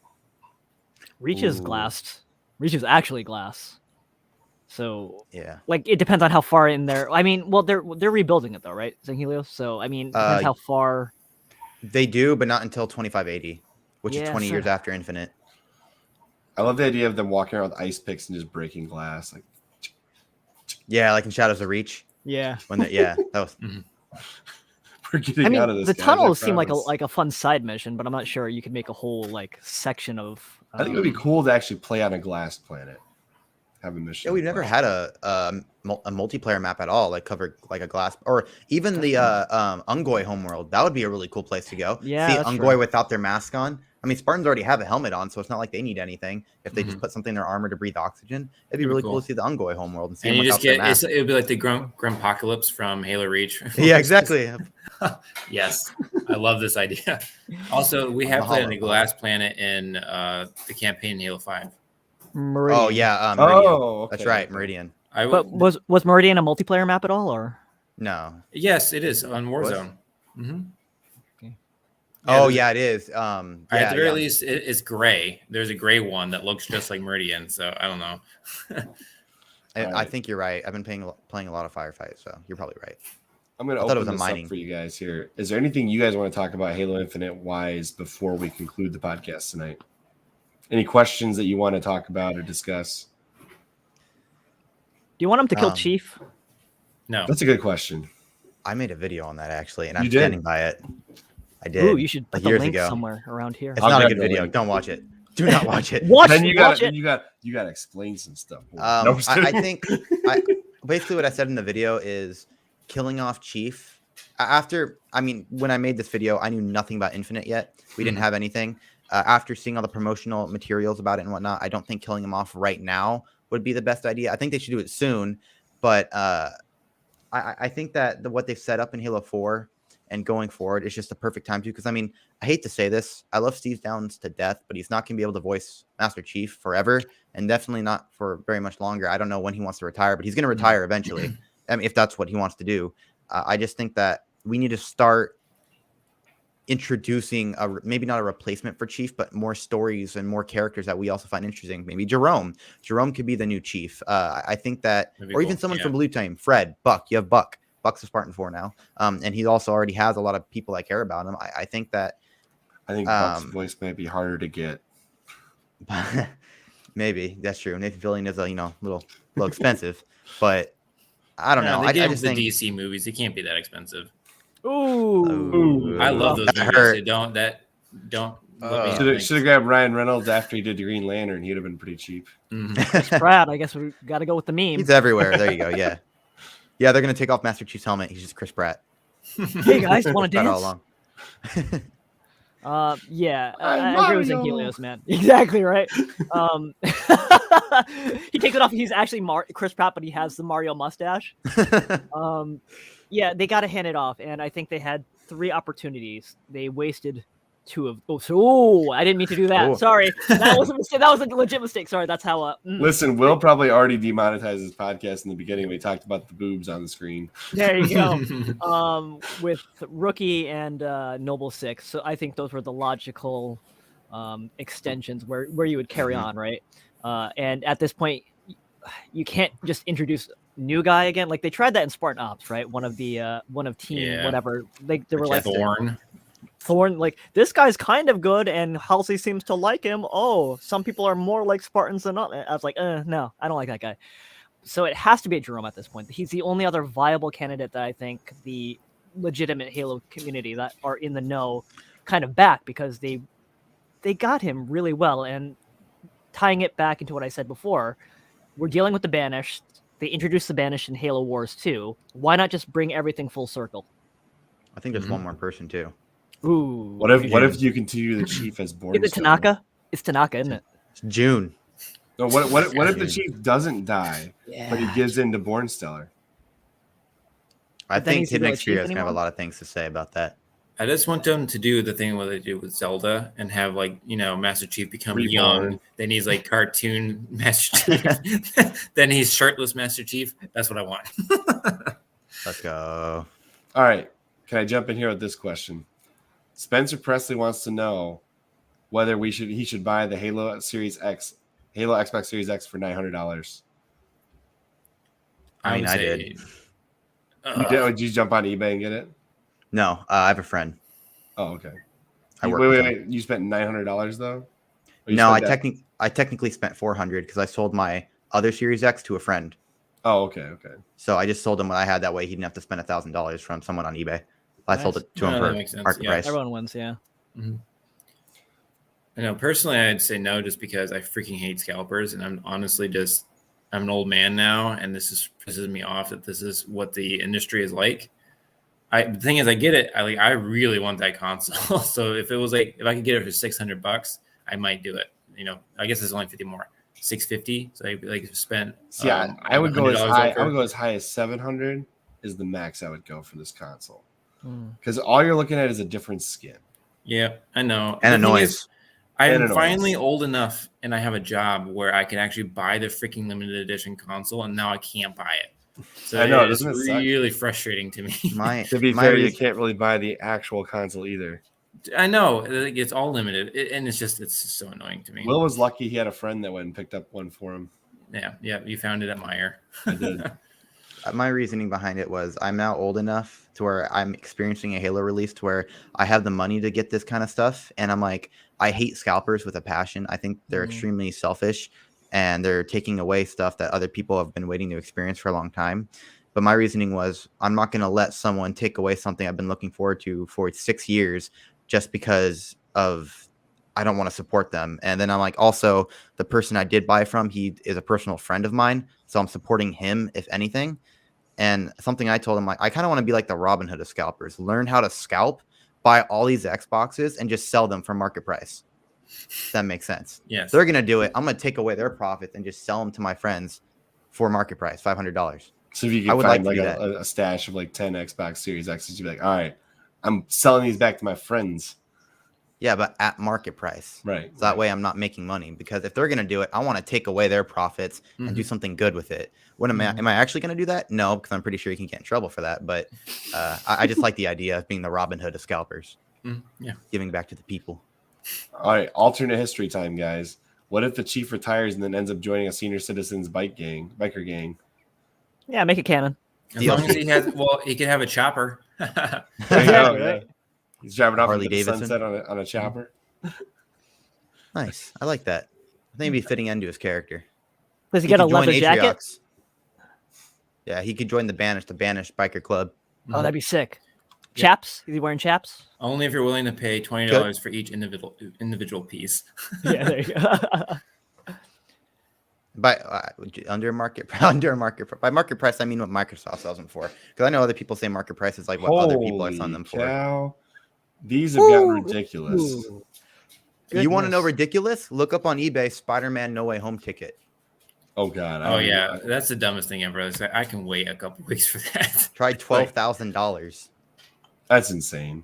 Reach is Ooh. glassed. Reach is actually glass. So, Yeah. like, it depends on how far in there. I mean, well, they're rebuilding it though, right, Zenghilios? So, I mean, it depends how far. They do, but not until 2580, which is Yeah, 20 so- years after Infinite. I love the idea of them walking around with ice picks and just breaking glass. Like, Yeah, like in Shadows of Reach. Yeah. When that was we're getting I mean, out of this. the guys, tunnels I seem like promise. a fun side mission, but I'm not sure you could make a whole like section of. I think it would be cool to actually play on a glass planet. Have a mission. Yeah, we've never had a multiplayer map at all, like covered like a glass, or even the Ungoi homeworld. That would be a really cool place to go. Yeah, see that's Ungoi true. without their mask on. I mean, Spartans already have a helmet on, so it's not like they need anything. If they just put something in their armor to breathe oxygen, it'd be really cool to see the Ungoi homeworld and see And them you without just their get mask. it would be like the Grumpocalypse from Halo Reach. Yeah, exactly. Yes, I love this idea. Also, we have played on a Mahalo. glass planet in the campaign in Halo 5. Meridian. Oh yeah, Meridian. Oh, okay. That's right, Meridian. But was Meridian a multiplayer map at all, or? No. Yes, it is on Was? Warzone. Mm-hmm. Oh yeah, it is. At Yeah, the very least, it's gray. There's a gray one that looks just like Meridian. So I don't know. I think you're right. I've been playing a lot of Firefight, so you're probably right. I'm going to I thought it open was a this mining. up for you guys here. Is there anything you guys want to talk about Halo Infinite wise before we conclude the podcast tonight? Any questions that you want to talk about or discuss? Do you want him to kill Chief? No. That's a good question. I made a video on that actually, and You I'm did? standing by it. I did. Ooh, you should put like the years link ago. somewhere around here. It's I'll not a grab good the video. link. Don't watch it. Do not watch it. Watch, Then you watch got it. you got to explain some stuff. I think basically what I said in the video is killing off Chief. When I made this video, I knew nothing about Infinite yet. We didn't have anything. After seeing all the promotional materials about it and whatnot, I don't think killing him off right now would be the best idea. I think they should do it soon, but I think that what they've set up in Halo 4 and going forward is just the perfect time to, because I mean, I hate to say this, I love Steve Downs to death, but he's not going to be able to voice Master Chief forever, and definitely not for very much longer. I don't know when he wants to retire, but he's going to retire eventually. I mean, if that's what he wants to do. I just think that we need to start introducing maybe not a replacement for Chief, but more stories and more characters that we also find interesting. Maybe Jerome could be the new Chief. I think that, or even someone from Blue Team, Fred, Buck. You have Buck. Buck's a Spartan 4 now, and he also already has a lot of people that care about him. I think that. I think Buck's voice might be harder to get. Maybe that's true. Nathan Fillion is a little expensive, but I don't know. They I gave just the think DC movies. They can't be that expensive. Ooh. I love those that movies. hurt. They don't. Should have grabbed Ryan Reynolds after he did the Green Lantern. He'd have been pretty cheap. Brad, I guess we got to go with the meme. He's everywhere. There you go. Yeah, yeah. They're gonna take off Master Chief's helmet. He's just Chris Pratt. Hey guys, want to Pratt dance? all along. Yeah, I'm I agree with Mario. Zenghilios, man. Exactly right. He takes it off. He's actually Chris Pratt, but he has the Mario mustache. Yeah, they got to hand it off, and I think they had 3 opportunities. They wasted 2 of. Oh, I didn't mean to do that. Ooh. Sorry, that was a mistake. That was a legit mistake. Sorry, that's how. Listen, Will probably already demonetized his podcast in the beginning when he talked about the boobs on the screen. There you go. With Rookie and Noble 6, so I think those were the logical extensions where you would carry on, right? And at this point, you can't just introduce new guy again. Like they tried that in Spartan Ops, right? One of team whatever. They were like Thorn, like this guy's kind of good, and Halsey seems to like him. Oh, some people are more like Spartans than not. I was like, no, I don't like that guy. So it has to be Jerome at this point. He's the only other viable candidate that I think the legitimate Halo community that are in the know kind of back, because they got him really well. And tying it back into what I said before, we're dealing with the Banished. They introduced the Banished in Halo Wars 2. Why not just bring everything full circle? I think there's one more person too. Ooh. What if you continue the Chief as Born? Is it Tanaka? It's Tanaka, isn't it? It's June. No, what if the Chief doesn't die, but he gives in to Born Stellar? I then think he's Hidden not a Experia is chief gonna have a anymore? lot of things to say about that. I just want them to do the thing what they do with Zelda and have Master Chief become Reborn. young. Then he's like cartoon Master Chief. Then he's shirtless Master Chief. That's what I want. Let's go. All right, can I jump in here with this question? Spencer Presley wants to know whether he should buy the Halo Xbox Series X for $900. I mean, would I say, did. Did you jump on eBay and get it? No, I have a friend. Oh, okay. I work with them. Wait. You spent $900 though? Or you No, spent I technically spent 400 because I sold my other Series X to a friend. Oh, okay. So I just sold him what I had. That way he didn't have to spend $1,000 from someone on eBay. I sold Nice. it to him that for makes sense, market yeah. price. Everyone wins, yeah. I know personally, I'd say no, just because I freaking hate scalpers, and I'm honestly I'm an old man now, and this pisses me off that this is what the industry is like. The thing is, I get it. I really want that console. So if it was like, if I could get it for $600, I might do it. You know, I guess it's only 50 more, $650. So I like spent. See, I would go as high. I would go as high as 700 is the max I would go for this console, because all you're looking at is a different skin. Yeah, I know. And a The thing noise. is, I'm And a noise. finally old enough, and I have a job where I can actually buy the freaking limited edition console, and now I can't buy it. So I know, it's doesn't it suck? really frustrating to me. To be fair, you can't really buy the actual console either. I know it's all limited, and it's just so annoying to me. Will was lucky; he had a friend that went and picked up one for him. Yeah, you found it at Meyer. I did. My reasoning behind it was I'm now old enough to where I'm experiencing a Halo release to where I have the money to get this kind of stuff. And I'm like, I hate scalpers with a passion. I think they're extremely selfish and they're taking away stuff that other people have been waiting to experience for a long time. But my reasoning was I'm not going to let someone take away something I've been looking forward to for 6 years just because of I don't want to support them. And then I'm like, also the person I did buy from, he is a personal friend of mine. So I'm supporting him, if anything. And something I told him, like, I kind of want to be like the Robin Hood of scalpers, learn how to scalp, buy all these Xboxes and just sell them for market price. If that makes sense. Yes. They're going to do it. I'm going to take away their profits and just sell them to my friends for market price, $500. So if you could find like a stash of like 10 Xbox Series X's, you'd be like, all right, I'm selling these back to my friends. Yeah, but at market price. Right. So that way I'm not making money, because if they're going to do it, I want to take away their profits and do something good with it. What am I actually going to do that? No, because I'm pretty sure you can get in trouble for that. But I just like the idea of being the Robin Hood of scalpers. Yeah. Giving back to the people. All right. Alternate history time, guys. What if the chief retires and then ends up joining a senior citizens biker gang? Yeah, make it canon. As long as he could have a chopper. There you go, right? He's driving off Harley into the Davidson. sunset on a chopper. Nice. I like that. I think it'd be fitting into his character. Does he get a could join leather jacket? Atriox. Yeah, he could join the Banished Biker Club. Oh, that'd be sick. Chaps? Is he wearing chaps? Only if you're willing to pay $20 for each individual piece. Yeah, there you go. By under market by market price, I mean what Microsoft sells them for. Because I know other people say market price is like what other people are selling them for. These have gotten ridiculous. You want to know ridiculous? Look up on eBay Spider-Man No Way Home ticket. Oh god. Oh yeah, that's the dumbest thing ever. I can wait a couple weeks for that. Try $12,000. That's insane.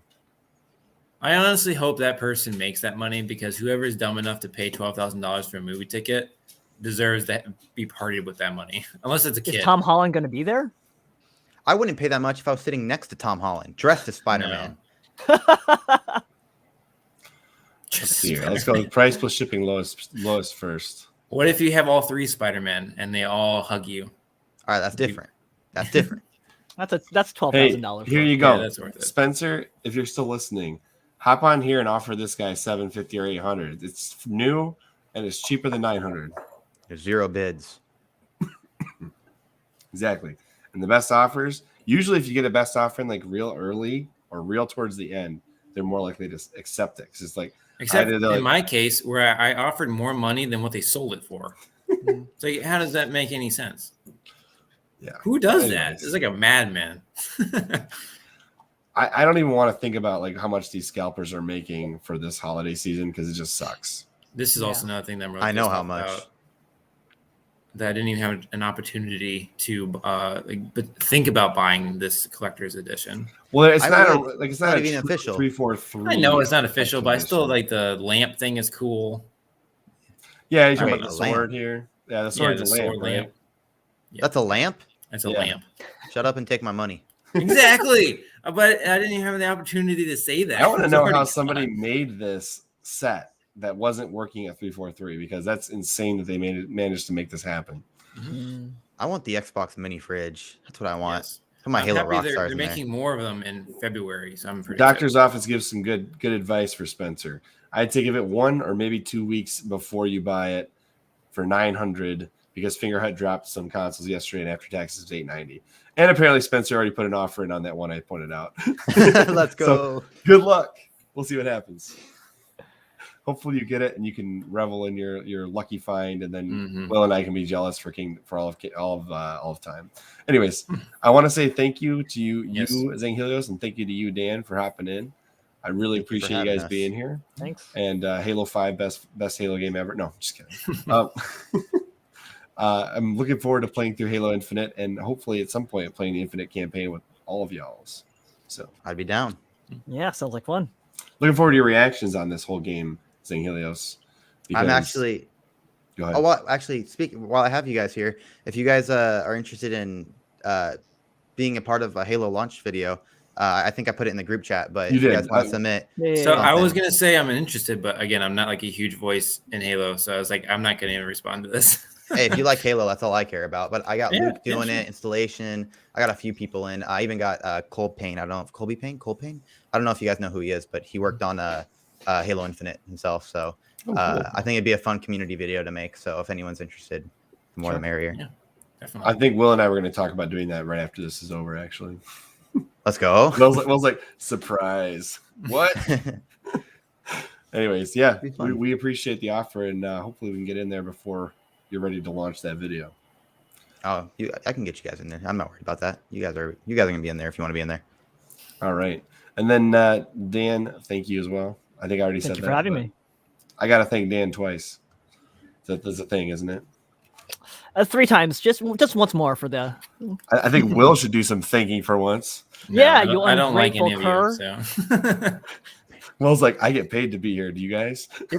I honestly hope that person makes that money, because whoever is dumb enough to pay $12,000 for a movie ticket deserves to be partied with that money, unless it's a kid. Is Tom Holland going to be there? I wouldn't pay that much if I was sitting next to Tom Holland, dressed as Spider-Man. Let's see here. Let's go with price plus shipping lowest first. What if you have all three Spider-Men and they all hug you? All right, that's different. That's different. That's Hey, $12,000. here you go. Yeah, that's worth it. Spencer, if you're still listening, hop on here and offer this guy $750 or $800. It's new and it's cheaper than $900. There's 0 bids. Exactly. And the best offers, usually if you get a best offer in like real early or real towards the end, they're more likely to accept it. Because it's like, except in my case, where I offered more money than what they sold it for. So how does that make any sense? Yeah. Who does that? It's like a madman. I don't even want to think about like how much these scalpers are making for this holiday season, because it just sucks. This is also another thing that I'm really I know how pissed much. about, that I didn't even have an opportunity to think about buying this collector's edition. Well, it's not even official. 343. I know it's not official, but I still like the lamp thing is cool. Yeah, you're talking Wait, about the a lamp? sword here. Yeah, the sword's a lamp, right? Yeah. That's a lamp? It's a Yeah. lamp. Shut up and take my money. Exactly. But I didn't even have the opportunity to say that. I want to It's know already how somebody gone. made this set that wasn't working at 343, because that's insane that they managed to make this happen. I want the Xbox mini fridge. That's what I want. Yes. Some of my I'm Halo happy rock they're stars in there. making more of them in February, so I'm pretty Doctor's office gives some good advice for Spencer. I'd say give it 1 or maybe 2 weeks before you buy it for $900 because Fingerhut dropped some consoles yesterday and after taxes was $890. And apparently Spencer already put an offer in on that one I pointed out. Let's go. So, good luck. We'll see what happens. Hopefully you get it and you can revel in your lucky find, and then Will and I can be jealous for all of time. Anyways, I want to say thank you to you Zenghilios, and thank you to you, Dan, for hopping in. I really appreciate you guys being here. Thanks. And Halo 5 best Halo game ever. No, just kidding. I'm looking forward to playing through Halo Infinite and hopefully at some point playing the Infinite campaign with all of y'all's. So I'd be down. Yeah, sounds like fun. Looking forward to your reactions on this whole game, Zenghilios. I'm actually. Go ahead. Oh, well, actually, while I have you guys here, if you guys are interested in being a part of a Halo launch video, I think I put it in the group chat. But if you guys want to submit, So I was gonna say I'm interested, but again, I'm not like a huge voice in Halo, so I was like, I'm not gonna even respond to this. Hey, if you like Halo, that's all I care about. But I got Luke doing it, installation. I got a few people in. I even got Cole Payne. I don't know if Cole Payne. I don't know if you guys know who he is, but he worked on Halo Infinite himself. So cool. I think it'd be a fun community video to make. So if anyone's interested, the more the merrier. Yeah, definitely. I think Will and I were going to talk about doing that right after this is over, actually. Let's go. Will's like, surprise. What? Anyways, yeah, we appreciate the offer, and hopefully we can get in there before you're ready to launch that video. Oh, I can get you guys in there. I'm not worried about that. You guys are gonna be in there if you want to be in there. All right, and then Dan, thank you as well. I think I already said that. Thank you for having me. I gotta thank Dan twice. That's a thing, isn't it? 3 times, just once more for the. I think Will should do some thinking for once. Yeah, I don't like any of cur. you. So. Will's like, I get paid to be here. Do you guys? Oh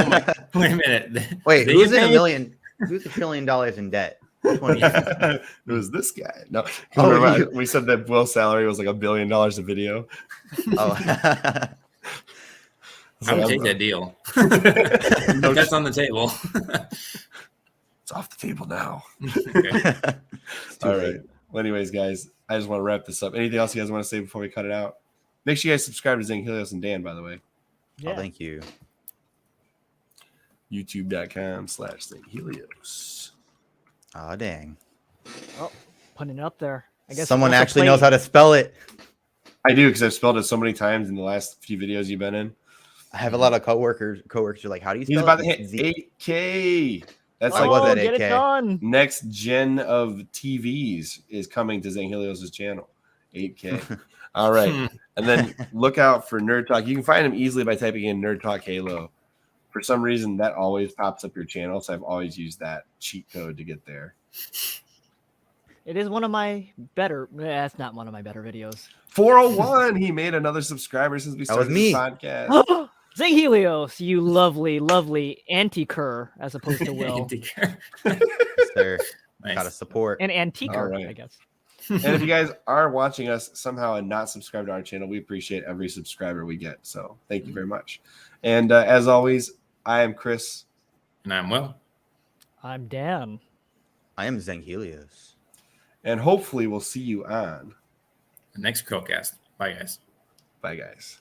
my! Wait a minute. Wait, They who's get in paid? Who's $1 trillion in debt? It was this guy. No, we said that Will's salary was like $1 billion a video. Oh, I would take that deal. That's on the table. It's off the table now. Okay. All right. Well, anyways, guys, I just want to wrap this up. Anything else you guys want to say before we cut it out? Make sure you guys subscribe to Zenghilios and Dan, by the way. Oh, thank you. YouTube.com/Zenghilios. Oh, dang. Oh, putting it up there. I guess Someone actually knows how to spell it. I do, because I've spelled it so many times in the last few videos you've been in. I have a lot of coworkers are like, how do you spell He's about to it? hit 8K. That's I like was at get it 8K. done. next gen of TVs is coming to Zenghilios' channel. 8K. All right. And then look out for Nerd Talk. You can find him easily by typing in Nerd Talk Halo. For some reason, that always pops up your channel, so I've always used that cheat code to get there. It is one of my better. That's not one of my better videos. 401. He made another subscriber since we started was me. the podcast. Zenghilios, you lovely anti-cur as opposed to Will. There. Nice. Gotta support. And antiquer, All right. I guess. And if you guys are watching us somehow and not subscribed to our channel, we appreciate every subscriber we get. So thank you very much. And as always, I am Chris. And I'm Will. I'm Dan. I am Zenghilios. And hopefully we'll see you on. The next Crowcast. Bye, guys. Bye, guys.